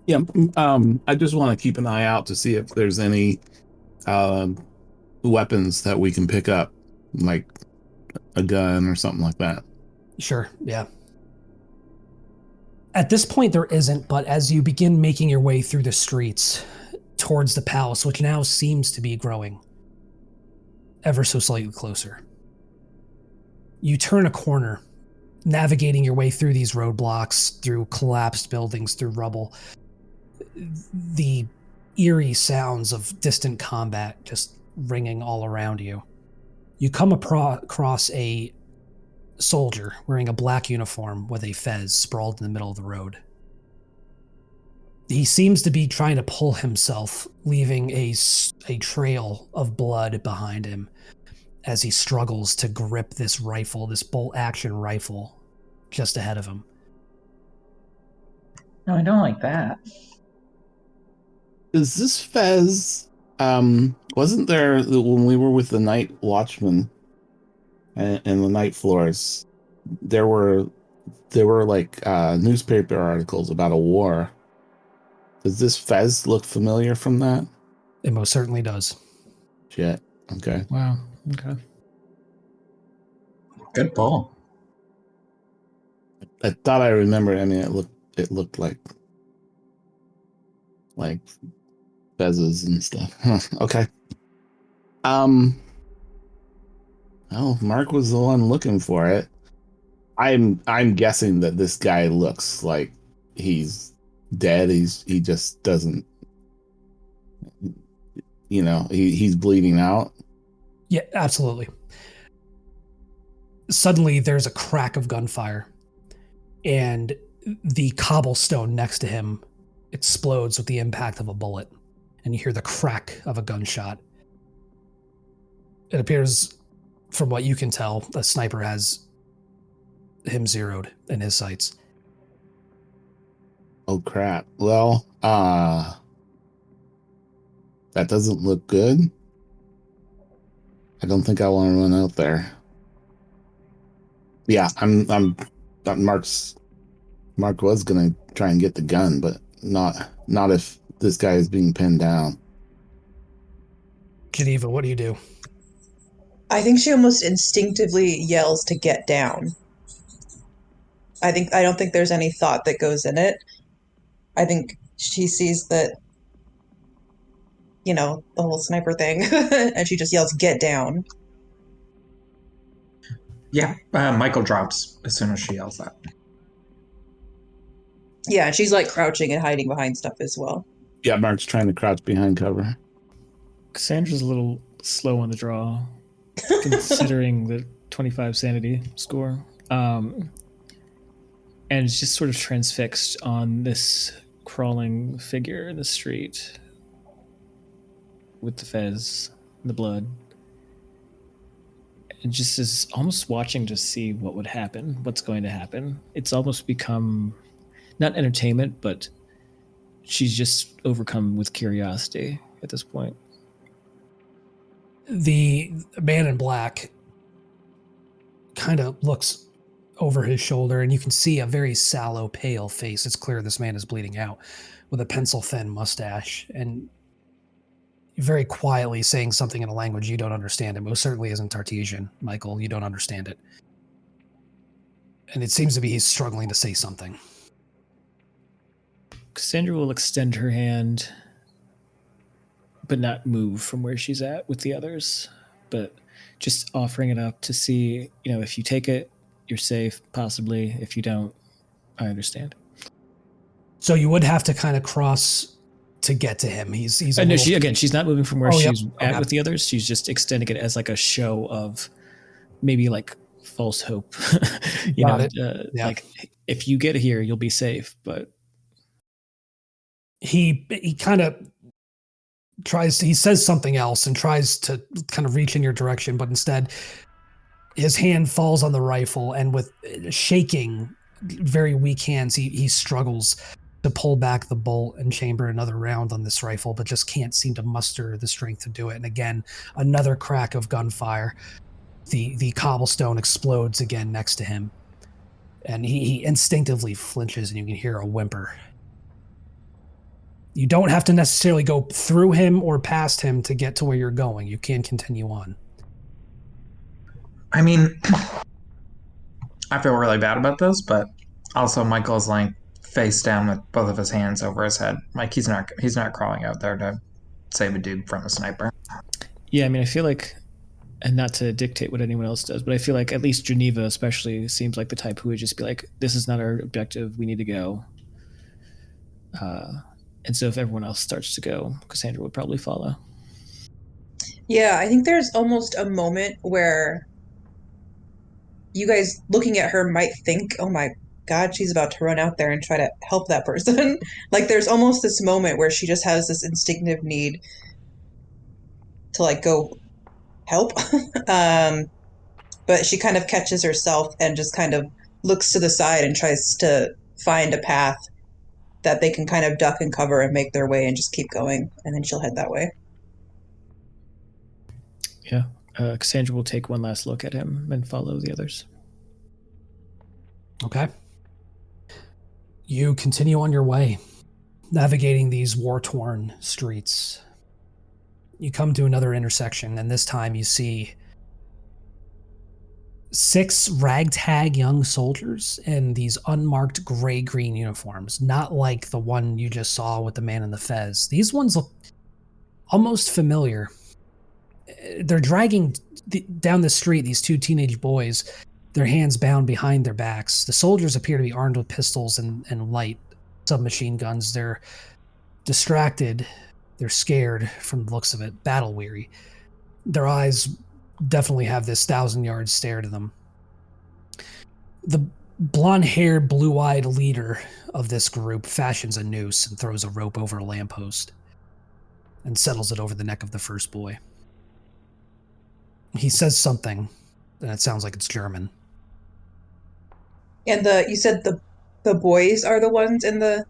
Yeah, I just want to keep an eye out to see if there's any weapons that we can pick up, like a gun or something like that. Sure, yeah. At this point, there isn't, but as you begin making your way through the streets towards the palace, which now seems to be growing ever so slightly closer, you turn a corner, navigating your way through these roadblocks, through collapsed buildings, through rubble. The eerie sounds of distant combat just ringing all around you. You come across a soldier wearing a black uniform with a fez sprawled in the middle of the road. He seems to be trying to pull himself, leaving a trail of blood behind him as he struggles to grip this rifle, this bolt-action rifle, just ahead of him. No, I don't like that. Is this Fez? Wasn't there when we were with the night watchman and the night floors? There were like newspaper articles about a war. Does this Fez look familiar from that? It most certainly does. Shit. Okay. Wow. Okay. Good pull. I thought I remembered. I mean, it looked like Fezes and stuff. Huh, okay. Oh, Mark was the one looking for it. I'm guessing that this guy looks like he's dead. He just doesn't. He's bleeding out. Yeah, absolutely. Suddenly, there's a crack of gunfire, and the cobblestone next to him explodes with the impact of a bullet, and you hear the crack of a gunshot. It appears, from what you can tell, the sniper has him zeroed in his sights. Oh crap. Well, that doesn't look good. I don't think I want to run out there. Yeah, Mark was gonna try and get the gun, but not if this guy is being pinned down. Geneva, what do you do? I think she almost instinctively yells to get down. I don't think there's any thought that goes in it. I think she sees that, the whole sniper thing, and she just yells, "Get down." Yeah, Michael drops as soon as she yells that. Yeah, and she's like crouching and hiding behind stuff as well. Yeah, Mark's trying to crouch behind cover. Cassandra's a little slow on the draw, considering the 25 sanity score. And is just sort of transfixed on this crawling figure in the street with the fez, the blood. And just is almost watching to see what would happen, what's going to happen. It's almost become not entertainment, but she's just overcome with curiosity at this point. The man in black kind of looks over his shoulder, and you can see a very sallow, pale face. It's clear this man is bleeding out, with a pencil-thin mustache, and very quietly saying something in a language you don't understand. It most certainly isn't Tartesian, Michael. You don't understand it. And it seems to be he's struggling to say something. Cassandra will extend her hand, but not move from where she's at with the others, but just offering it up to see, if you take it, you're safe, possibly. If you don't, I understand. So you would have to kind of cross to get to him. He's no, she's not moving from where she's at okay. with the others. She's just extending it as like a show of maybe like false hope. Like if you get here, you'll be safe. But he kind of he says something else and tries to kind of reach in your direction, but instead his hand falls on the rifle, and with shaking, very weak hands, he struggles to pull back the bolt and chamber another round on this rifle, but just can't seem to muster the strength to do it. And again, another crack of gunfire. The cobblestone explodes again next to him, and he instinctively flinches, and you can hear a whimper. You don't have to necessarily go through him or past him to get to where you're going. You can continue on. I mean, I feel really bad about this, but also Michael's like face down with both of his hands over his head. Like he's not crawling out there to save a dude from a sniper. Yeah, I mean, I feel like, and not to dictate what anyone else does, but I feel like at least Geneva especially seems like the type who would just be like, this is not our objective, we need to go. And so if everyone else starts to go, Cassandra would probably follow. Yeah, I think there's almost a moment where you guys looking at her might think, oh my God, she's about to run out there and try to help that person. Like there's almost this moment where she just has this instinctive need to like go help. But she kind of catches herself and just kind of looks to the side and tries to find a path that they can kind of duck and cover and make their way and just keep going. And then she'll head that way. Yeah. Cassandra will take one last look at him and follow the others. Okay. You continue on your way, navigating these war-torn streets. You come to another intersection, and this time you see 6 ragtag young soldiers in these unmarked gray-green uniforms, not like the one you just saw with the man in the fez. These ones look almost familiar. They're dragging down the street these 2 teenage boys, their hands bound behind their backs. The soldiers appear to be armed with pistols and light submachine guns. They're distracted. They're scared from the looks of it, battle-weary. Their eyes definitely have this 1,000-yard stare to them. The blonde-haired, blue-eyed leader of this group fashions a noose and throws a rope over a lamppost and settles it over the neck of the first boy. He says something, and it sounds like it's German. And you said the boys are the ones in the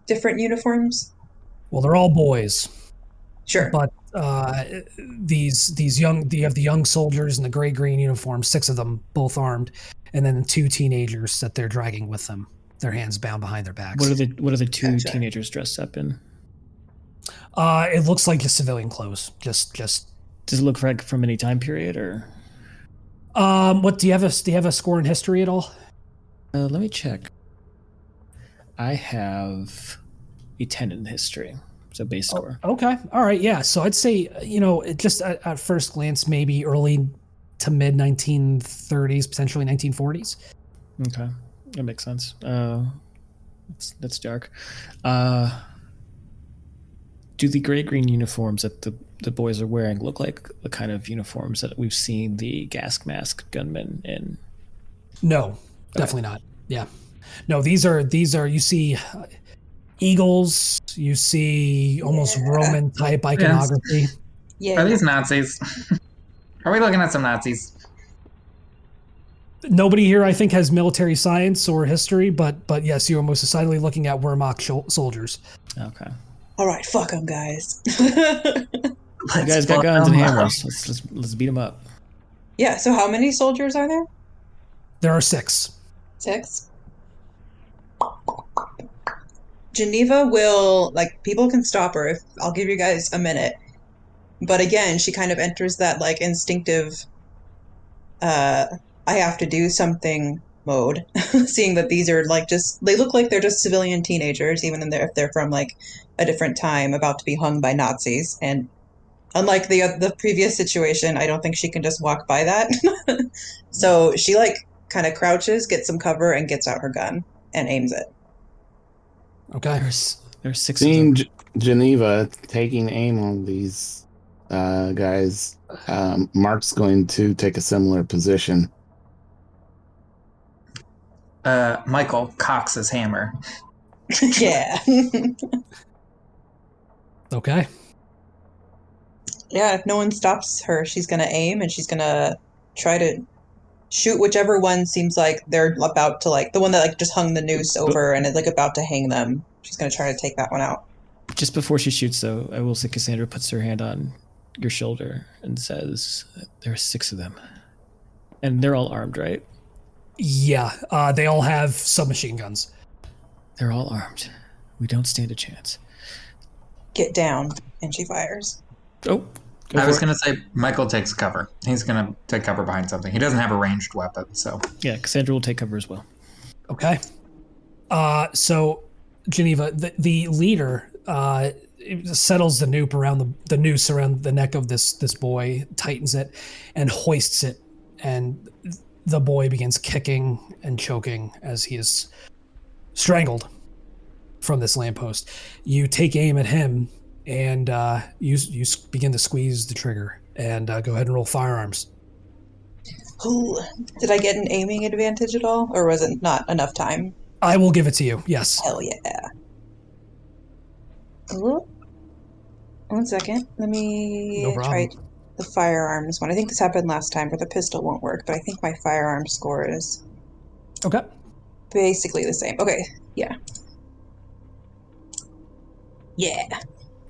different uniforms? Well, they're all boys. Sure. But these young, you have the young soldiers in the gray-green uniforms, 6 of them, both armed, and then 2 teenagers that they're dragging with them, their hands bound behind their backs. What are the 2 teenagers dressed up in? It looks like just civilian clothes. Just. Does it look like from any time period, or? What do you have a score in history at all? Let me check. I have a 10 in history, so base score. Okay, all right, yeah. So I'd say it just at first glance maybe early to mid 1930s, potentially 1940s. Okay, that makes sense. That's dark. Do the gray-green uniforms that the boys are wearing look like the kind of uniforms that we've seen the gas mask gunmen in? No, definitely not. Yeah. No, these are you see eagles, you see almost Roman type iconography. Yeah. Are these Nazis? Are we looking at some Nazis? Nobody here, I think, has military science or history, but yes, you are most decidedly looking at Wehrmacht soldiers. Okay. All right, fuck them, guys. You guys got guns and hammers. Let's beat them up. Yeah. So how many soldiers are there? There are 6. 6. Geneva will, people can stop her if I'll give you guys a minute. But again, she kind of enters that instinctive I have to do something mode, seeing that these are they look like they're just civilian teenagers, even if they're from a different time, about to be hung by Nazis. And unlike the previous situation, I don't think she can just walk by that. So she kind of crouches, gets some cover, and gets out her gun and aims it. Okay. There's 6 Seeing of them. Geneva taking aim on these guys, Mark's going to take a similar position. Michael cocks his hammer. Yeah. Okay. Yeah, if no one stops her, she's going to aim and she's going to try to shoot whichever one seems like they're about to the one that just hung the noose over and is about to hang them. She's going to try to take that one out. Just before she shoots, though, I will say Cassandra puts her hand on your shoulder and says, "There are 6 of them, and they're all armed, right?" Yeah, they all have submachine guns. They're all armed. We don't stand a chance. Get down, and she fires. Oh, I was going to say Michael takes cover. He's going to take cover behind something. He doesn't have a ranged weapon, so. Yeah, Cassandra will take cover as well. Okay. So, Geneva, the leader settles the noose around the neck of this boy, tightens it, and hoists it, and the boy begins kicking and choking as he is strangled from this lamppost. You take aim at him, and you begin to squeeze the trigger, and go ahead and roll firearms. Ooh. Did I get an aiming advantage at all, or was it not enough time? I will give it to you. Yes. Hell yeah. Ooh. 1 second. Let me No try problem. the firearms one. I think this happened last time, but the pistol won't work. But I think my firearm score is Okay. basically the same. Okay. Yeah. Yeah.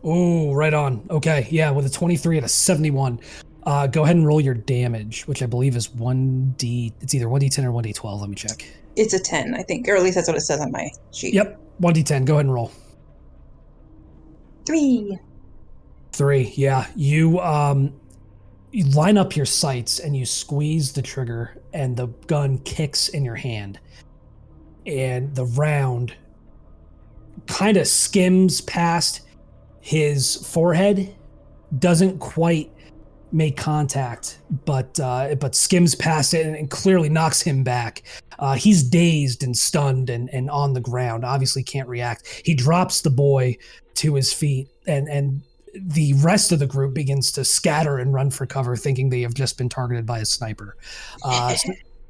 Ooh, right on. Okay. Yeah, with a 23 and a 71. Go ahead and roll your damage, which I believe is 1d. It's either 1d10 or 1d12. Let me check. It's a 10, I think, or at least that's what it says on my sheet. Yep. 1d10. Go ahead and roll. 3. 3. Yeah. You line up your sights and you squeeze the trigger, and the gun kicks in your hand, and the round kind of skims past his forehead, doesn't quite make contact, but skims past it and clearly knocks him back. He's dazed and stunned and on the ground, obviously can't react. He drops the boy to his feet, and the rest of the group begins to scatter and run for cover, thinking they have just been targeted by a sniper.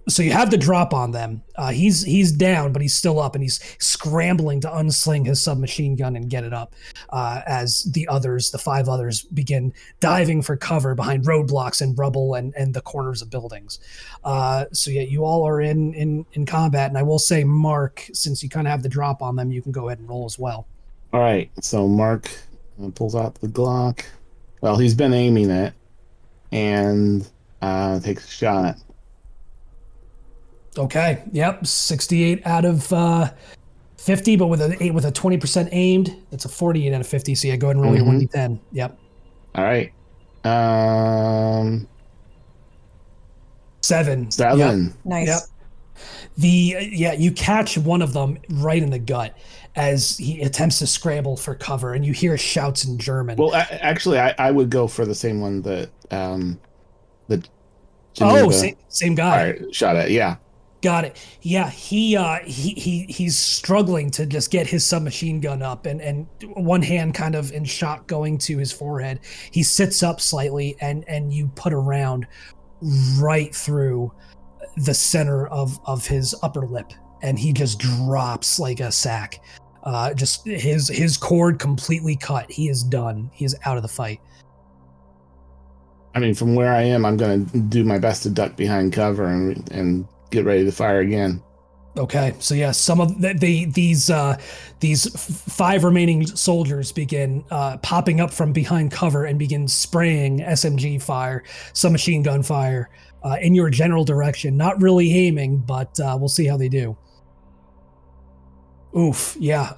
So you have the drop on them. He's down, but he's still up, and he's scrambling to unsling his submachine gun and get it up as the 5 others, begin diving for cover behind roadblocks and rubble and the corners of buildings. So yeah, you all are in combat, and I will say, Mark, since you kind of have the drop on them, you can go ahead and roll as well. All right, so Mark pulls out the Glock. Well, he's been aiming it, and takes a shot. Okay. Yep. 68 out of 50, but with a 20% aimed, it's a 48 out of 50. So yeah, go ahead and roll your 1d10. Yep. All right. 7. Yep. Nice. Yep. You catch one of them right in the gut as he attempts to scramble for cover, and you hear shouts in German. Well, actually, I would go for the same one that Geneva, same guy. All right, shot at. Yeah. Got it. Yeah, he's struggling to just get his submachine gun up, and one hand kind of in shock going to his forehead. He sits up slightly, and you put a round right through the center of his upper lip, and he just drops like a sack. Just his cord completely cut. He is done. He is out of the fight. I mean, from where I am, I'm going to do my best to duck behind cover and get ready to fire again. Okay, so yeah, some of these 5 remaining soldiers begin popping up from behind cover and begin spraying SMG fire, submachine gun fire in your general direction. Not really aiming, but we'll see how they do. Oof, yeah.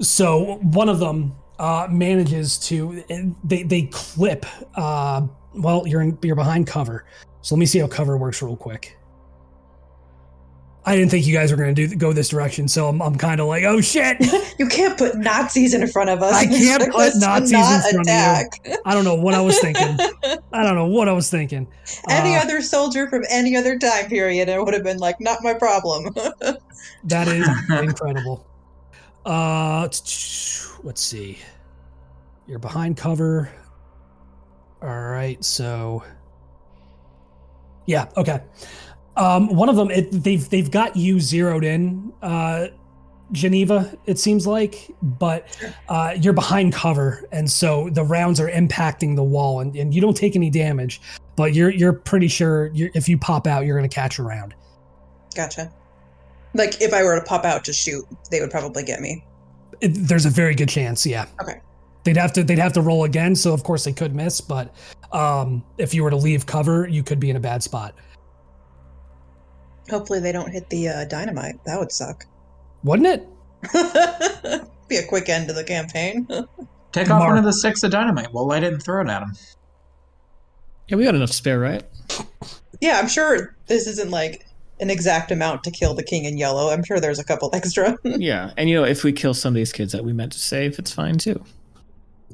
So one of them manages to they clip. Well, you're behind cover. So let me see how cover works real quick. I didn't think you guys were going to go this direction, so I'm kind of like, oh shit! You can't put Nazis in front of us. I can't put Nazis in front of you. I don't know what I was thinking. Any other soldier from any other time period, it would have been like, not my problem. That is incredible. Let's see. You're behind cover. All right, so yeah, okay. One of them, they've got you zeroed in, Geneva, it seems like, but you're behind cover, and so the rounds are impacting the wall, and you don't take any damage, but you're pretty sure if you pop out, you're going to catch a round. Gotcha. Like, if I were to pop out to shoot, they would probably get me. There's a very good chance, yeah. Okay. They'd have to roll again, so of course they could miss, but if you were to leave cover, you could be in a bad spot. Hopefully they don't hit the dynamite. That would suck. Wouldn't it? Be a quick end to the campaign. Take off one of the 6 of dynamite. We'll light it and throw it at them. Yeah, we got enough spare, right? Yeah, I'm sure this isn't like an exact amount to kill the king in yellow. I'm sure there's a couple extra. Yeah, and if we kill some of these kids that we meant to save, it's fine too.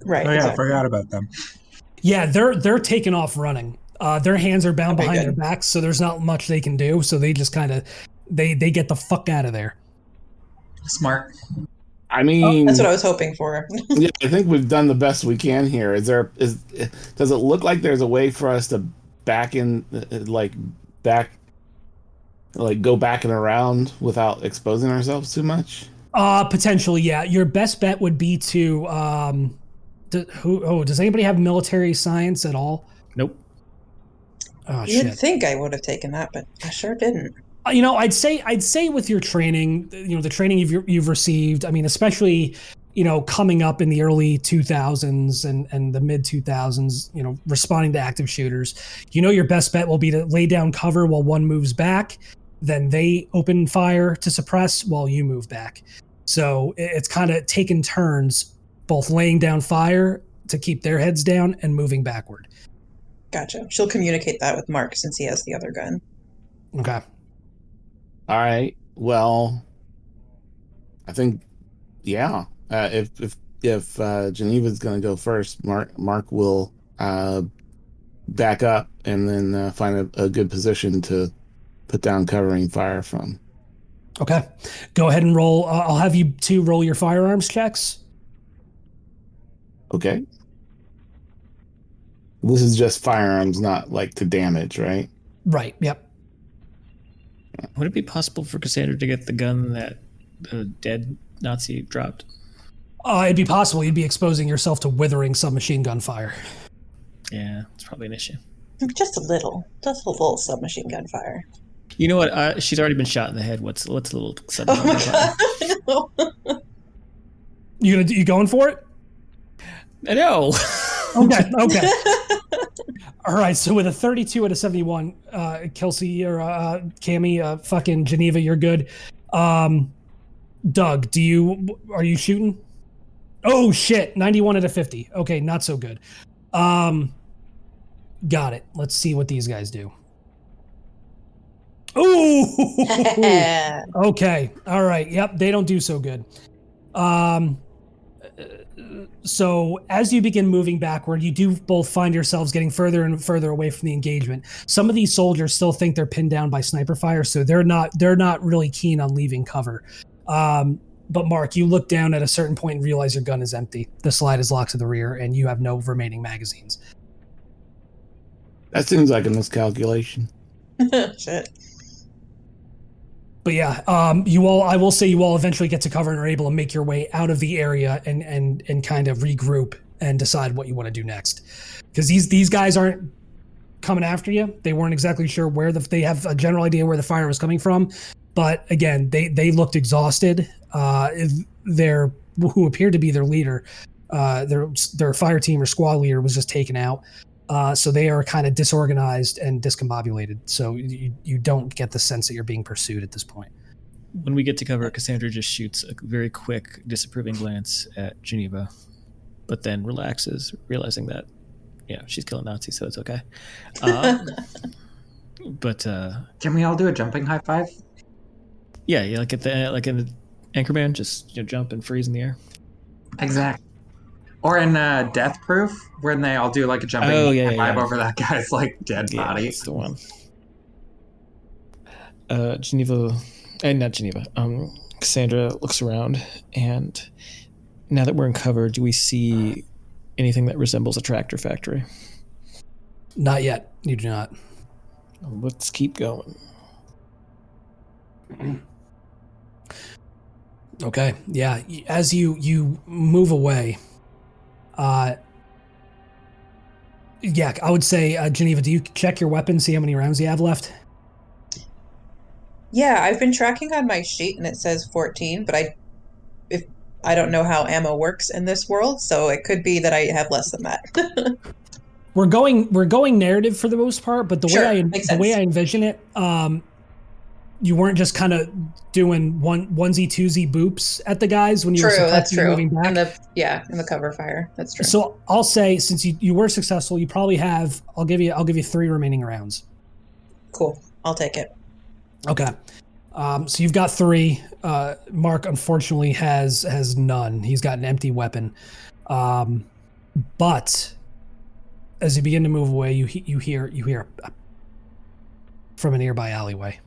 Right. Oh yeah, exactly. I forgot about them. Yeah, they're taking off running. Their hands are bound behind their backs, so there's not much they can do. So they just kind of they get the fuck out of there. Smart. I mean, that's what I was hoping for. Yeah, I think we've done the best we can here. Does it look like there's a way for us to back in, go back and around without exposing ourselves too much? Potentially, yeah. Your best bet would be to does anybody have military science at all? Nope. Oh, You'd shit. think I would have taken that, but I sure didn't. I'd say with your training, the training you've received, I mean, especially, coming up in the early 2000s and the mid 2000s, responding to active shooters, your best bet will be to lay down cover while one moves back, then they open fire to suppress while you move back. So it's kind of taking turns, both laying down fire to keep their heads down and moving backward. Gotcha. She'll communicate that with Mark since he has the other gun. Okay. All right. Well, I think, yeah. If Geneva's going to go first, Mark will back up and then find a good position to put down covering fire from. Okay. Go ahead and roll. I'll have you two roll your firearms checks. Okay. This is just firearms, not like to damage, right? Right. Yep. Would it be possible for Cassandra to get the gun that the dead Nazi dropped? It'd be possible. You'd be exposing yourself to withering submachine gun fire. Yeah, it's probably an issue. Just a little submachine gun fire. You know what? She's already been shot in the head. What's a little submachine gun fire? Oh my god! You going for it? No. Okay. All right. So with a 32 out of 71, Kelsey or Cami, fucking Geneva, you're good. Doug, are you shooting? Oh shit, 91 out of 50. Okay, not so good. Got it. Let's see what these guys do. Ooh. Okay. All right. Yep. They don't do so good. So as you begin moving backward, you do both find yourselves getting further and further away from the engagement. Some of these soldiers still think they're pinned down by sniper fire, so they're not really keen on leaving cover. But Mark, you look down at a certain point and realize your gun is empty. The slide is locked to the rear, and you have no remaining magazines. That seems like a miscalculation. Shit. But yeah, I will say you all eventually get to cover and are able to make your way out of the area and kind of regroup and decide what you want to do next. Because these guys aren't coming after you. They weren't exactly sure where they have a general idea where the fire was coming from. But again, they looked exhausted. Who appeared to be their leader, their fire team or squad leader was just taken out. So they are kind of disorganized and discombobulated. So you don't get the sense that you're being pursued at this point. When we get to cover, Cassandra just shoots a very quick, disapproving glance at Geneva, but then relaxes, realizing that, she's killing Nazis, so it's okay. But can we all do a jumping high five? Yeah, like in the Anchorman, just jump and freeze in the air. Exactly. Or in Death Proof, when they all do like a jumping high five over that guy's like dead body. That's the one. Cassandra looks around, and now that we're in cover, do we see anything that resembles a tractor factory? Not yet. You do not. Let's keep going. Okay. Yeah. As you move away, I would say, Geneva, do you check your weapon, see how many rounds you have left? Yeah, I've been tracking on my sheet and it says 14, but I don't know how ammo works in this world, so it could be that I have less than that. We're going narrative for the most part, but the way I envision it, you weren't just kind of doing onesie twosie boops at the guys when you were successfully moving back. In the cover fire. That's true. So I'll say, since you were successful, you probably have. I'll give you 3 remaining rounds. Cool. I'll take it. Okay. So you've got 3. Mark unfortunately has none. He's got an empty weapon. But as you begin to move away, you hear from a nearby alleyway.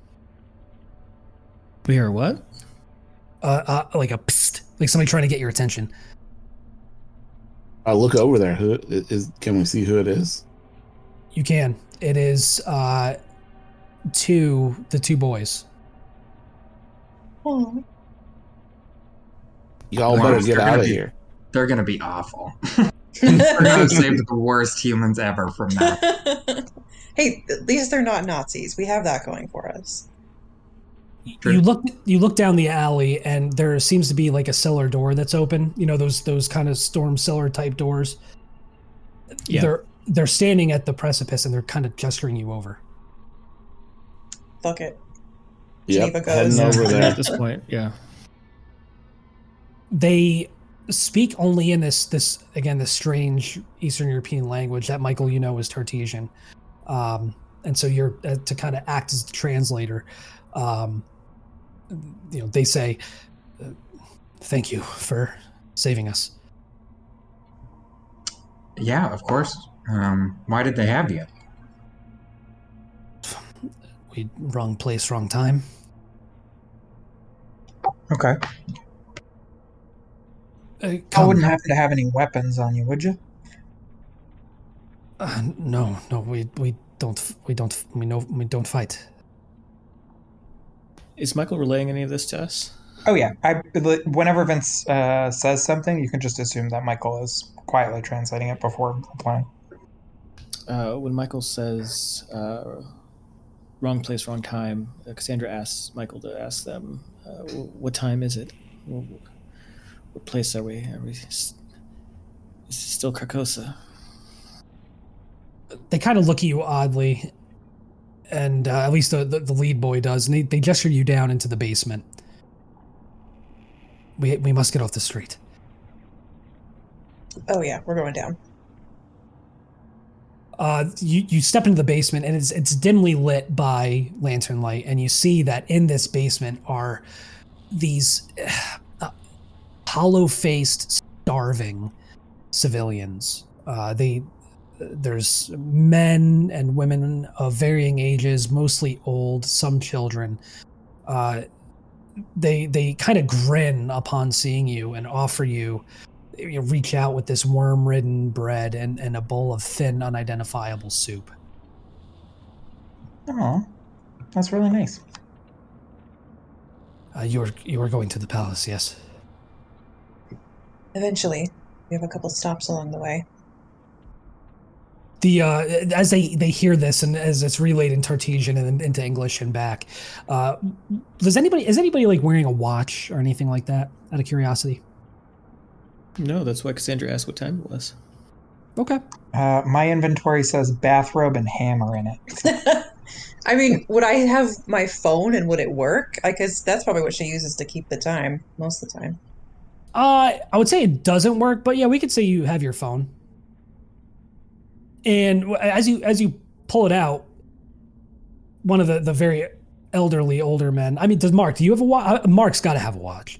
We hear what? Like a psst, like somebody trying to get your attention. I look over there. Can we see who it is? You can. It is the two boys. Oh. Y'all better get out of here. They're gonna be awful. We're gonna save the worst humans ever from that. Hey, at least they're not Nazis. We have that going for us. You look down the alley, and there seems to be like a cellar door that's open. You know, those kind of storm cellar type doors. Yeah. They're standing at the precipice, and they're kind of gesturing you over. Fuck it. Yep, Geneva goes. heading over there. At this point, yeah. They speak only in this strange Eastern European language that Michael, you know, is Tartessian, and so you're to kind of act as the translator. You know, they say, "Thank you for saving us." Yeah, of course. Why did they have you? Wrong place, wrong time. Okay. I wouldn't happen to have any weapons on you, would you? No, we don't fight. Is Michael relaying any of this to us? Oh yeah. Whenever Vince says something, you can just assume that Michael is quietly translating it before applying. When Michael says wrong place, wrong time, Cassandra asks Michael to ask them, what time is it? What place are we? Is it still Carcosa? They kind of look at you oddly, and at least the lead boy does, and they gesture you down into the basement. We must get off the street. Oh yeah, we're going down. You step into the basement, and it's dimly lit by lantern light, and you see that in this basement are these hollow-faced, starving civilians. There's men and women of varying ages, mostly old, some children. They kind of grin upon seeing you and offer you reach out with this worm-ridden bread and a bowl of thin, unidentifiable soup. Oh, that's really nice. You were going to the palace, yes? Eventually, we have a couple stops along the way. As they hear this, and as it's relayed in Tartessian and into English and back, is anybody like wearing a watch or anything like that? Out of curiosity. No, that's why Cassandra asked what time it was. Okay. My inventory says bathrobe and hammer in it. I mean, would I have my phone and would it work? Because that's probably what she uses to keep the time most of the time. I would say it doesn't work, but yeah, we could say you have your phone. And as you pull it out, one of the very elderly older men. I mean, do you have a watch? Mark's got to have a watch.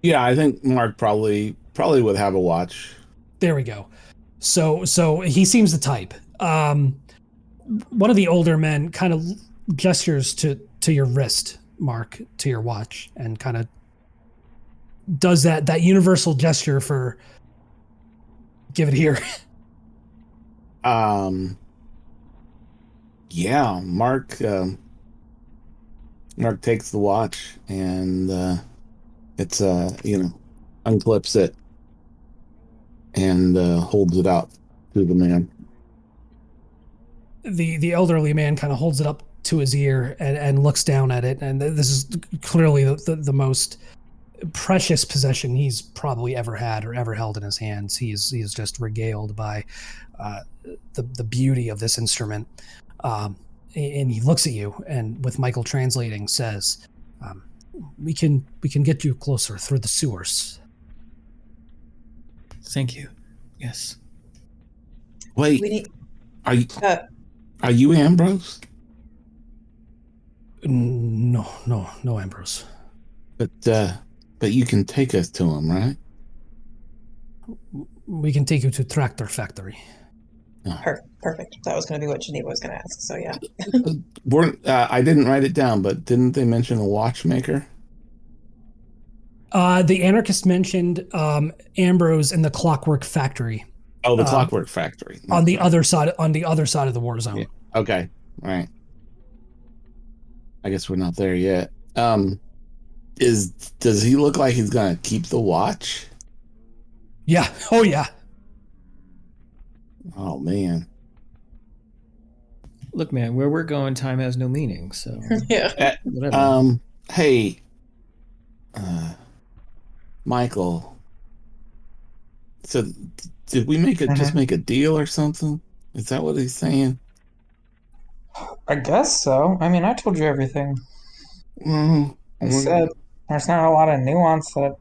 Yeah, I think Mark probably would have a watch. There we go. So he seems the type. One of the older men kind of gestures to your wrist, Mark, to your watch, and kind of does that universal gesture for give it here. Yeah, Mark takes the watch and it's unclips it and holds it out to the man. The elderly man kind of holds it up to his ear and looks down at it, and this is clearly the most precious possession he's probably ever had or ever held in his hands. He is just regaled by the beauty of this instrument, and he looks at you and, with Michael translating, says, "We can get you closer through the sewers." Thank you. Yes. Wait, are you Ambrose? No, Ambrose. But you can take us to him, right? We can take you to Tractor Factory. Oh. Perfect. That was going to be what Geneva was going to ask. So yeah. I didn't write it down, but didn't they mention a watchmaker? The anarchist mentioned Ambrose in the Clockwork Factory, Oh, the Clockwork Factory. On the other side of the war zone. Yeah. Okay. All right. I guess we're not there yet. Does he look like he's gonna keep the watch? Yeah. Oh yeah. Oh man. Look, man, where we're going, time has no meaning. So Yeah. whatever. Hey, Michael. So, did we just make a deal or something? Is that what he's saying? I guess so. I mean, I told you everything. Well, I said there's not a lot of nuance that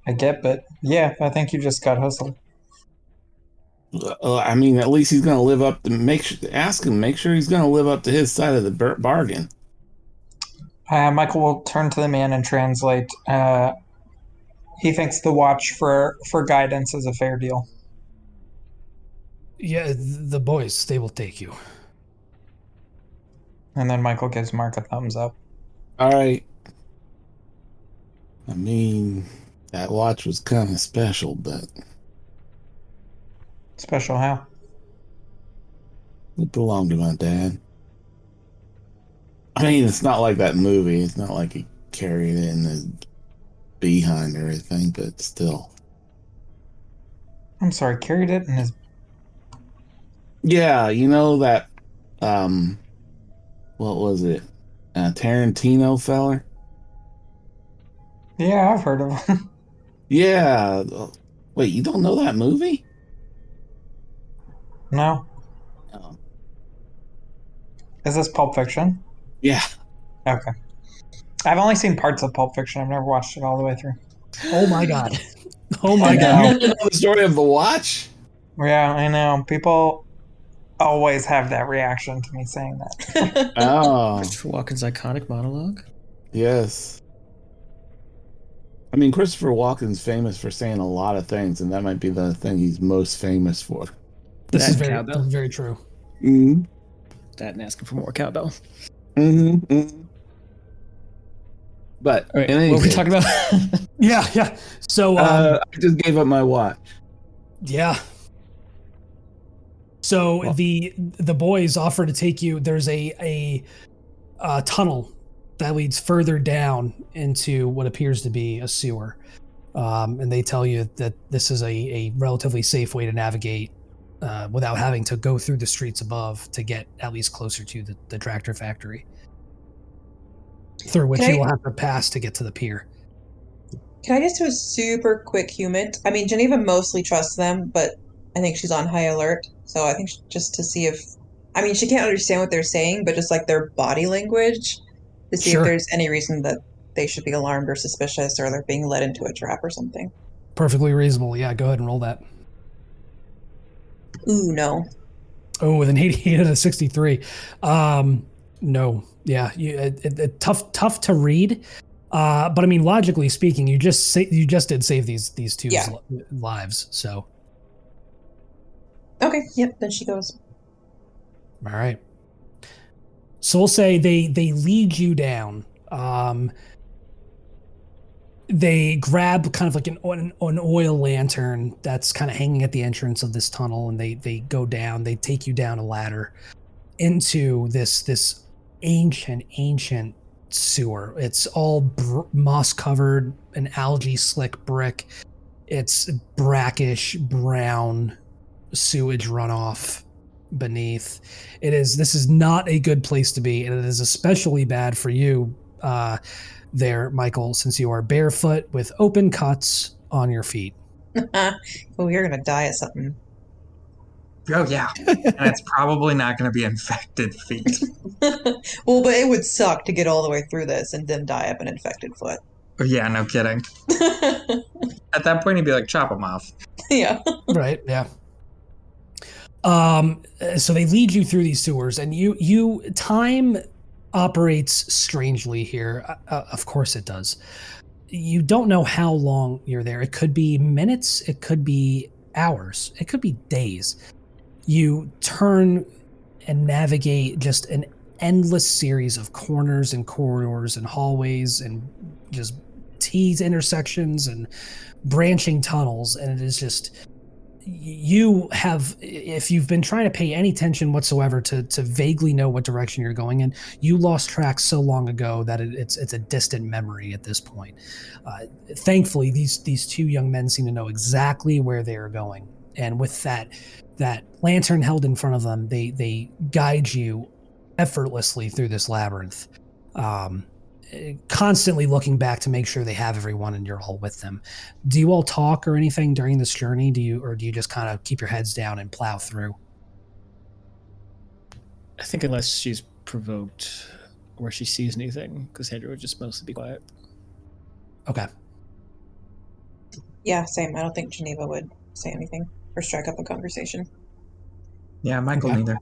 I get, but yeah, I think you just got hustled. I mean, at least he's going to live up to make sure he's going to live up to his side of the bargain. Michael will turn to the man and translate. He thinks the watch for guidance is a fair deal. Yeah, the boys, they will take you. And then Michael gives Mark a thumbs up. All right. I mean, that watch was kind of special, but Special how? it belonged to my dad. I mean, it's not like that movie. It's not like he carried it in his behind or anything, but still. I'm sorry, carried it in his... Yeah, you know that, what was it? Tarantino feller? Yeah, I've heard of him. Yeah. Wait, you don't know that movie? No. Oh. Is this Pulp Fiction? Yeah. Okay. I've only seen parts of Pulp Fiction. I've never watched it all the way through. Oh my god. Oh my You god. know the story of the watch? Yeah, I know. People always have that reaction to me saying that. Oh, Christopher Walken's iconic monologue. yes. I mean, Christopher Walken's famous for saying a lot of things, and that might be the thing he's most famous for. This is Cowbell. very true. Mm-hmm. That and asking for more cowbell. Mm-hmm. Mm-hmm. But All right, in any what were we case, talking about? Yeah. So I just gave up my watch. yeah. So Well- the boys offer to take you. There's a tunnel that leads further down into what appears to be a sewer, and they tell you that this is a relatively safe way to navigate without having to go through the streets above to get at least closer to the tractor factory, through which you will have to pass to get to the pier. Can I just do a super quick human? I mean, Geneva mostly trusts them, but I think she's on high alert. So I think just to see if, I mean, she can't understand what they're saying, but just like their body language to see if there's any reason that they should be alarmed or suspicious or they're being led into a trap or something. Perfectly reasonable. Yeah, go ahead and roll that. Ooh, no. Oh, with an 88 and a 63. No. Yeah, tough to read. But I mean, logically speaking, you just did save these two lives. So. Okay. Yep. Then she goes. All right. So we'll say they lead you down. They grab kind of like an oil lantern that's kind of hanging at the entrance of this tunnel, and they go down. They take you down a ladder into this ancient sewer. It's all moss covered, an algae slick brick. It's brackish brown sewage runoff beneath. This is not a good place to be, and it is especially bad for you there, Michael, since you are barefoot with open cuts on your feet. Oh, you're gonna die of something. Oh, yeah. And it's probably not going to be infected feet. Well, but it would suck to get all the way through this and then die of an infected foot. Yeah, no kidding. At that point, he'd be like, chop them off. Yeah. Right, yeah. So they lead you through these sewers, and time operates strangely here. Of course it does. You don't know how long you're there. It could be minutes, it could be hours, it could be days. You turn and navigate just an endless series of corners and corridors and hallways and just T's intersections and branching tunnels, and it is just you have, if you've been trying to pay any attention whatsoever to vaguely know what direction you're going in, you lost track so long ago that it's a distant memory at this point. Thankfully, these two young men seem to know exactly where they are going, and with that lantern held in front of them, they guide you effortlessly through this labyrinth, constantly looking back to make sure they have everyone and you're all with them. Do you all talk or anything during this journey? Do you just kind of keep your heads down and plow through? I think unless she's provoked or she sees anything, Cassandra would just mostly be quiet. Okay. Yeah, same. I don't think Geneva would say anything or strike up a conversation. Yeah, Michael neither.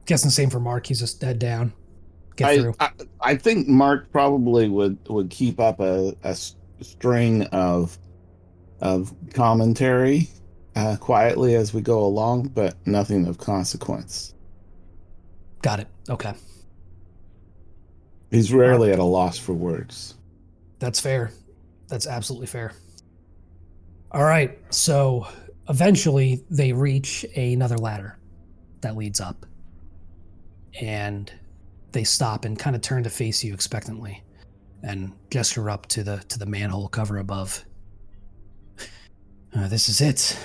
Guessing the same for Mark. He's just head down. Get through. I think Mark probably would keep up a string of commentary quietly as we go along, but nothing of consequence. Got it. Okay. He's rarely at a loss for words. That's fair. That's absolutely fair. All right. So eventually they reach another ladder that leads up. And they stop and kind of turn to face you expectantly and gesture up to the manhole cover above. This is it.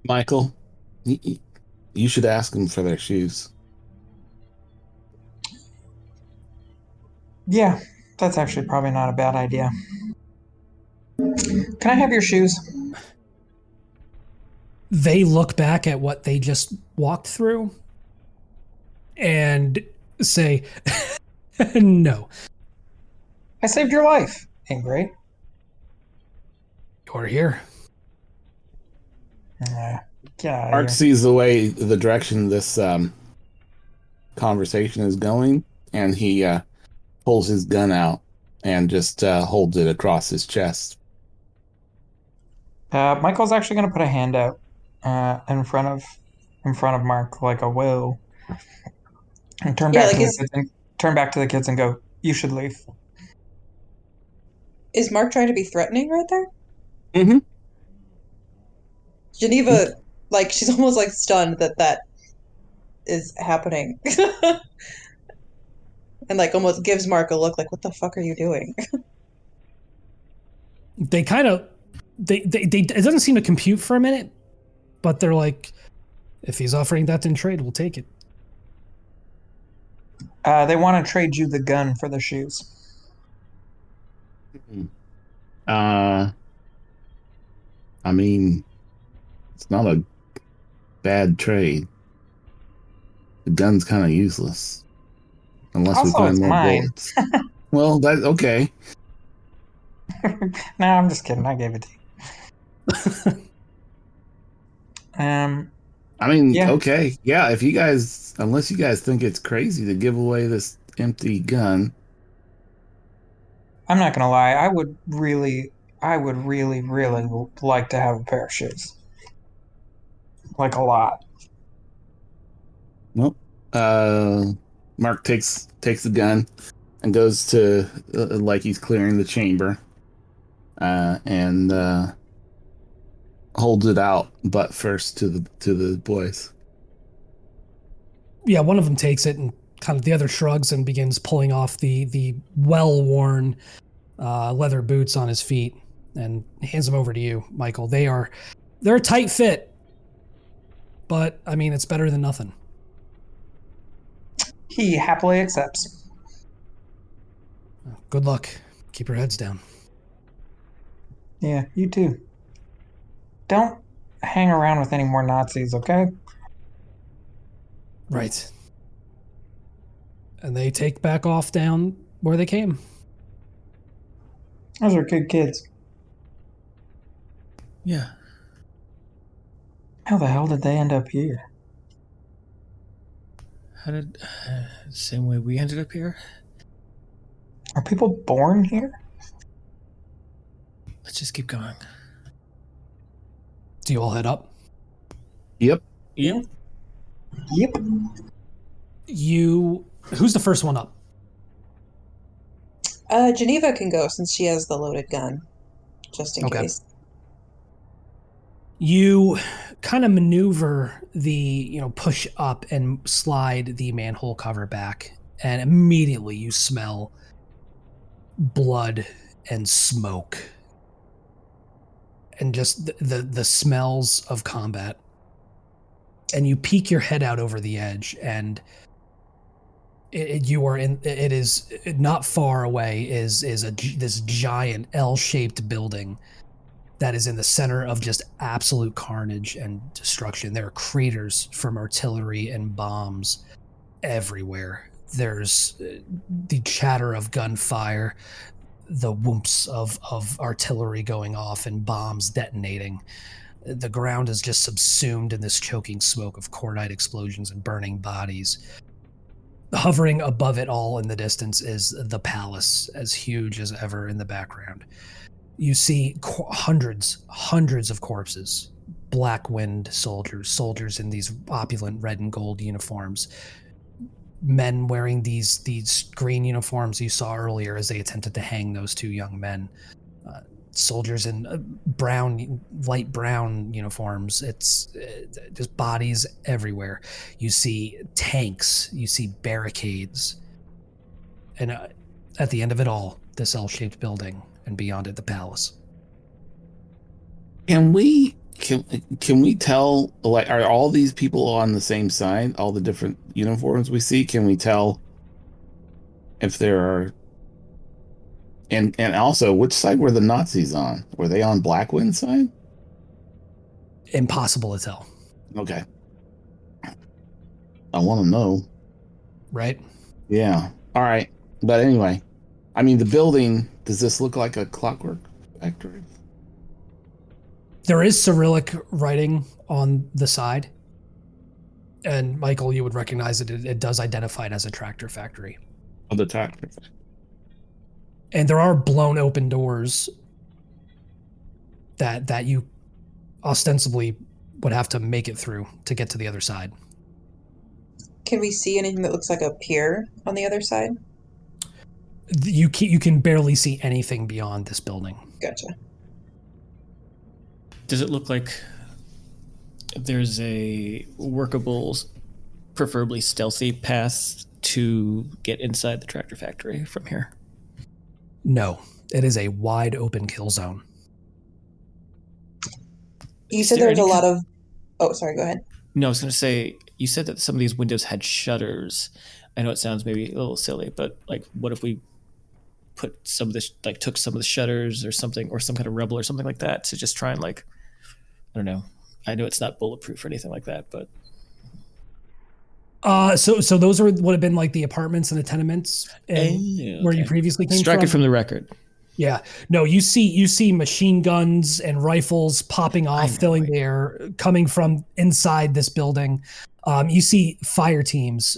Michael, you should ask them for their shoes. Yeah, that's actually probably not a bad idea. Can I have your shoes? They look back at what they just walked through and say, no. I saved your life. Ain't great. You're here. Yeah. Mark sees the direction this conversation is going, and he pulls his gun out and just holds it across his chest. Michael's actually going to put a hand out in front of Mark, like a whoa, and turn back to the kids and go, "You should leave." Is Mark trying to be threatening right there? Mm-hmm. Geneva, like, she's almost like stunned that is happening. And like almost gives Mark a look like, what the fuck are you doing? They kind of, it doesn't seem to compute for a minute, but they're like, if he's offering that in trade, we'll take it. They want to trade you the gun for the shoes. I mean, it's not a bad trade. The gun's kind of useless. Unless Also, we find it's more mine. bullets. Well, that's okay. No, I'm just kidding. I gave it to you. I mean, Yeah. okay. Yeah, unless you guys think it's crazy to give away this empty gun. I'm not gonna lie. I would really like to have a pair of shoes. Like a lot. Nope. Mark takes the gun and goes to like he's clearing the chamber, and holds it out butt first to the boys. Yeah, one of them takes it and kind of the other shrugs and begins pulling off the well-worn leather boots on his feet and hands them over to you, Michael. They're a tight fit, but I mean, it's better than nothing. He happily accepts. Good luck. Keep your heads down. Yeah, you too. Don't hang around with any more Nazis, okay? Right. And they take back off down where they came. Those are good kids. Yeah. How the hell did they end up here? How did same way we ended up here? Are people born here? Let's just keep going. Do you all head up? Yep. Yep. Yep. Who's the first one up? Geneva can go since she has the loaded gun, just in case. You kind of maneuver the, push up and slide the manhole cover back, and immediately you smell blood and smoke and just the smells of combat. And you peek your head out over the edge, and it is not far away is this giant L-shaped building that is in the center of just absolute carnage and destruction. There are craters from artillery and bombs everywhere. There's the chatter of gunfire, the whoops of artillery going off and bombs detonating. The ground is just subsumed in this choking smoke of cordite explosions and burning bodies. Hovering above it all in the distance is the palace, as huge as ever in the background. You see hundreds of corpses, black-wind soldiers in these opulent red and gold uniforms, men wearing these green uniforms you saw earlier as they attempted to hang those two young men, soldiers in light brown uniforms. It's just bodies everywhere. You see tanks, you see barricades, and at the end of it all, this L-shaped building, and beyond it, the palace. Can we tell, like, are all these people on the same side? All the different uniforms we see, can we tell if there are? And also, which side were the Nazis on? Were they on Blackwind's side? Impossible to tell. Okay. I want to know. Right? Yeah. All right. But anyway, I mean, the building, does this look like a clockwork factory? There is Cyrillic writing on the side. And Michael, you would recognize it does identify it as a tractor factory. Oh, the tractor factory. And there are blown open doors that you ostensibly would have to make it through to get to the other side. Can we see anything that looks like a pier on the other side? You can barely see anything beyond this building. Gotcha. Does it look like there's a workable, preferably stealthy path to get inside the tractor factory from here? No, it is a wide open kill zone. You said there was a lot of... Oh, sorry, go ahead. No, I was going to say, you said that some of these windows had shutters. I know it sounds maybe a little silly, but like, what if we put some of this, like, took some of the shutters or something, or some kind of rubble or something like that to just try and, like, I don't know. I know it's not bulletproof or anything like that, but. So those would have been like the apartments and the tenements where you previously came from? Strike it from the record. Yeah. No, you see machine guns and rifles popping off, filling the air, coming from inside this building. You see fire teams,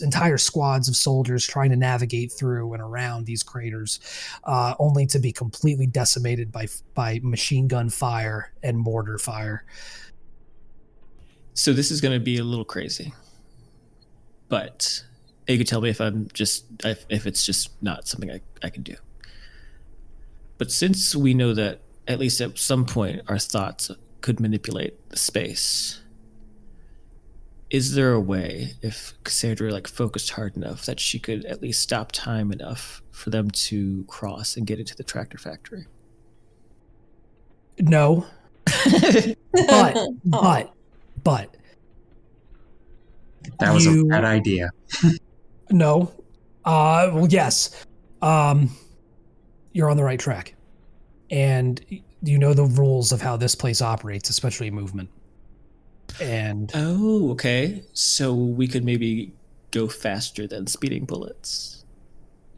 entire squads of soldiers trying to navigate through and around these craters, only to be completely decimated by machine gun fire and mortar fire. So this is going to be a little crazy, but you could tell me if if it's just not something I can do. But since we know that at least at some point our thoughts could manipulate the space, is there a way, if Cassandra focused hard enough, that she could at least stop time enough for them to cross and get into the tractor factory? No. But that was a bad idea. No. Well, yes. You're on the right track. And you know the rules of how this place operates, especially movement. And oh, okay. So we could maybe go faster than speeding bullets.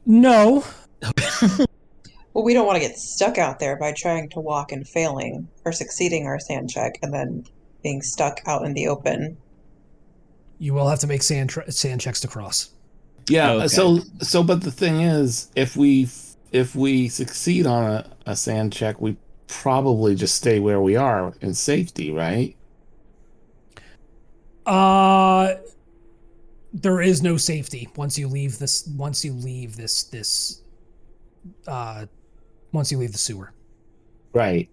No. Well, we don't want to get stuck out there by trying to walk and failing or succeeding our sand check and then being stuck out in the open. You will have to make sand checks to cross. Yeah. Okay. So, but the thing is, if we succeed on a sand check, we probably just stay where we are in safety, right? There is no safety once you leave the sewer. Right.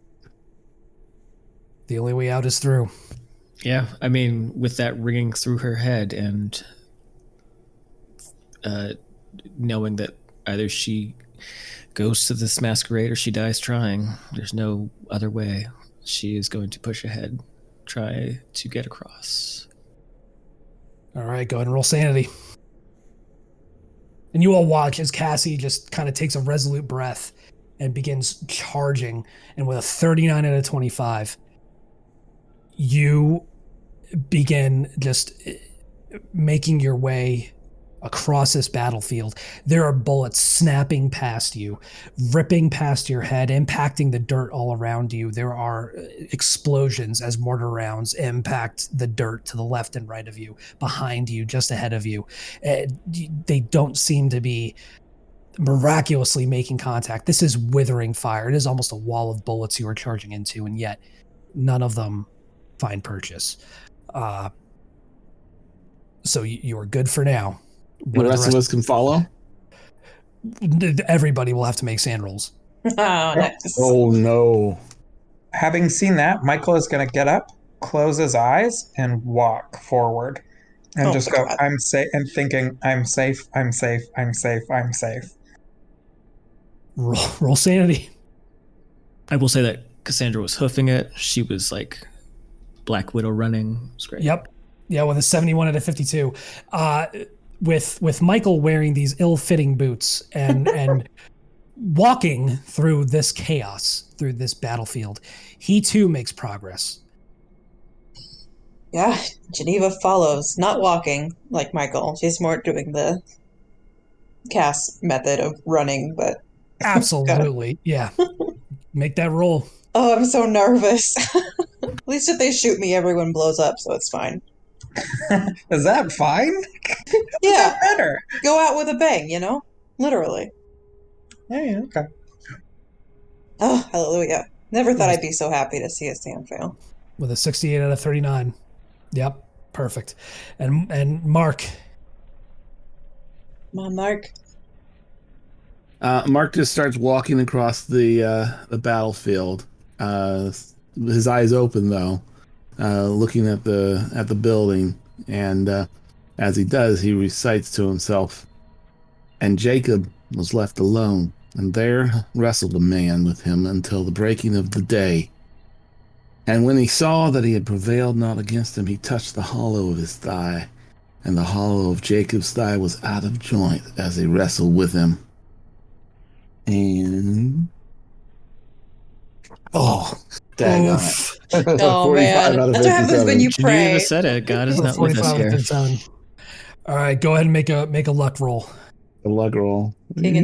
The only way out is through. Yeah, I mean, with that ringing through her head and knowing that either she goes to this masquerade or she dies trying, there's no other way. She is going to push ahead, try to get across. All right, go ahead and roll sanity. And you all watch as Cassie just kind of takes a resolute breath and begins charging. And with a 39 out of 25, you begin just making your way across this battlefield. There are bullets snapping past you, ripping past your head, impacting the dirt all around you. There are explosions as mortar rounds impact the dirt to the left and right of you, behind you, just ahead of you. They don't seem to be miraculously making contact. This is withering fire. It is almost a wall of bullets you are charging into, and yet none of them find purchase. So you are good for now. The rest of us can follow? Everybody will have to make sand rolls. Oh, nice. Oh, no. Having seen that, Michael is going to get up, close his eyes, and walk forward. And just go, God. I'm safe, and thinking, I'm safe, I'm safe, I'm safe, I'm safe. Roll sanity. I will say that Cassandra was hoofing it. She was like Black Widow running. It was great. Yep. Yeah, with a 71 out of 52. With Michael wearing these ill-fitting boots and walking through this chaos, through this battlefield, he too makes progress. Yeah, Geneva follows, not walking like Michael. She's more doing the Cass method of running, but absolutely, yeah. Make that roll. Oh, I'm so nervous. At least if they shoot me, everyone blows up, so it's fine. Is that fine? Yeah, better. Go out with a bang, you know? Literally. Yeah, okay. Oh, hallelujah. Never thought I'd be so happy to see a stand fail. With a 68 out of 39. Yep, perfect. And Mark. Come on, Mark. Mark just starts walking across the battlefield. His eyes open though, looking at the building, and as he does, he recites to himself, "And Jacob was left alone, and there wrestled a man with him until the breaking of the day. And when he saw that he had prevailed not against him, he touched the hollow of his thigh, and the hollow of Jacob's thigh was out of joint as he wrestled with him." And dang on it. Oh man, that's what happens when you pray. Geneva said it. God is not with us here. All right, go ahead and make a luck roll. A luck roll. King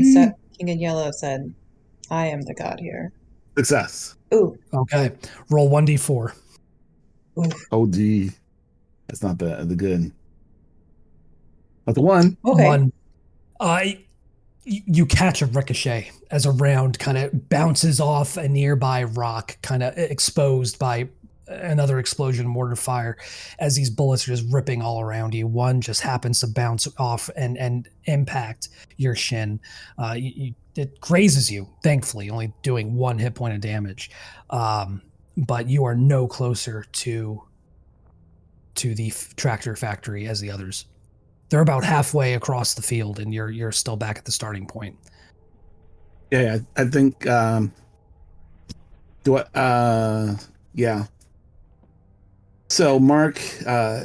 in Yellow said, "I am the god here." Success. Ooh. Okay. Roll 1d4. Ooh. OD. That's not bad. The good. But the one. Okay. One. You catch a ricochet as a round kind of bounces off a nearby rock, kind of exposed by another explosion, mortar fire, as these bullets are just ripping all around you. One just happens to bounce off and impact your shin. It grazes you, thankfully, only doing 1 hit point of damage. But you are no closer to the tractor factory as the others. They're about halfway across the field, and you're still back at the starting point. Yeah, I think. Yeah. So Mark,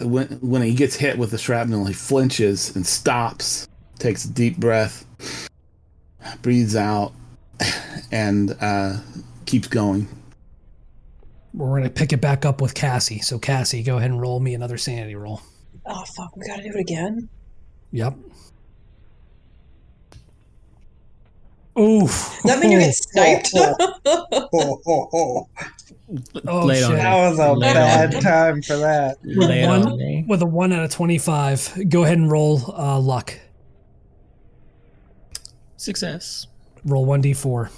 when he gets hit with the shrapnel, he flinches and stops, takes a deep breath, breathes out, and keeps going. We're going to pick it back up with Cassie. So Cassie, go ahead and roll me another sanity roll. Oh, fuck. We got to do it again? Yep. Oof. Does that mean you get sniped? Oh, shit. That was a bad time for that. With a 1 out of 25, go ahead and roll luck. Success. Roll 1d4.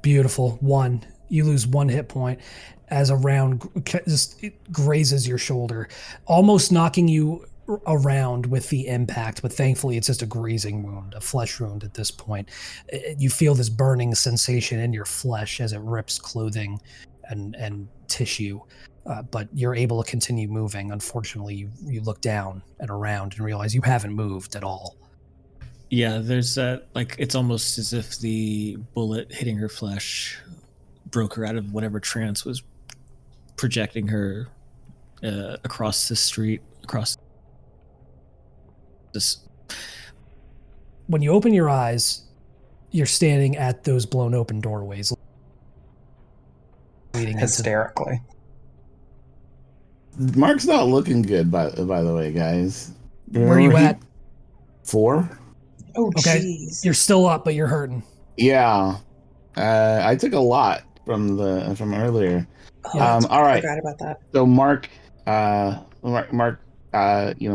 Beautiful. 1. You lose 1 hit point as a round just grazes your shoulder, almost knocking you around with the impact, but thankfully it's just a grazing wound, a flesh wound at this point. You feel this burning sensation in your flesh as it rips clothing and tissue, but you're able to continue moving. Unfortunately, you look down and around and realize you haven't moved at all. Yeah, there's that, like, it's almost as if the bullet hitting her flesh broke her out of whatever trance was projecting her across the street, across this. When you open your eyes, you're standing at those blown open doorways. Hysterically. Mark's not looking good, by the way, guys. Where are you at? 4. Oh, okay. Jeez. You're still up, but you're hurting. Yeah. I took a lot from earlier. Yeah, all right. I forgot about that. So Mark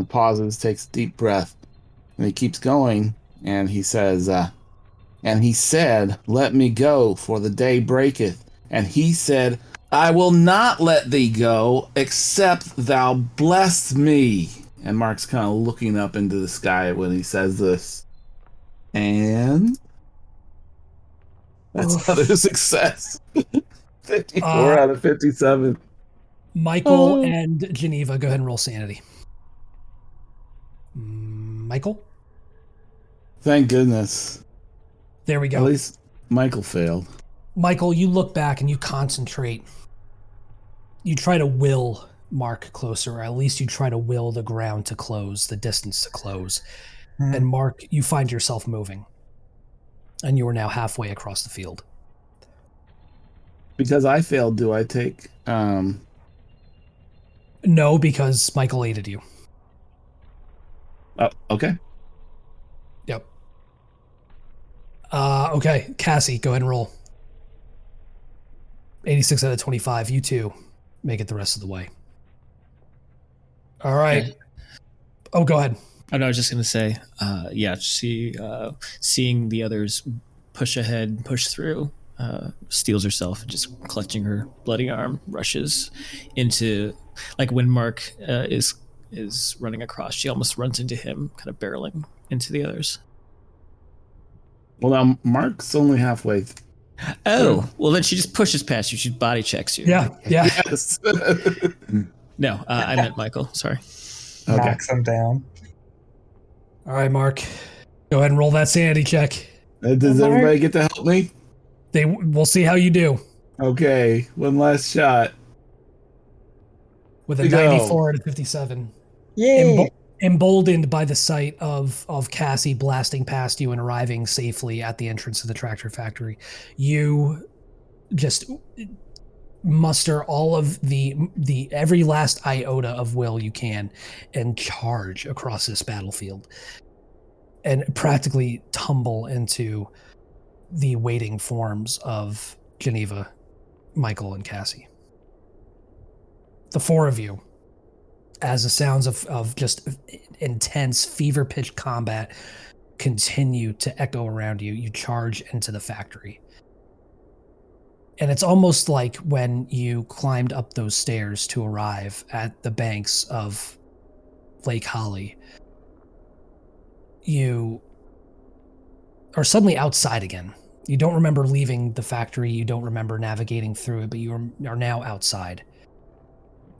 pauses, takes a deep breath, and he keeps going, and he says, and he said, "Let me go, for the day breaketh." And he said, "I will not let thee go, except thou bless me." And Mark's kind of looking up into the sky when he says this. And that's another success. 54 out of 57. Michael and Geneva, go ahead and roll sanity. Michael? Thank goodness. There we go. At least Michael failed. Michael, you look back and you concentrate. You try to will Mark closer, or at least you try to will the ground to close, the distance to close. And Mark, you find yourself moving. And you are now halfway across the field. Because I failed, do I take... No, because Michael aided you. Oh, okay. Yep. Okay, Cassie, go ahead and roll. 86 out of 25. You two make it the rest of the way. All right. Yeah. Oh, go ahead. Oh, no, I was just going to say, seeing the others push ahead, push through, steals herself and just clutching her bloody arm, rushes into, like when Mark is running across, she almost runs into him, kind of barreling into the others. Well, now Mark's only halfway. Oh, well then she just pushes past you. She body checks you. Yeah. Yes. No, I meant Michael. Sorry. Okay. Knocks him down. All right, Mark. Go ahead and roll that sanity check. Does everybody get to help me? We'll see how you do. Okay, one last shot. With a 94 out of 57. Yay! Emboldened by the sight of Cassie blasting past you and arriving safely at the entrance of the tractor factory, you just muster all of the every last iota of will you can and charge across this battlefield and practically tumble into the waiting forms of Geneva, Michael, and Cassie. The four of you, as the sounds of just intense fever-pitched combat continue to echo around you, you charge into the factory. And it's almost like when you climbed up those stairs to arrive at the banks of Lake Holly, you are suddenly outside again. You don't remember leaving the factory, you don't remember navigating through it, but you are now outside.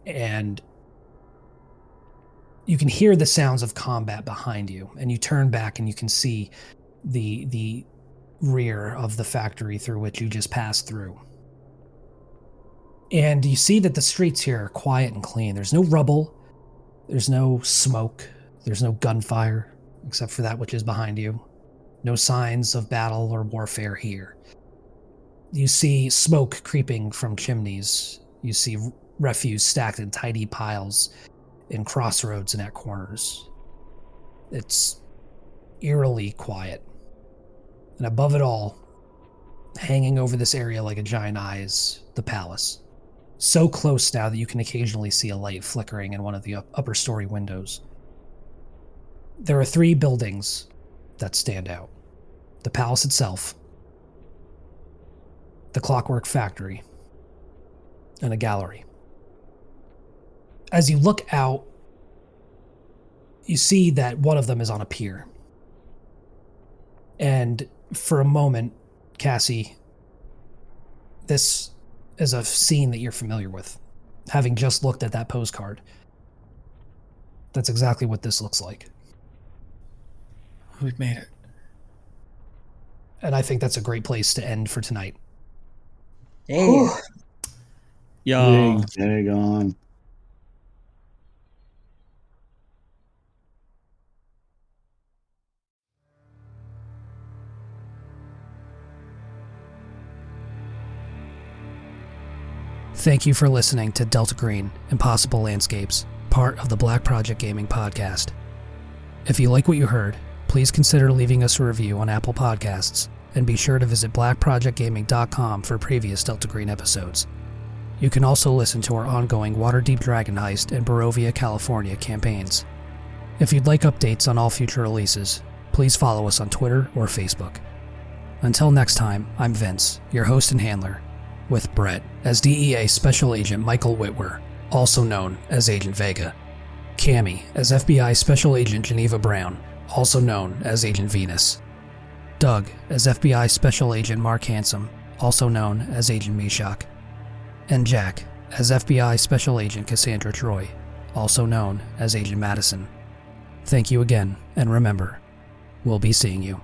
And you can hear the sounds of combat behind you, and you turn back and you can see the rear of the factory through which you just passed through. And you see that the streets here are quiet and clean. There's no rubble, there's no smoke, there's no gunfire, except for that which is behind you. No signs of battle or warfare here. You see smoke creeping from chimneys. You see refuse stacked in tidy piles in crossroads and at corners. It's eerily quiet. And above it all, hanging over this area like a giant eye, is the palace. So close now that you can occasionally see a light flickering in one of the upper story windows. There are three buildings that stand out. The palace itself, the Clockwork Factory, and a gallery. As you look out, you see that one of them is on a pier. And for a moment, Cassie, this is a scene that you're familiar with, having just looked at that postcard. That's exactly what this looks like. We've made it. And I think that's a great place to end for tonight. Hey. Yo. Big on. Thank you for listening to Delta Green Impossible Landscapes, part of the Black Project Gaming podcast. If you like what you heard, please consider leaving us a review on Apple Podcasts, and be sure to visit blackprojectgaming.com for previous Delta Green episodes. You can also listen to our ongoing Waterdeep Dragon Heist and Barovia, California campaigns. If you'd like updates on all future releases, please follow us on Twitter or Facebook. Until next time, I'm Vince, your host and handler, with Brett as DEA Special Agent Michael Witwer, also known as Agent Vega, Cami as FBI Special Agent Geneva Brown, also known as Agent Venus, Doug as FBI Special Agent Mark Hansom, also known as Agent Meshach, and Jack as FBI Special Agent Cassandra Troy, also known as Agent Madison. Thank you again, and remember, we'll be seeing you.